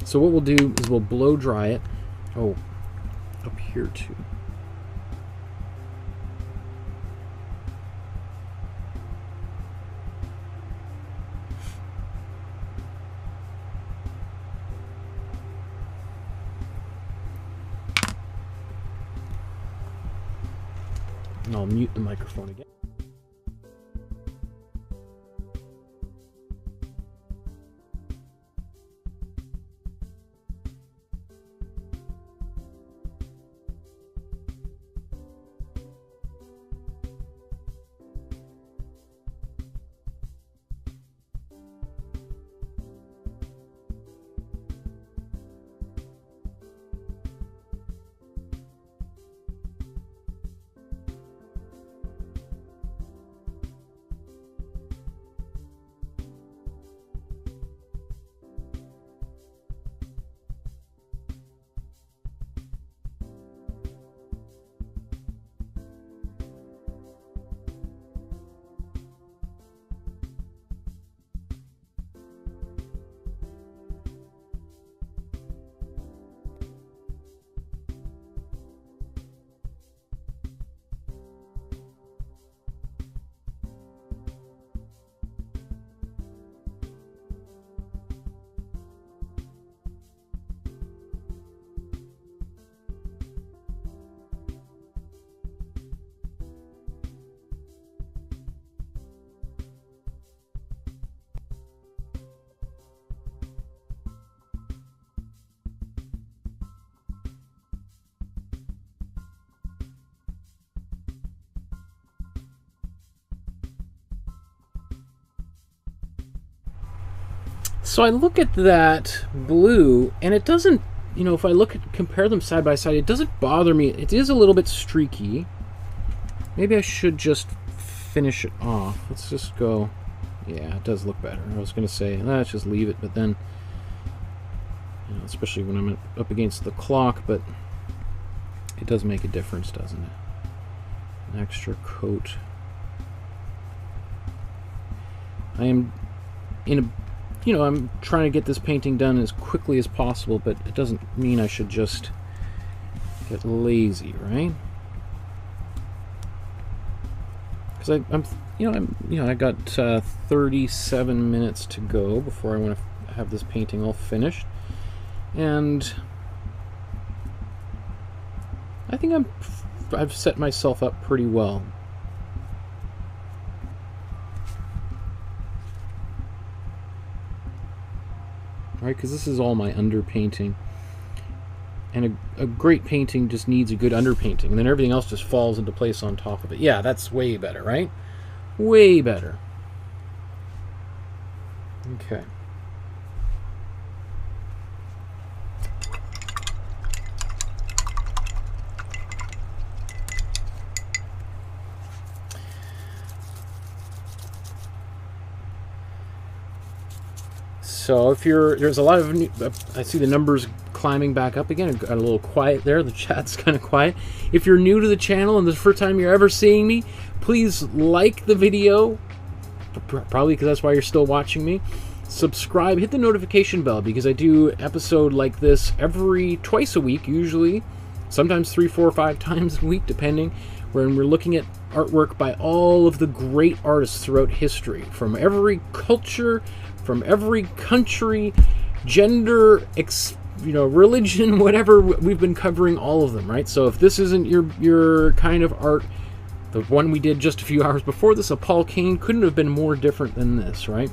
So what we'll do is we'll blow dry it. Oh, up here too. And I'll mute the microphone again. So I look at that blue, and it doesn't, you know, if I compare them side by side, it doesn't bother me. It is a little bit streaky. Maybe I should just finish it off. Let's just go. Yeah, it does look better. I was going to say, let's just leave it, but then, you know, especially when I'm up against the clock, but it does make a difference, doesn't it? An extra coat. I am in a, you know, I'm trying to get this painting done as quickly as possible, but it doesn't mean I should just get lazy, right? Because I got 37 minutes to go before I want to have this painting all finished, and I think I've set myself up pretty well. Right, because this is all my underpainting, and a great painting just needs a good underpainting, and then everything else just falls into place on top of it. Yeah, that's way better, right? Way better. Okay. So if there's a lot of, I see the numbers climbing back up again. It got a little quiet there. The chat's kind of quiet. If you're new to the channel and this is the first time you're ever seeing me, please like the video, probably because that's why you're still watching me. Subscribe, hit the notification bell, because I do episode like this twice a week, usually, sometimes 3, 4, 5 times a week, depending, when we're looking at artwork by all of the great artists throughout history, from every culture, from every country, gender, religion, whatever. We've been covering all of them, right? So if this isn't your kind of art, the one we did just a few hours before this, a Paul Kane, couldn't have been more different than this, right?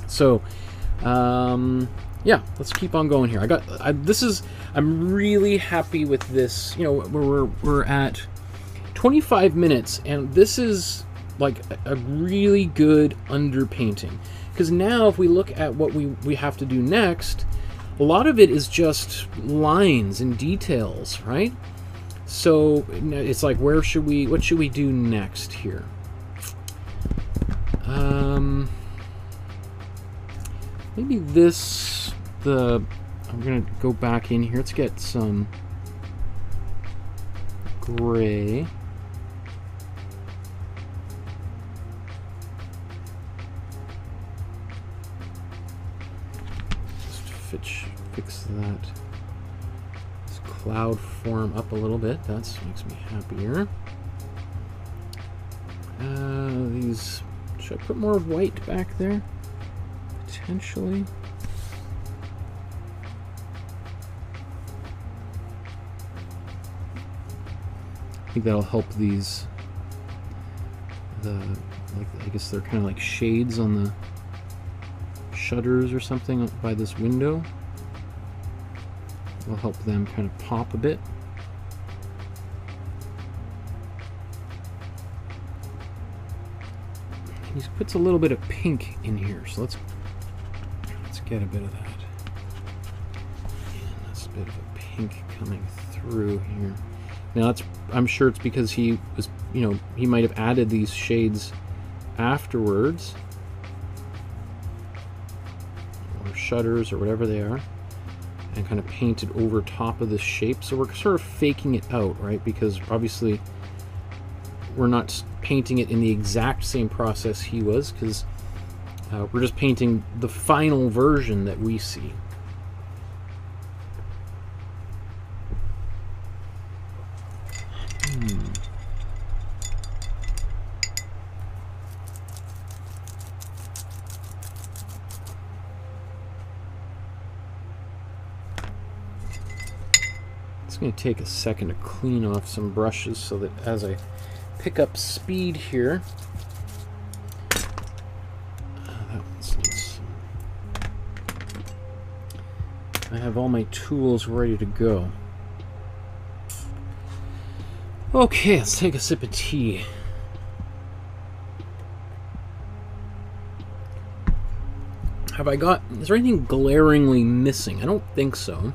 So, yeah, let's keep on going here. I'm really happy with this. You know, we're at 25 minutes, and this is like a really good underpainting. Because now if we look at what we have to do next, a lot of it is just lines and details, right? So it's like, what should we do next here? Maybe I'm gonna go back in here. Let's get some gray. Fix that this cloud form up a little bit. That makes me happier. Should I put more white back there? Potentially. I think that'll help these. I guess they're kind of like shades on the shutters or something by this window. Will help them kind of pop a bit. He puts a little bit of pink in here, so let's get a bit of that. And that's a bit of a pink coming through here. Now I'm sure it's because he was, he might have added these shades afterwards, or shutters or whatever they are, and kind of painted over top of this shape. So we're sort of faking it out, right? Because obviously we're not painting it in the exact same process he was, because we're just painting the final version that we see. It's going to take a second to clean off some brushes so that as I pick up speed here, I have all my tools ready to go. Okay, let's take a sip of tea. is there anything glaringly missing? I don't think so.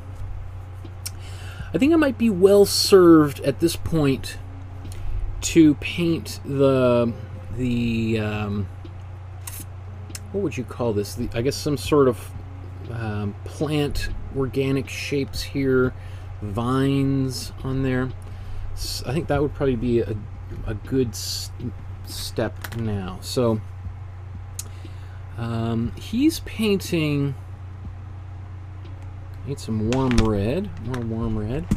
I think I might be well served at this point to paint the what would you call this? I guess some sort of plant organic shapes here, vines on there. So I think that would probably be a good step now. So he's painting. Need some warm red, more warm red.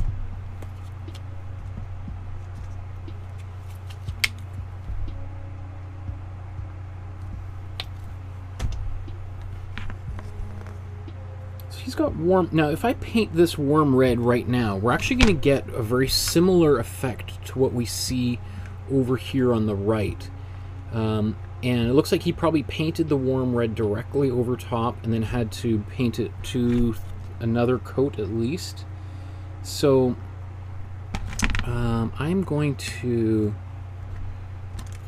So he's got warm. Now, if I paint this warm red right now, we're actually going to get a very similar effect to what we see over here on the right. And it looks like he probably painted the warm red directly over top and then had to paint it to another coat at least. So I'm going to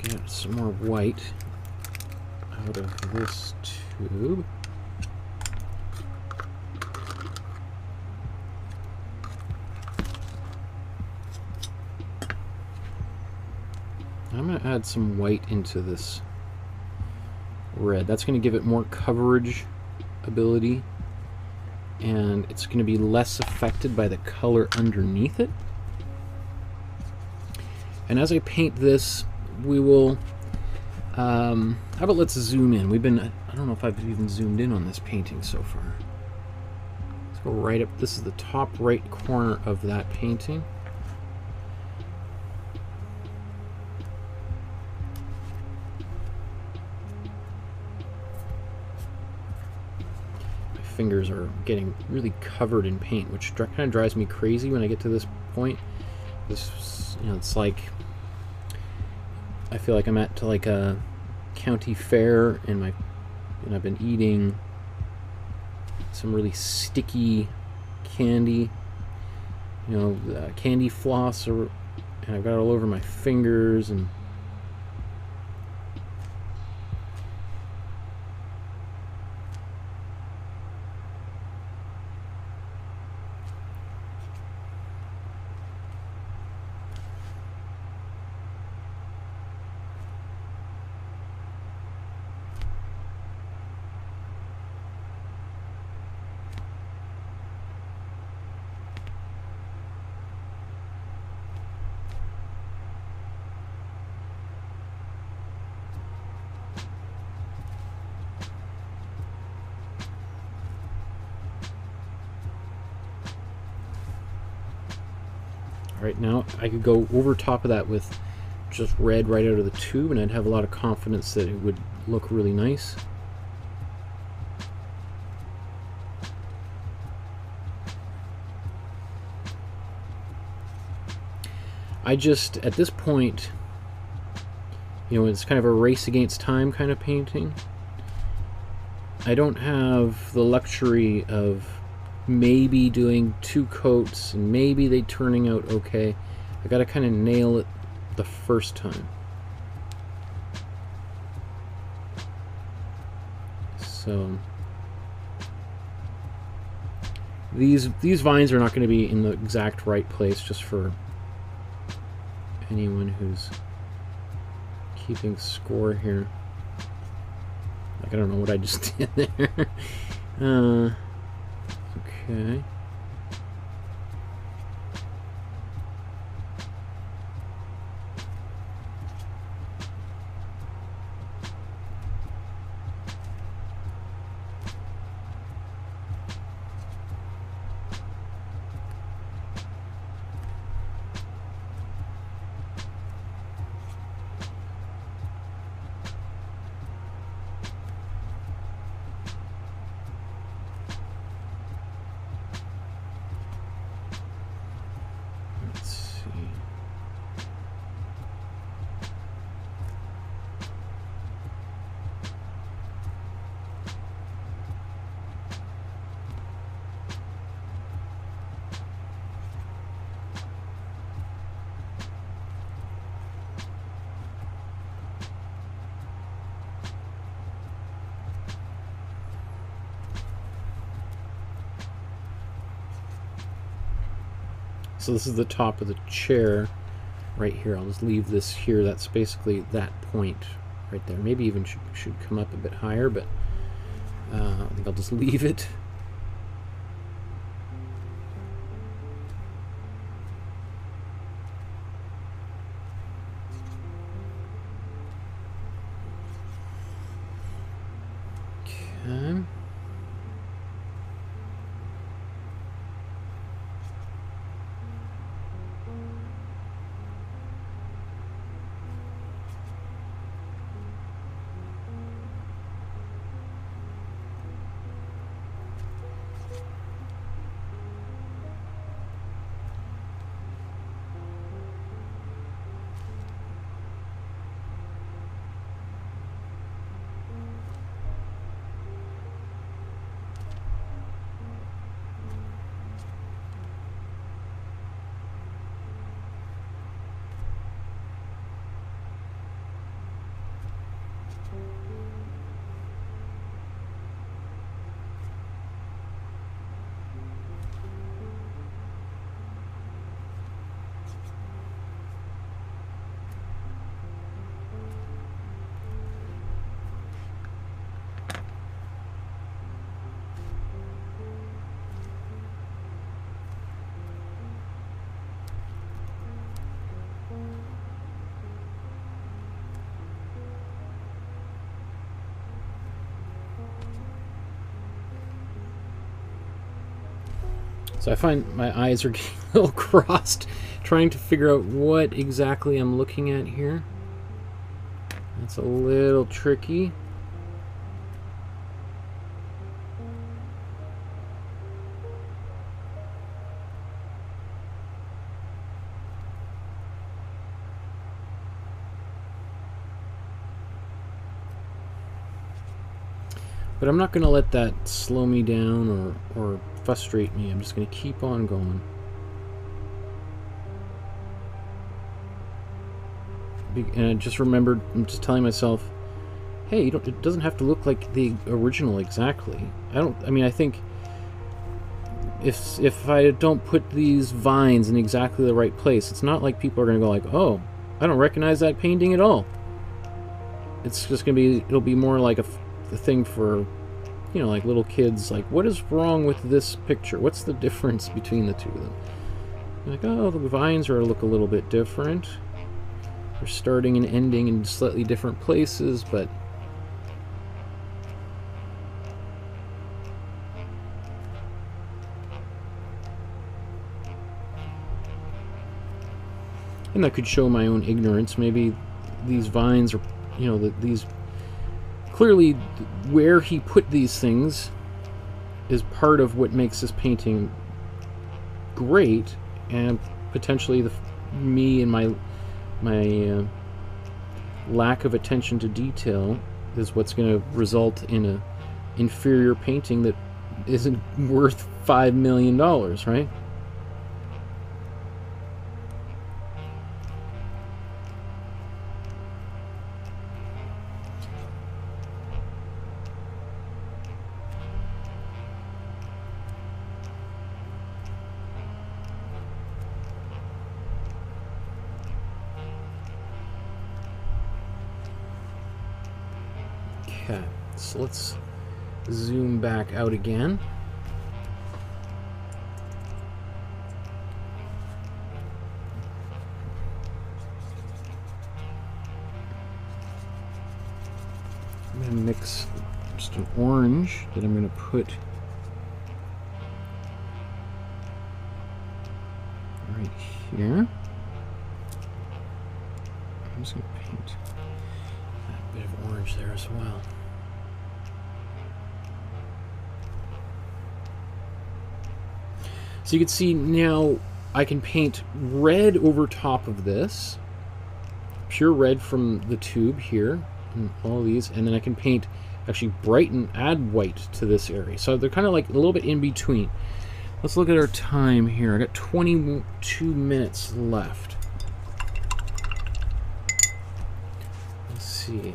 get some more white out of this tube. I'm going to add some white into this red. That's going to give it more coverage ability, and it's going to be less affected by the color underneath it. And as I paint this, we will how about let's zoom in. I don't know if I've even zoomed in on this painting so far. Let's go right up. This is the top right corner of that painting. Fingers are getting really covered in paint, which kind of drives me crazy when I get to this point. This, it's like I feel like I'm at like a county fair, and I've been eating some really sticky candy, candy floss, and I've got it all over my fingers and. Right now, I could go over top of that with just red right out of the tube, and I'd have a lot of confidence that it would look really nice. I just, at this point, it's kind of a race against time kind of painting. I don't have the luxury of maybe doing 2 coats and maybe they turning out okay. I gotta kind of nail it the first time. So these vines are not going to be in the exact right place, just for anyone who's keeping score here. Like, I don't know what I just did there. Okay. So this is the top of the chair right here. I'll just leave this here. That's basically that point right there. Maybe even should come up a bit higher, but I think I'll just leave it. Okay. So I find my eyes are getting a little crossed trying to figure out what exactly I'm looking at here. That's a little tricky. But I'm not going to let that slow me down or frustrate me. I'm just going to keep on going. And I just remembered, I'm just telling myself, hey, it doesn't have to look like the original exactly. I think if I don't put these vines in exactly the right place, it's not like people are going to go like, oh, I don't recognize that painting at all. It's just going to be, it'll be more like a thing for, you know, like little kids, like, what is wrong with this picture? What's the difference between the two of them? You're like, oh, the vines look a little bit different. They're starting and ending in slightly different places, but and that could show my own ignorance. Maybe these vines are, you know, these clearly where he put these things is part of what makes this painting great, and potentially me and my lack of attention to detail is what's going to result in a inferior painting that isn't worth $5 million, right? Okay, so let's zoom back out again. I'm going to mix just an orange that I'm going to put right here. I'm just going to paint that bit of orange there as well. So you can see now I can paint red over top of this, pure red from the tube here, and all these, and then I can paint, actually brighten, add white to this area. So they're kind of like a little bit in between. Let's look at our time here. I got 22 minutes left. Let's see.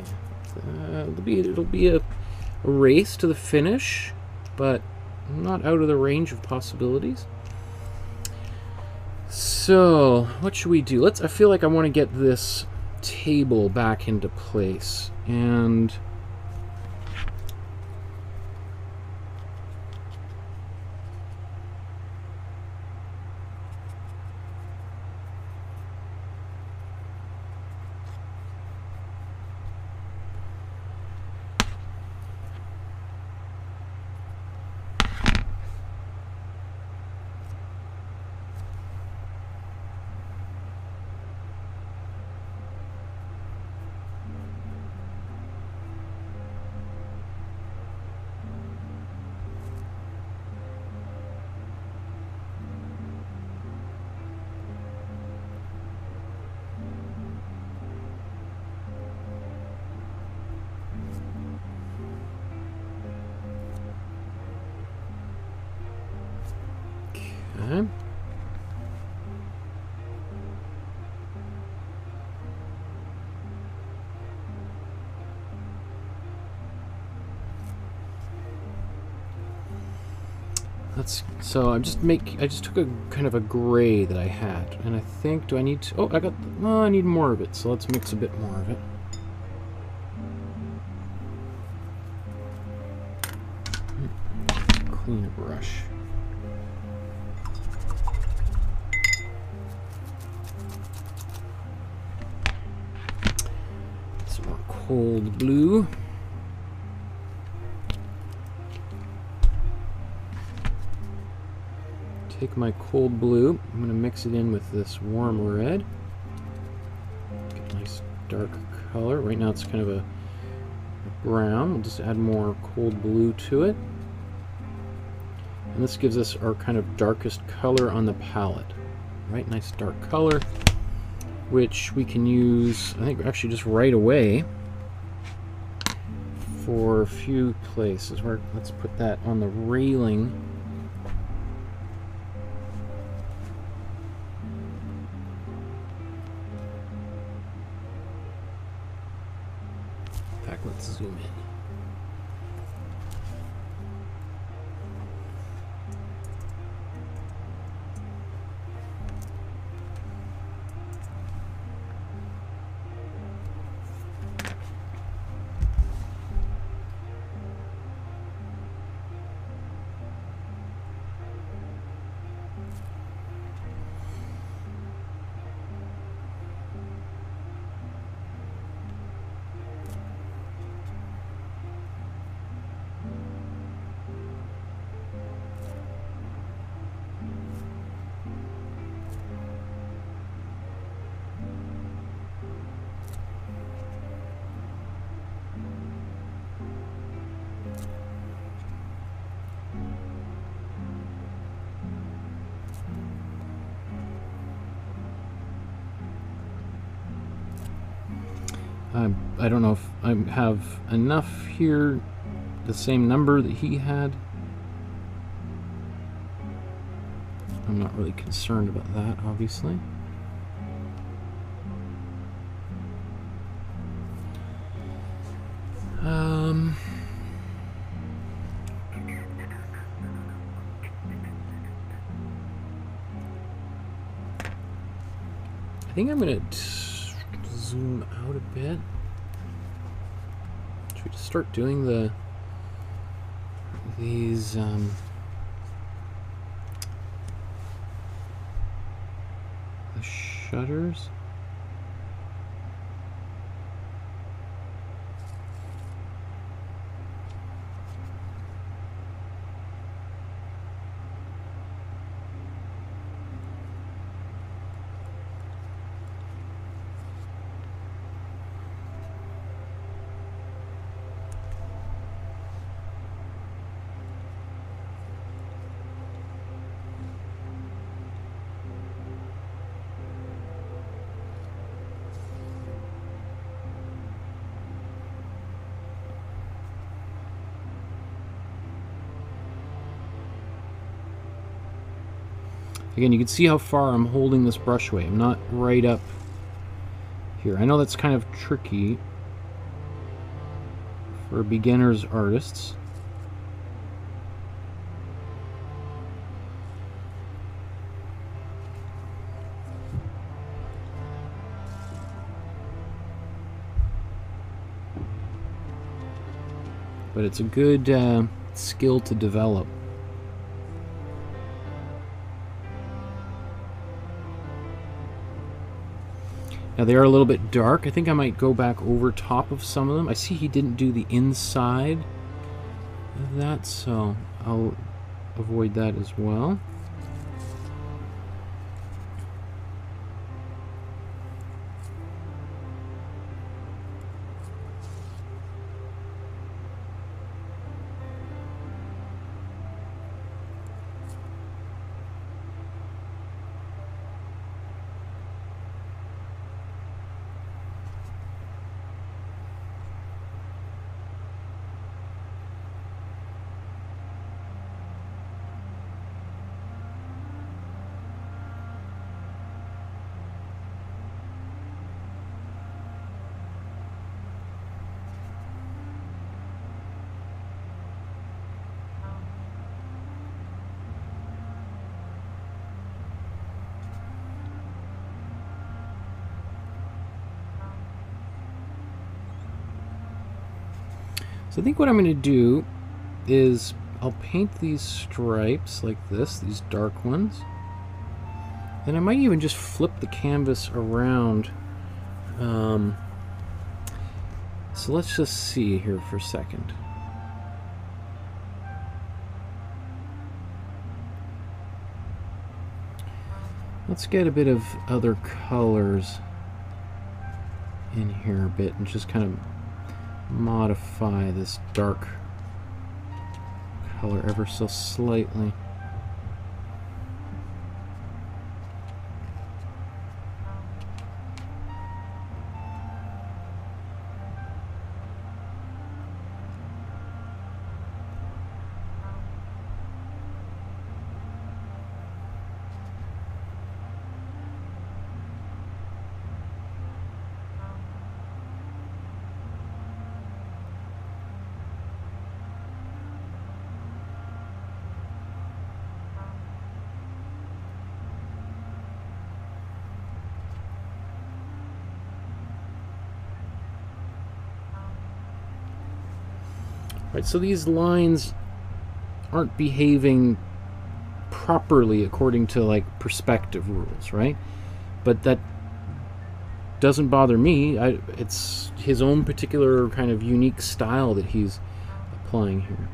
It'll be a race to the finish, but not out of the range of possibilities. So, what should we do? I feel like I want to get this table back into place. And okay. So I just took a kind of a gray that I had, and I think, do I need to, oh, I need more of it, so let's mix a bit more of it. Clean a brush. Some more cold blue. Take my cold blue, I'm going to mix it in with this warm red. Get a nice dark color. Right now it's kind of a brown. We'll just add more cold blue to it. And this gives us our kind of darkest color on the palette. Right, nice dark color, which we can use, I think, actually just right away for a few places. Let's put that on the railing. Let's zoom in. I don't know if I have enough here, the same number that he had. I'm not really concerned about that, obviously. I think I'm going to zoom out a bit. Should we just start doing these the shutters? Again, you can see how far I'm holding this brush away. I'm not right up here. I know that's kind of tricky for beginners artists. but it's a good skill to develop. Now they are a little bit dark. I think I might go back over top of some of them. I see he didn't do the inside of that, so I'll avoid that as well. So I think what I'm going to do is I'll paint these stripes like this, these dark ones. And I might even just flip the canvas around. So let's just see here for a second. Let's get a bit of other colors in here a bit and just kind of modify this dark color ever so slightly. Right, so these lines aren't behaving properly according to like perspective rules, right? But that doesn't bother me. It's his own particular kind of unique style that he's applying here.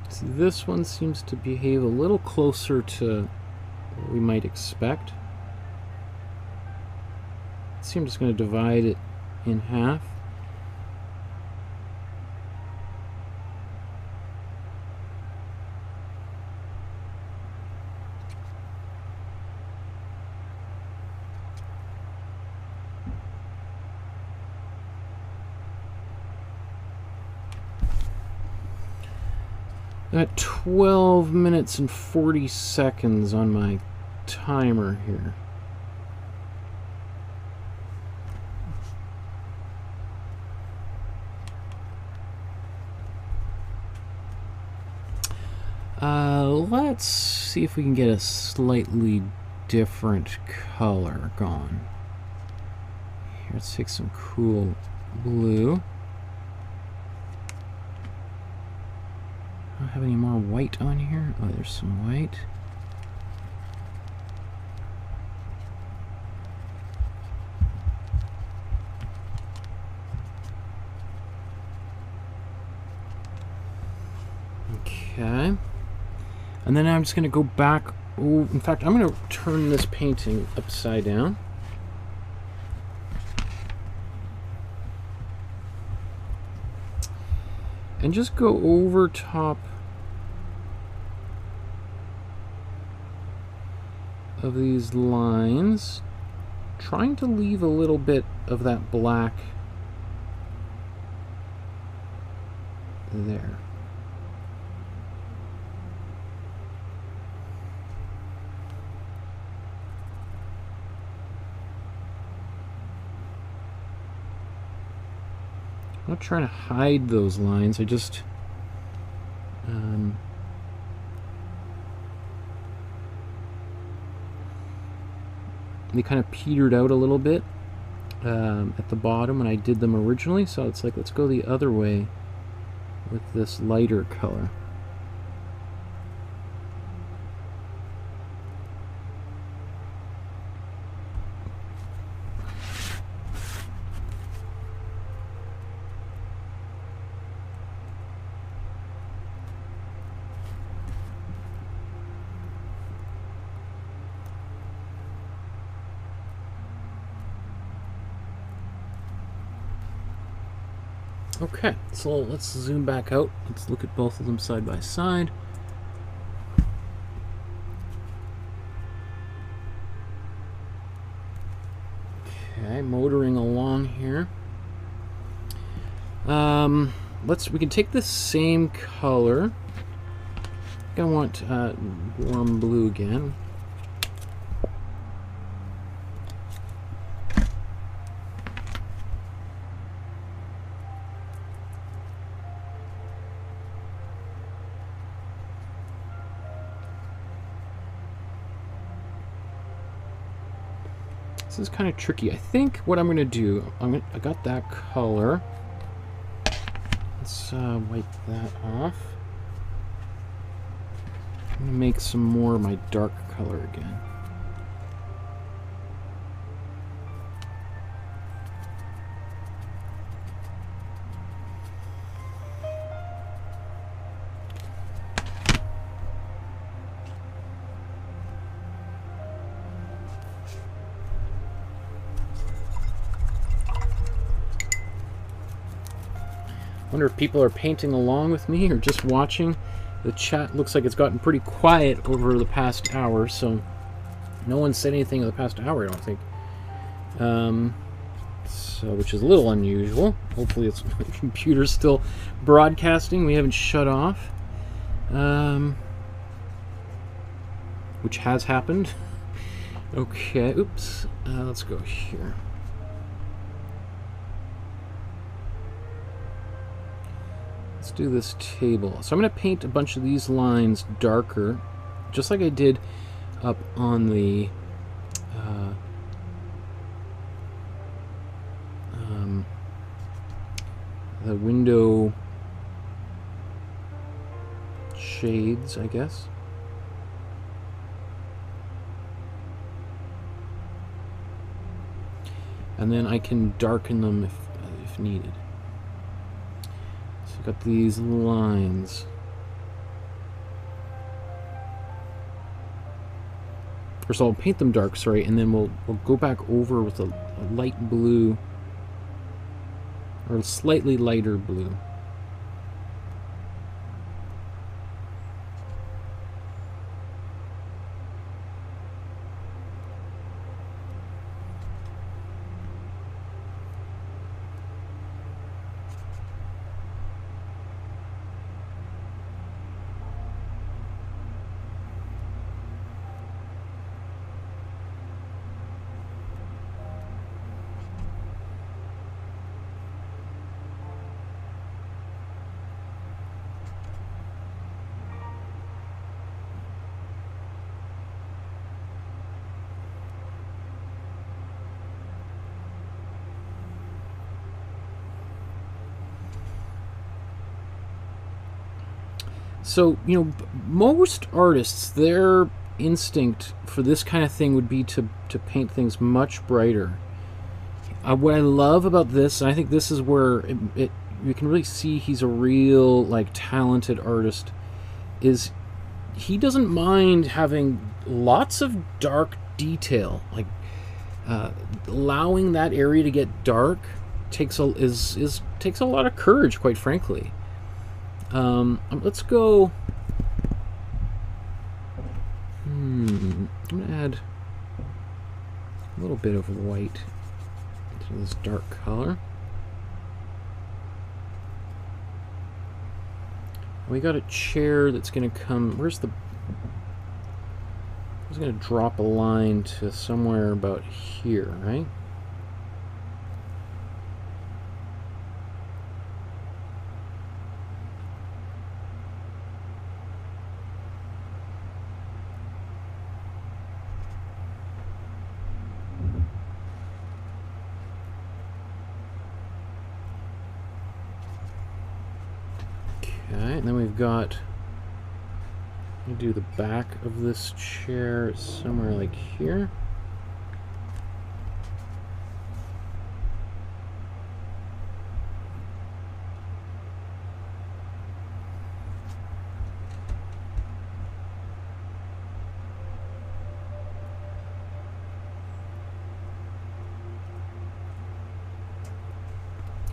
See, this one seems to behave a little closer to what we might expect. See, I'm just going to divide it in half. Got 12 minutes and 40 seconds on my timer here. Let's see if we can get a slightly different color going. Here, let's take some cool blue. I don't have any more white on here. Oh, there's some white. Okay. And then I'm just going to go back. Oh, in fact, I'm going to turn this painting upside down. And just go over top of these lines, trying to leave a little bit of that black there. I'm not trying to hide those lines, I just they kind of petered out a little bit at the bottom when I did them originally, so it's like, let's go the other way with this lighter color. Okay, so let's zoom back out. Let's look at both of them side by side. Okay, motoring along here. We can take the same color. I want warm blue again. This is kind of tricky. I think what I'm going to do, I got that color. Let's wipe that off. I'm going to make some more of my dark color again. I wonder if people are painting along with me or just watching. The chat looks like it's gotten pretty quiet over the past hour, so no one said anything in the past hour, I don't think. So, which is a little unusual. Hopefully it's the computer's still broadcasting. We haven't shut off. Which has happened. Okay, oops. Let's go here. Let's do this table. So I'm going to paint a bunch of these lines darker, just like I did up on the window shades, I guess. And then I can darken them if needed. So I've got these lines. First I'll paint them dark, sorry, and then we'll go back over with a light blue, or a slightly lighter blue. So, you know, most artists, their instinct for this kind of thing would be to paint things much brighter. What I love about this, and I think this is where you can really see he's a real, like, talented artist, is he doesn't mind having lots of dark detail. Like, allowing that area to get dark takes a lot of courage, quite frankly. Let's go. I'm gonna add little bit of white into this dark color. We got a chair that's going to come. Where's the? I was going to drop a line to somewhere about here, right? Okay, and then we've got. I'm going to do the back of this chair somewhere like here.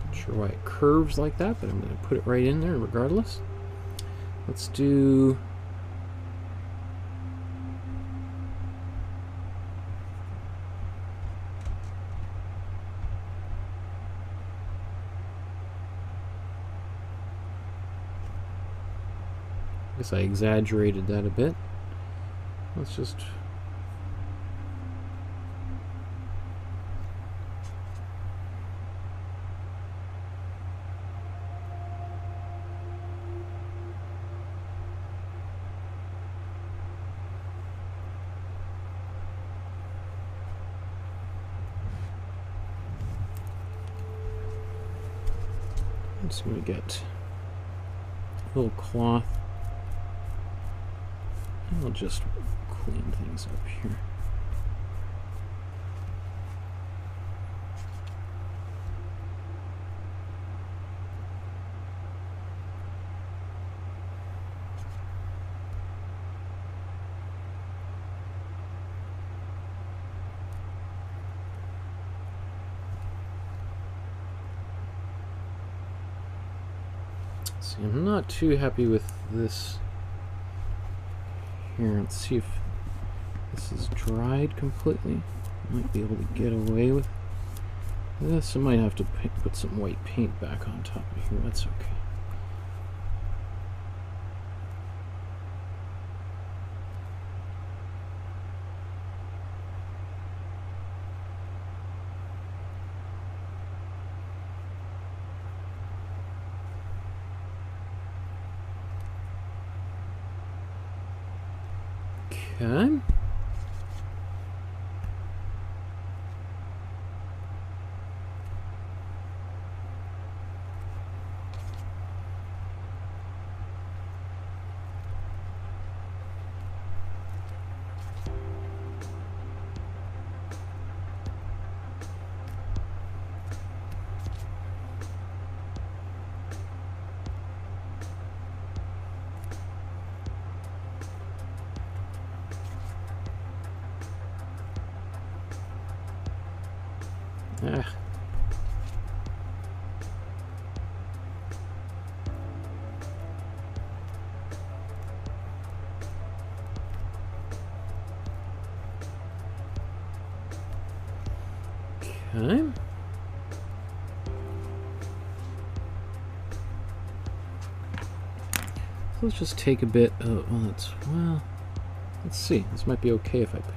Not sure why it curves like that, but I'm going to put it right in there regardless. Let's do... I guess I exaggerated that a bit. Let's just... I'm just going to get a little cloth. I'll just clean things up here. See, I'm not too happy with this. Here, let's see if this is dried completely. Might be able to get away with this. I might have to put some white paint back on top of here. That's okay. Okay. Ah. Okay. So let's just take a bit of, well, let's see. This might be okay if I put.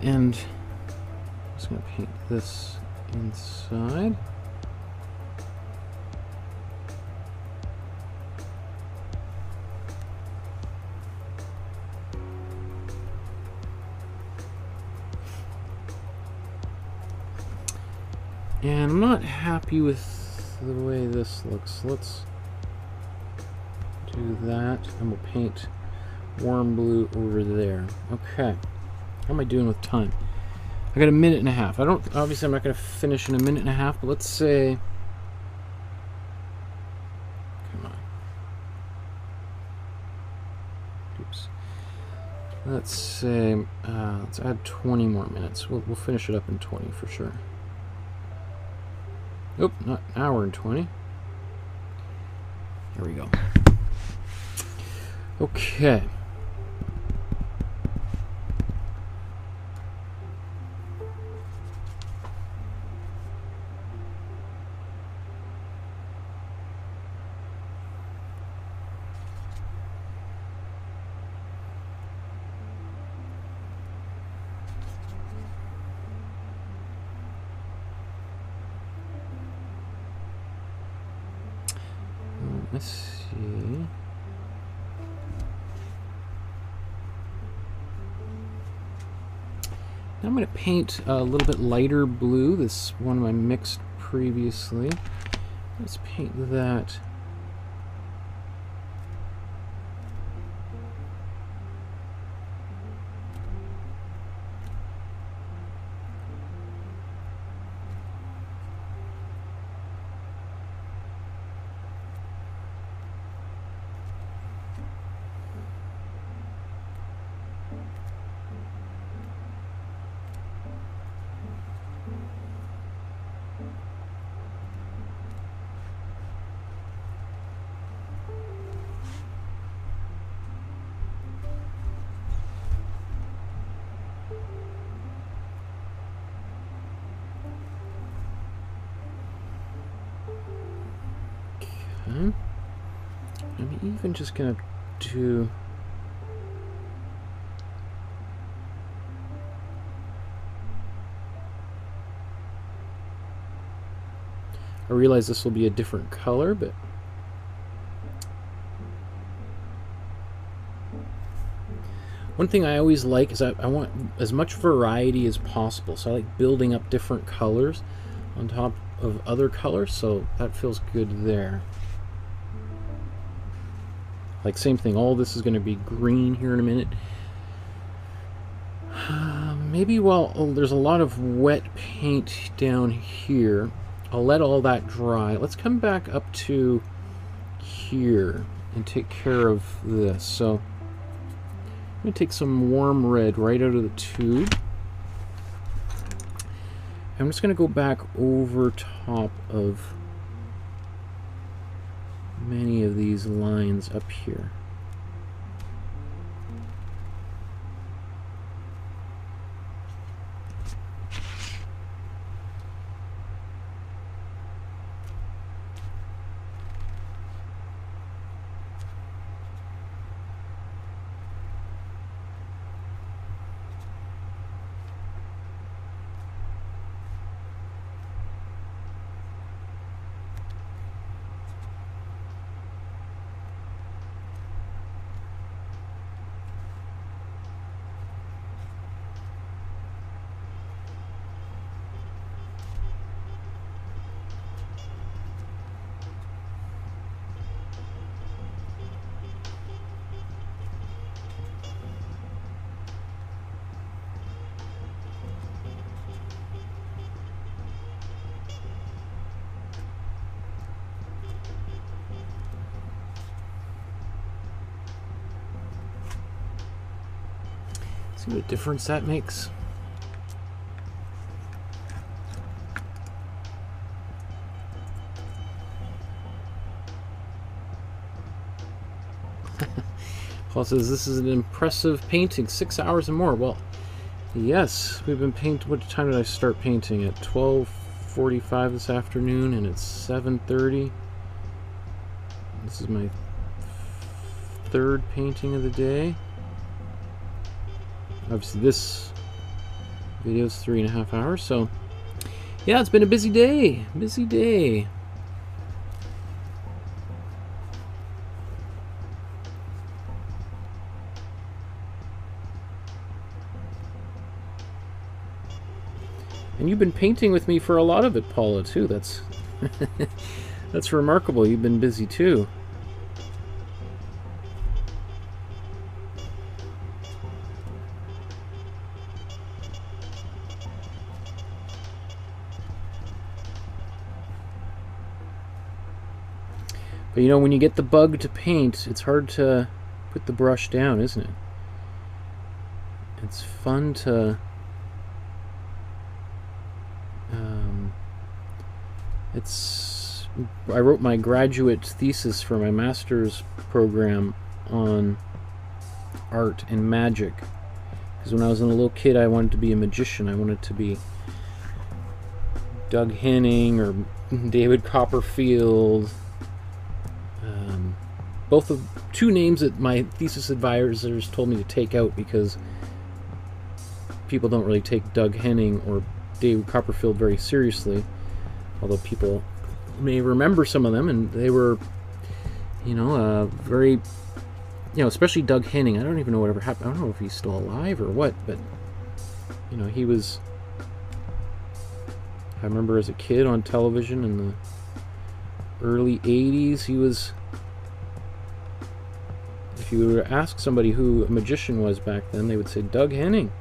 And I'm just going to paint this inside. And I'm not happy with the way this looks. Let's do that, and we'll paint warm blue over there. Okay. How am I doing with time? I got a minute and a half. Obviously I'm not going to finish in a minute and a half, but let's say, come on. Oops. Let's say, let's add 20 more minutes. We'll finish it up in 20 for sure. Nope, not an hour and 20. There we go. Okay. Let's see. Now I'm going to paint a little bit lighter blue. This one I mixed previously. Let's paint that. I'm even just going to do... I realize this will be a different color, but... One thing I always like is I want as much variety as possible, so I like building up different colors on top of other colors, so that feels good there. Like, same thing, all this is going to be green here in a minute. Maybe while there's a lot of wet paint down here, I'll let all that dry. Let's come back up to here and take care of this. So I'm going to take some warm red right out of the tube. I'm just going to go back over top of many of these lines up here. See what difference that makes? Paul says this is an impressive painting, 6 hours and more. Well, yes, we've been painting. What time did I start painting? At 12:45 this afternoon, and it's 7:30. This is my third painting of the day. Obviously this video is 3.5 hours, so yeah, it's been a busy day. Busy day. And you've been painting with me for a lot of it, Paula, too. That's that's remarkable. You've been busy too. But you know, when you get the bug to paint, it's hard to put the brush down, isn't it? It's fun to I wrote my graduate thesis for my master's program on art and magic. Because when I was a little kid, I wanted to be a magician. I wanted to be Doug Henning or David Copperfield. Both of two names that my thesis advisors told me to take out because people don't really take Doug Henning or David Copperfield very seriously. Although people may remember some of them, and they were, very, especially Doug Henning. I don't even know whatever happened. I don't know if he's still alive or what, but, he was, I remember as a kid on television in the early 80s, he was, if you were to ask somebody who a magician was back then, they would say, Doug Henning.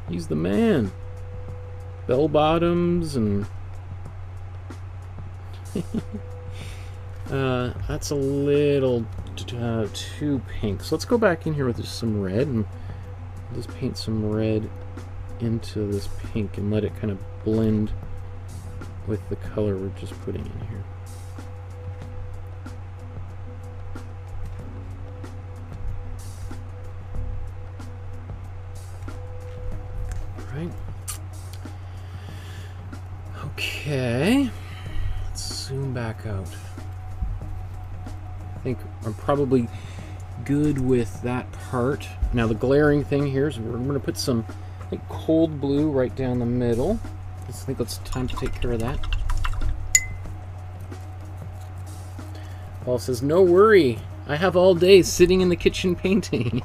He's the man. Bell bottoms and... that's a little too pink. So let's go back in here with just some red and just paint some red into this pink and let it kind of blend with the color we're just putting in here. Right. Okay. Let's zoom back out. I think I'm probably good with that part. Now the glaring thing here is we're going to put some cold blue right down the middle. I think it's time to take care of that. Paul says, no worry. I have all day sitting in the kitchen painting.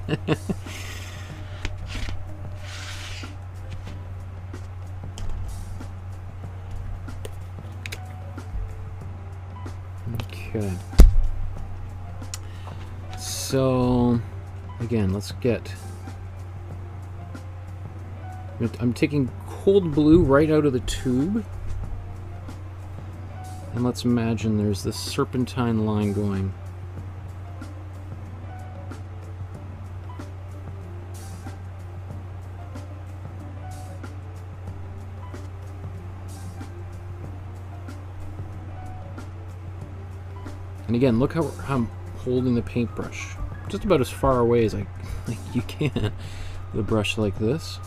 Okay. So, again, let's get... I'm taking cold blue right out of the tube. And let's imagine there's this serpentine line going. And again, look how I'm holding the paintbrush. Just about as far away as you can with a brush like this.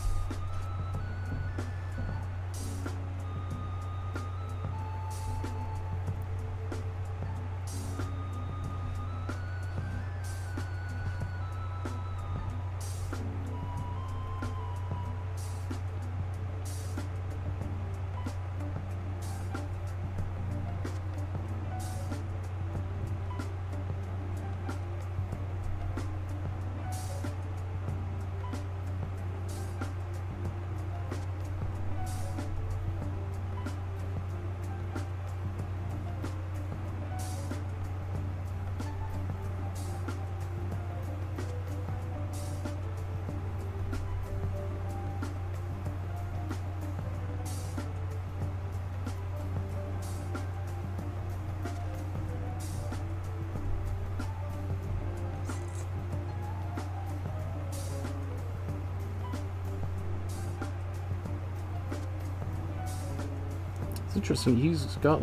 Interesting. He's got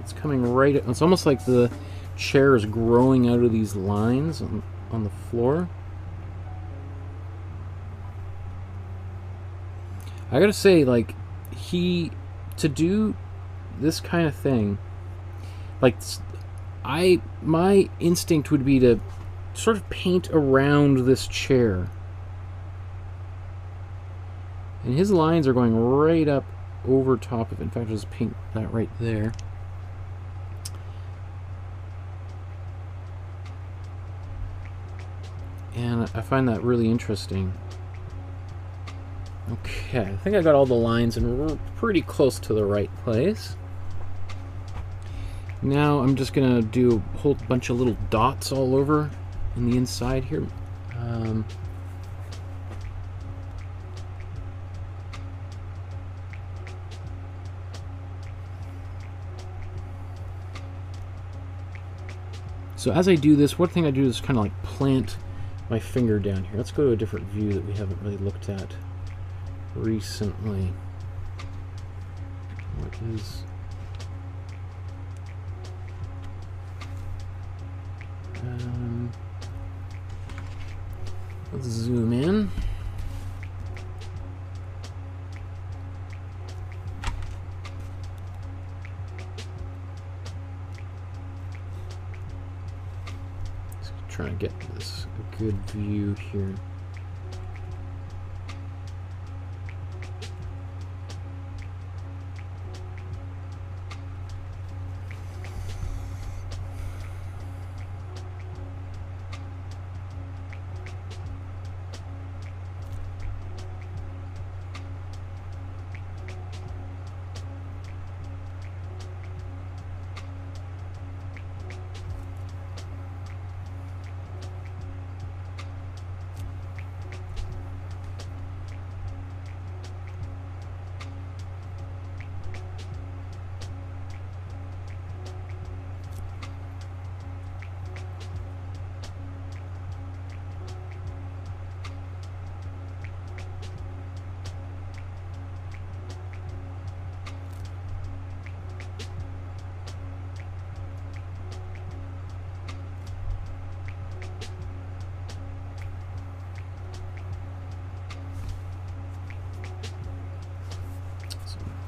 it's coming right. It's almost like the chair is growing out of these lines on the floor. I gotta say, to do this kind of thing, my instinct would be to sort of paint around this chair, and his lines are going right up over top of it. In fact, I'll just paint that right there. And I find that really interesting. Okay, I think I got all the lines and we're pretty close to the right place. Now I'm just gonna do a whole bunch of little dots all over in the inside here. So as I do this, one thing I do is kind of plant my finger down here. Let's go to a different view that we haven't really looked at recently. What is Let's zoom in. Just trying to get this a good view here.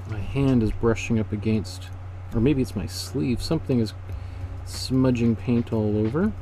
My hand is brushing up against, or maybe it's my sleeve. Something is smudging paint all over.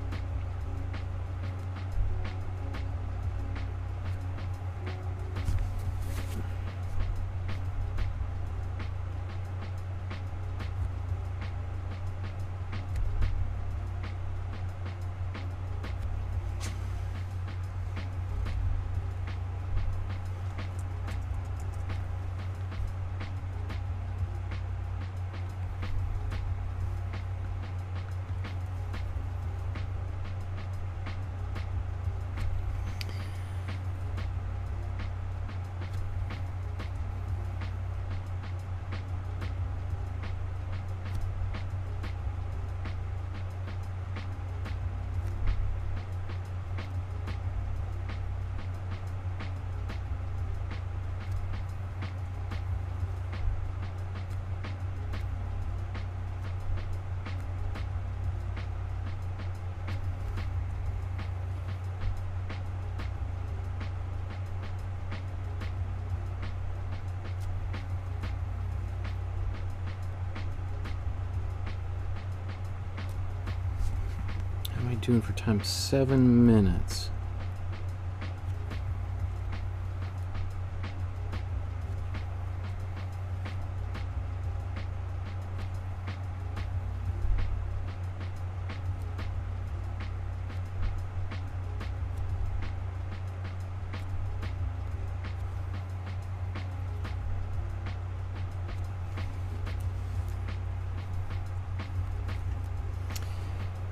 Doing for time? 7 minutes.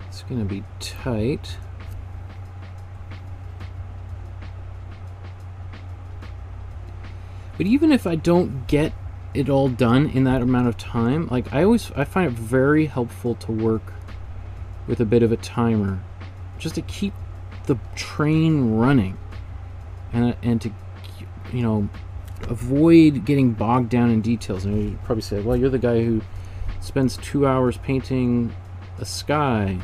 It's going to be tight. But even if I don't get it all done in that amount of time, like I find it very helpful to work with a bit of a timer, just to keep the train running, and to, you know, avoid getting bogged down in details. And you probably say, well, you're the guy who spends 2 hours painting a sky.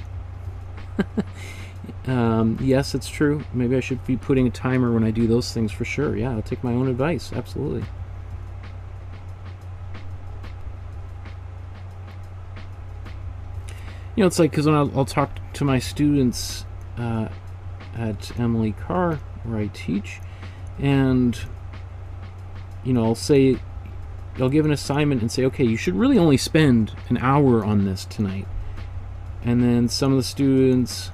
Yes, it's true. Maybe I should be putting a timer when I do those things for sure. Yeah, I'll take my own advice. Absolutely. You know, it's like, because when I'll talk to my students at Emily Carr, where I teach, and, you know, I'll give an assignment and say, okay, you should really only spend an hour on this tonight. And then some of the students,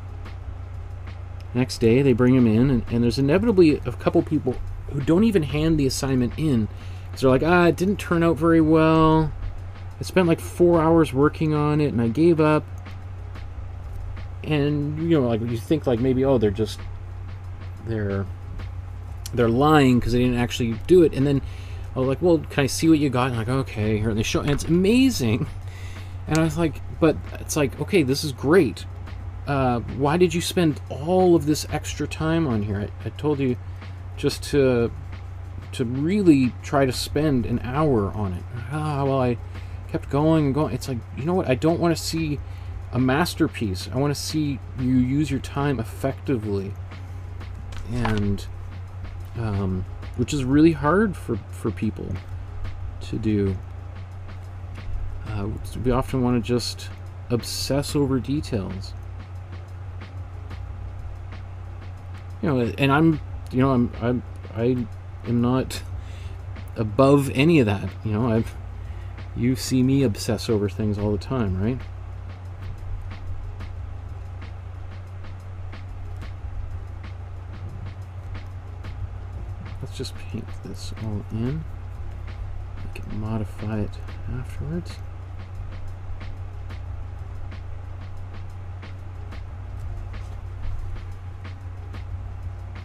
next day, they bring them in, and there's inevitably a couple people who don't even hand the assignment in, because they're like, it didn't turn out very well. I spent like 4 hours working on it, and I gave up. And, you know, like, you think like maybe, oh, they're lying because they didn't actually do it. And then, oh, like, well, can I see what you got? And I'm like, okay, here, and they show, and it's amazing. And I was like, but it's like, okay, this is great. Why did you spend all of this extra time on here? I told you just to really try to spend an hour on it. Well, I kept going and going. It's like, you know what? I don't want to see a masterpiece. I want to see you use your time effectively, and which is really hard for people to do. We often want to just obsess over details. You know, and I am not above any of that. You know, you see me obsess over things all the time, right? Let's just paint this all in. We can modify it afterwards.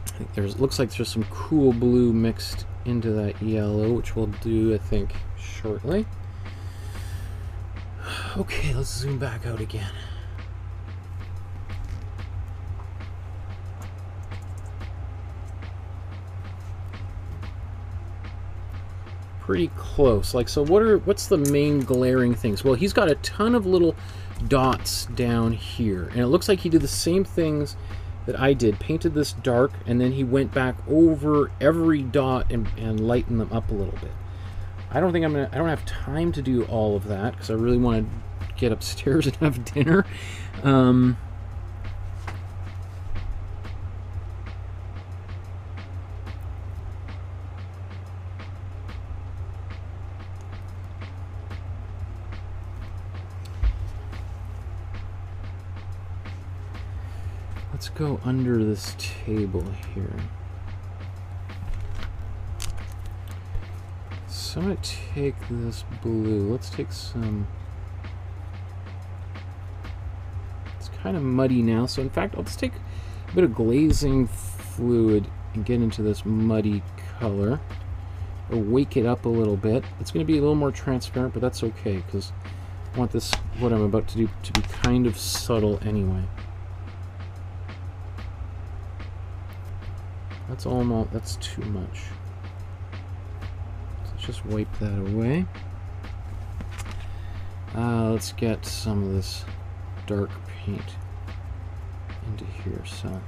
I think looks like there's some cool blue mixed into that yellow, which we'll do, I think, shortly. Okay, let's zoom back out again. Pretty close. Like, so what's the main glaring things? Well, he's got a ton of little dots down here, and it looks like he did the same things that I did. Painted this dark, and then he went back over every dot and lightened them up a little bit. I don't have time to do all of that because I really want to get upstairs and have dinner. Let's go under this table here. So I'm going to take this blue. Let's take some... It's kind of muddy now, so in fact I'll just take a bit of glazing fluid and get into this muddy color. Or wake it up a little bit. It's going to be a little more transparent, but that's okay because I want this, what I'm about to do, to be kind of subtle anyway. That's too much. So let's just wipe that away. Let's get some of this dark paint into here. So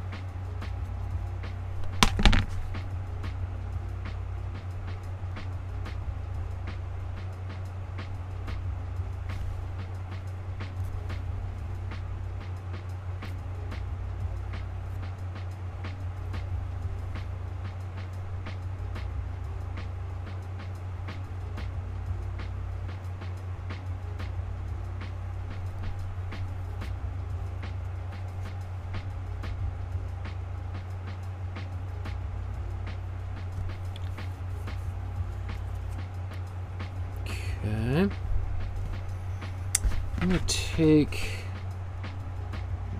okay. I'm going to take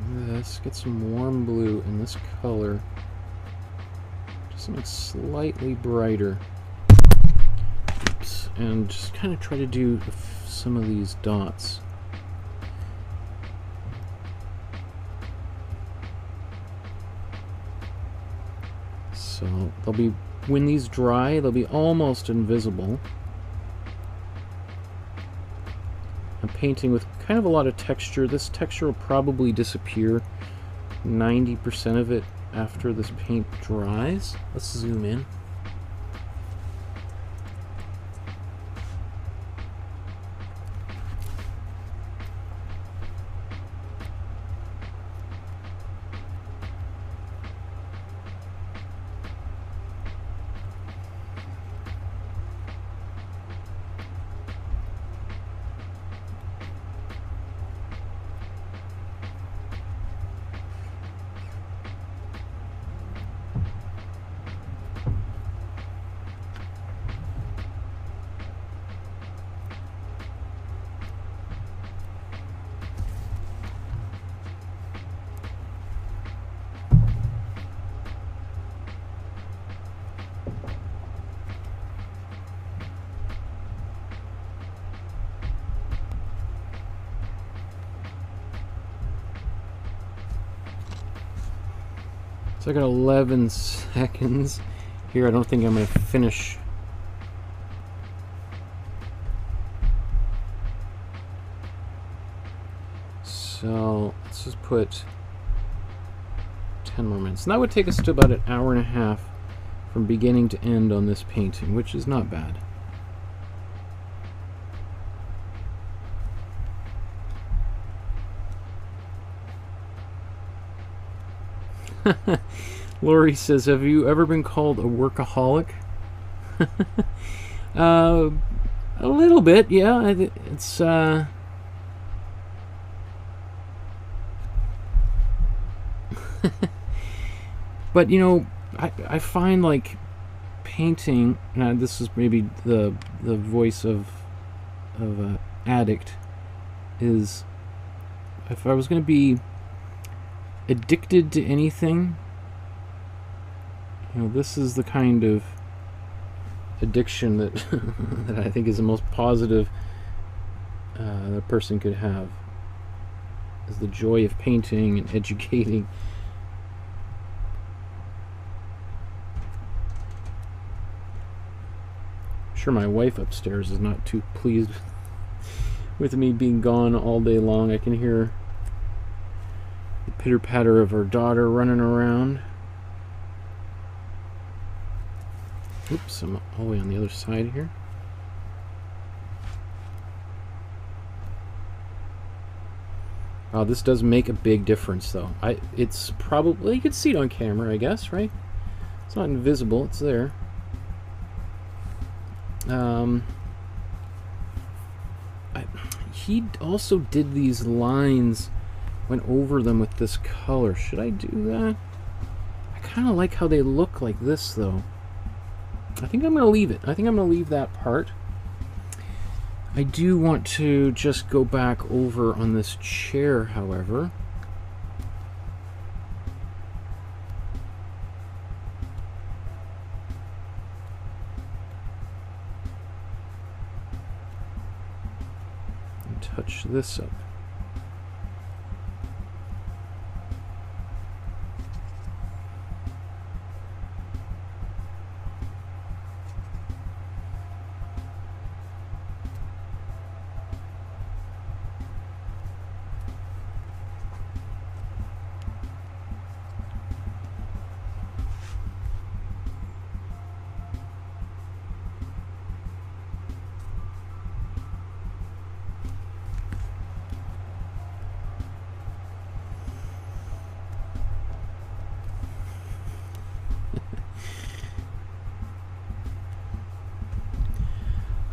this, get some warm blue in this color, just something slightly brighter. Oops. And just kind of try to do some of these dots. So they'll be, when these dry, they'll be almost invisible. I'm painting with kind of a lot of texture. This texture will probably disappear, 90% of it, after this paint dries. Let's zoom in. So I got 11 seconds here. I don't think I'm going to finish. So So let's just put 10 more minutes. And that would take us to about an hour and a half from beginning to end on this painting, which is not bad. Lori says, have you ever been called a workaholic? A little bit, yeah. It's but you know, I find like painting, and this is maybe the voice of addict, is if I was going to be addicted to anything, you know, this is the kind of addiction that that I think is the most positive a person could have, is the joy of painting and educating. I'm sure my wife upstairs is not too pleased with me being gone all day long. I can hear the pitter-patter of her daughter running around. Oops, I'm all the way on the other side here. Wow, this does make a big difference, though. It's probably, you can see it on camera, I guess, right? It's not invisible, it's there. He also did these lines, went over them with this color. Should I do that? I kind of like how they look like this, though. I think I'm going to leave it. I think I'm going to leave that part. I do want to just go back over on this chair, however. And touch this up.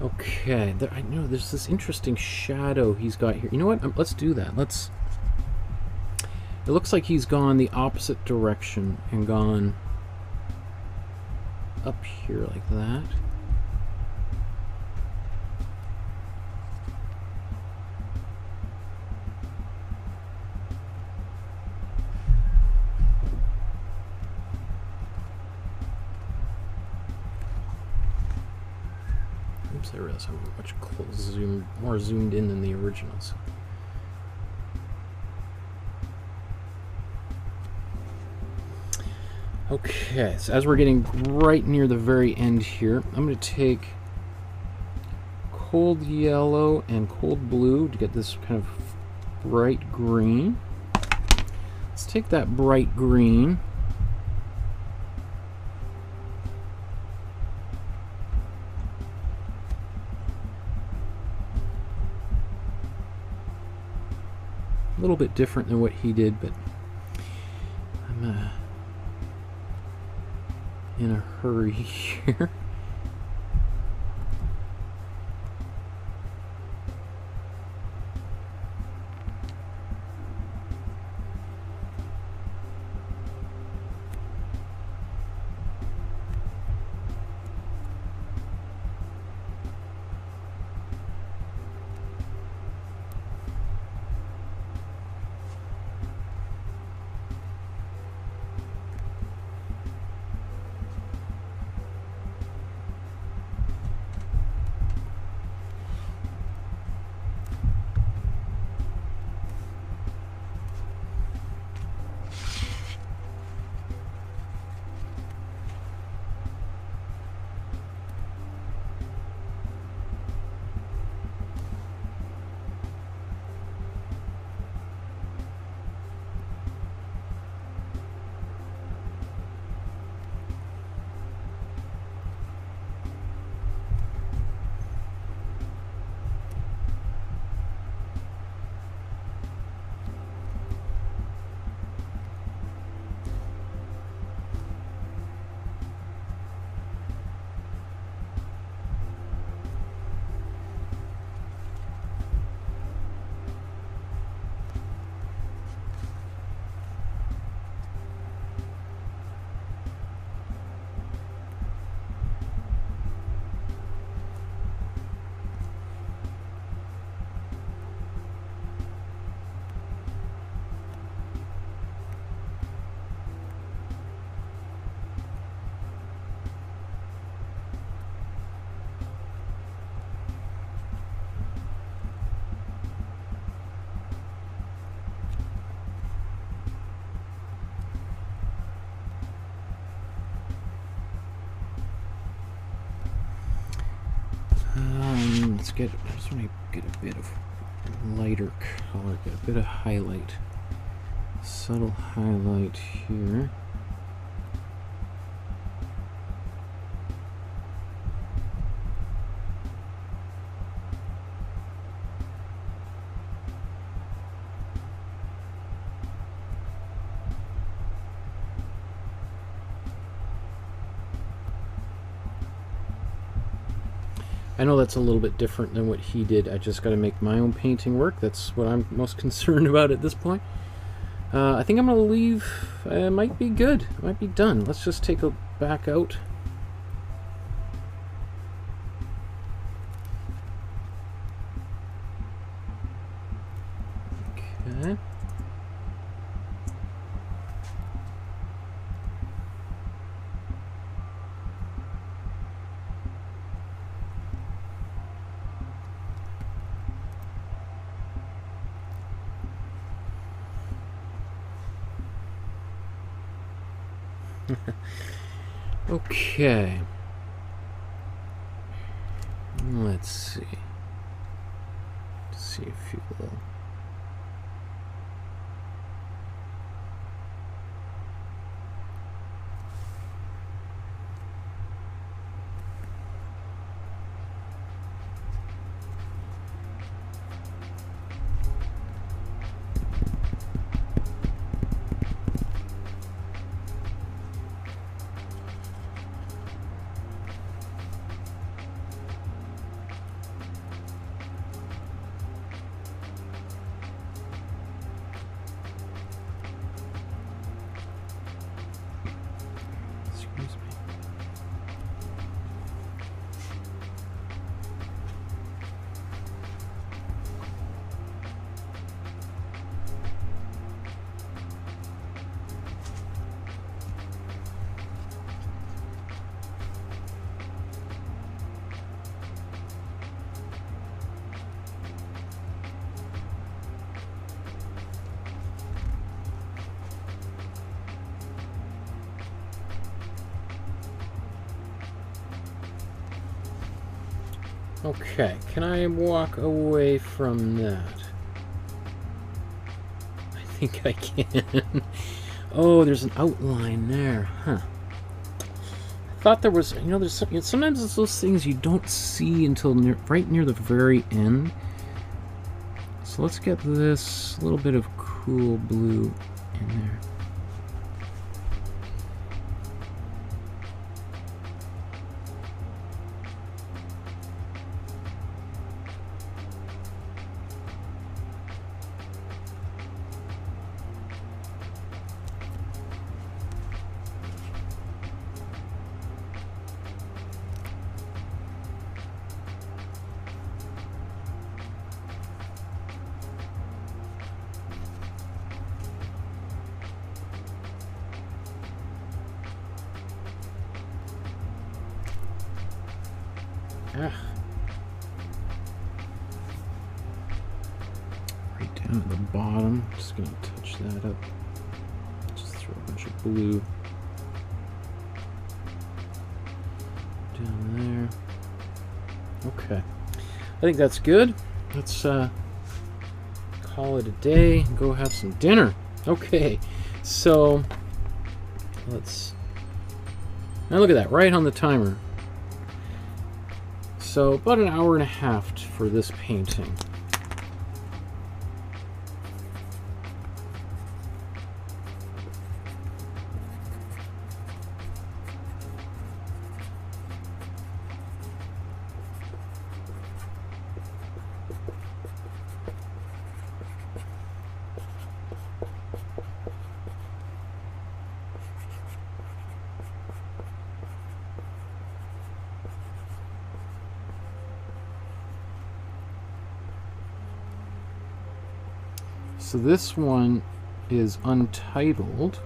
Okay, I know there's this interesting shadow he's got here. You know what? Let's do that. It looks like he's gone the opposite direction and gone up here like that. I realize I'm much more zoomed in than the originals. Okay, so as we're getting right near the very end here, I'm going to take cold yellow and cold blue to get this kind of bright green. Let's take that bright green. A little bit different than what he did, but I'm in a hurry here. Let's get, I just want to get a bit of lighter color, get a bit of highlight. Subtle highlight here. I know that's a little bit different than what he did. I just got to make my own painting work. That's what I'm most concerned about at this point. I think I'm going to leave. It might be good. It might be done. Let's just take a back out. Okay. Okay. Let's see. Let's see if you will. Okay, can I walk away from that? I think I can. Oh, there's an outline there, huh? I thought there was, you know, there's sometimes it's those things you don't see until right near the very end. So let's get this little bit of cool blue in there. Right down at the bottom, just gonna touch that up. Just throw a bunch of blue down there. Okay, I think that's good. Let's call it a day and go have some dinner. Okay, so let's, now look at that, right on the timer. So about an hour and a half for this painting. So this one is untitled,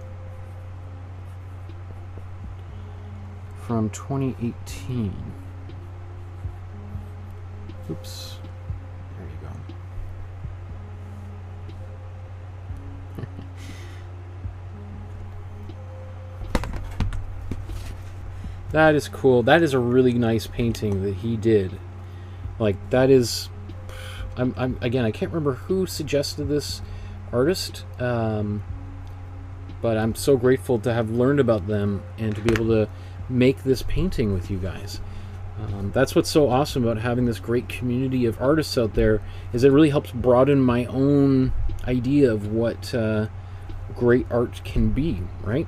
from 2018. Oops. There you go. That is cool. That is a really nice painting that he did. Like, that is... again, I can't remember who suggested this artist, but I'm so grateful to have learned about them and to be able to make this painting with you guys. That's what's so awesome about having this great community of artists out there, is it really helps broaden my own idea of what great art can be, right?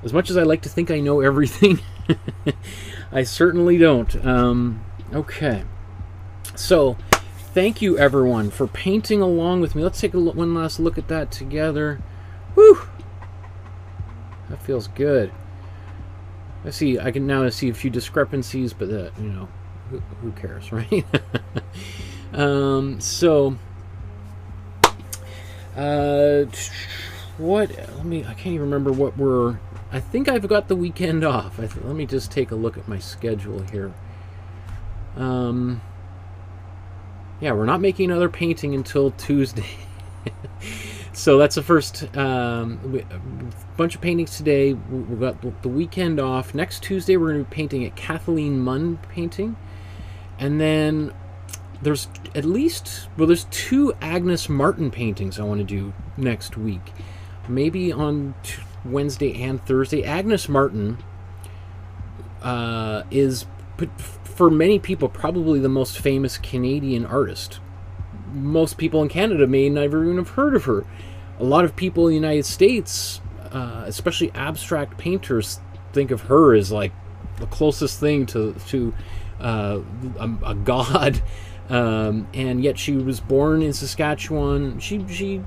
As much as I like to think I know everything, I certainly don't. Okay. So, thank you everyone for painting along with me. Let's take one last look at that together. Whew! That feels good. I can now see a few discrepancies, but you know, who cares, right? What? I can't even remember what we're. I think I've got the weekend off. Let me just take a look at my schedule here. Yeah, we're not making another painting until Tuesday. So that's the first bunch of paintings today. We've got the weekend off. Next Tuesday we're going to be painting at Kathleen Munn painting. And then there's at least, well, there's 2 Agnes Martin paintings I want to do next week. Maybe on Wednesday and Thursday. Agnes Martin is, for many people, probably the most famous Canadian artist. Most people in Canada may never even have heard of her. A lot of people in the United States, especially abstract painters, think of her as like the closest thing to a god. And yet she was born in Saskatchewan. She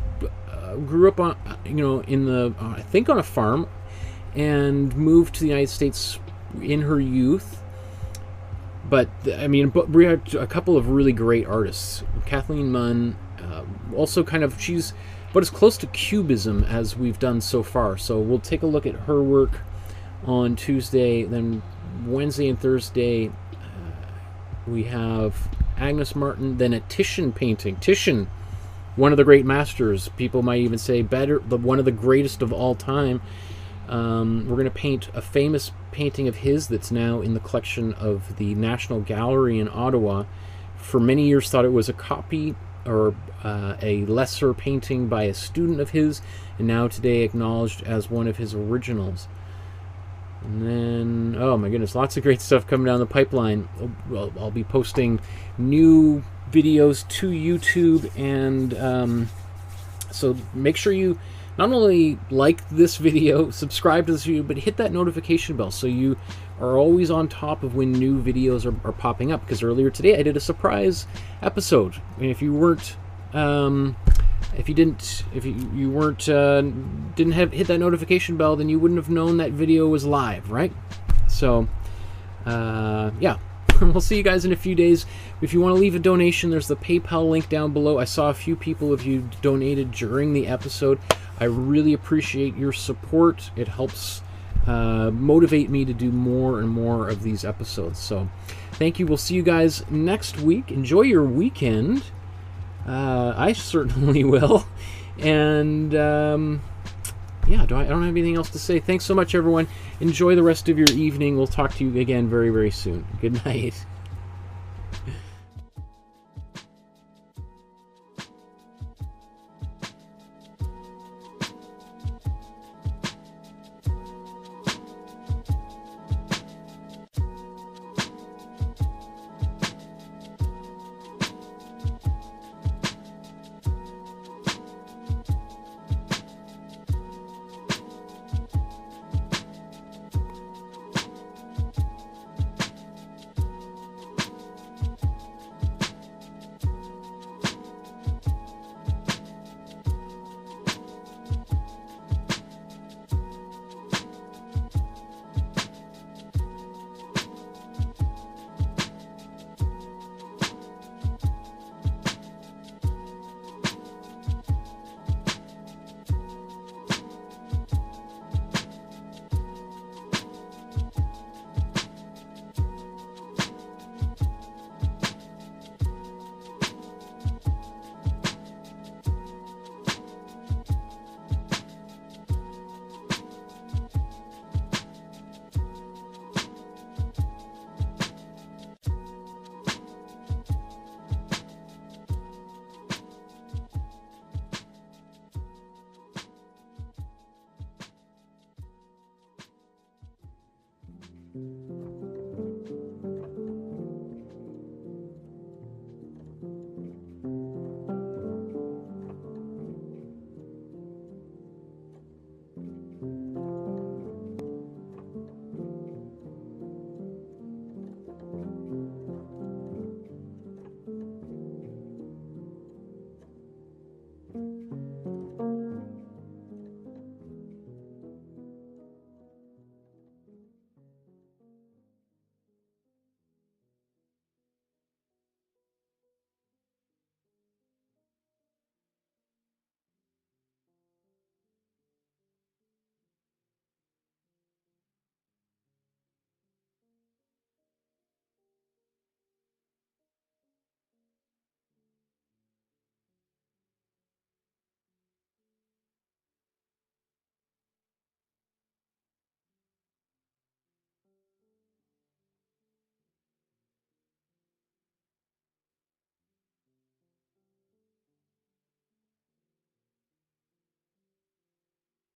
grew up on, in the I think on a farm, and moved to the United States in her youth. But I mean, we had a couple of really great artists. Kathleen Munn, also kind of, she's but as close to Cubism as we've done so far. So we'll take a look at her work on Tuesday. Then Wednesday and Thursday, we have Agnes Martin. Then a Titian painting. Titian, one of the great masters. People might even say one of the greatest of all time. We're going to paint a famous painting of his that's now in the collection of the National Gallery in Ottawa. For many years thought it was a copy or a lesser painting by a student of his, and now today acknowledged as one of his originals. And then, oh my goodness, lots of great stuff coming down the pipeline. Well, I'll be posting new videos to YouTube, and so make sure you not only like this video, subscribe to this video, but hit that notification bell so you are always on top of when new videos are popping up. Because earlier today I did a surprise episode. I mean, if you weren't, didn't have hit that notification bell, then you wouldn't have known that video was live, right? So, yeah. We'll see you guys in a few days. If you want to leave a donation, there's the PayPal link down below. I saw a few people of you donated during the episode. I really appreciate your support. It helps motivate me to do more and more of these episodes. So thank you. We'll see you guys next week. Enjoy your weekend. I certainly will. And yeah, I don't have anything else to say. Thanks so much, everyone. Enjoy the rest of your evening. We'll talk to you again very, very soon. Good night.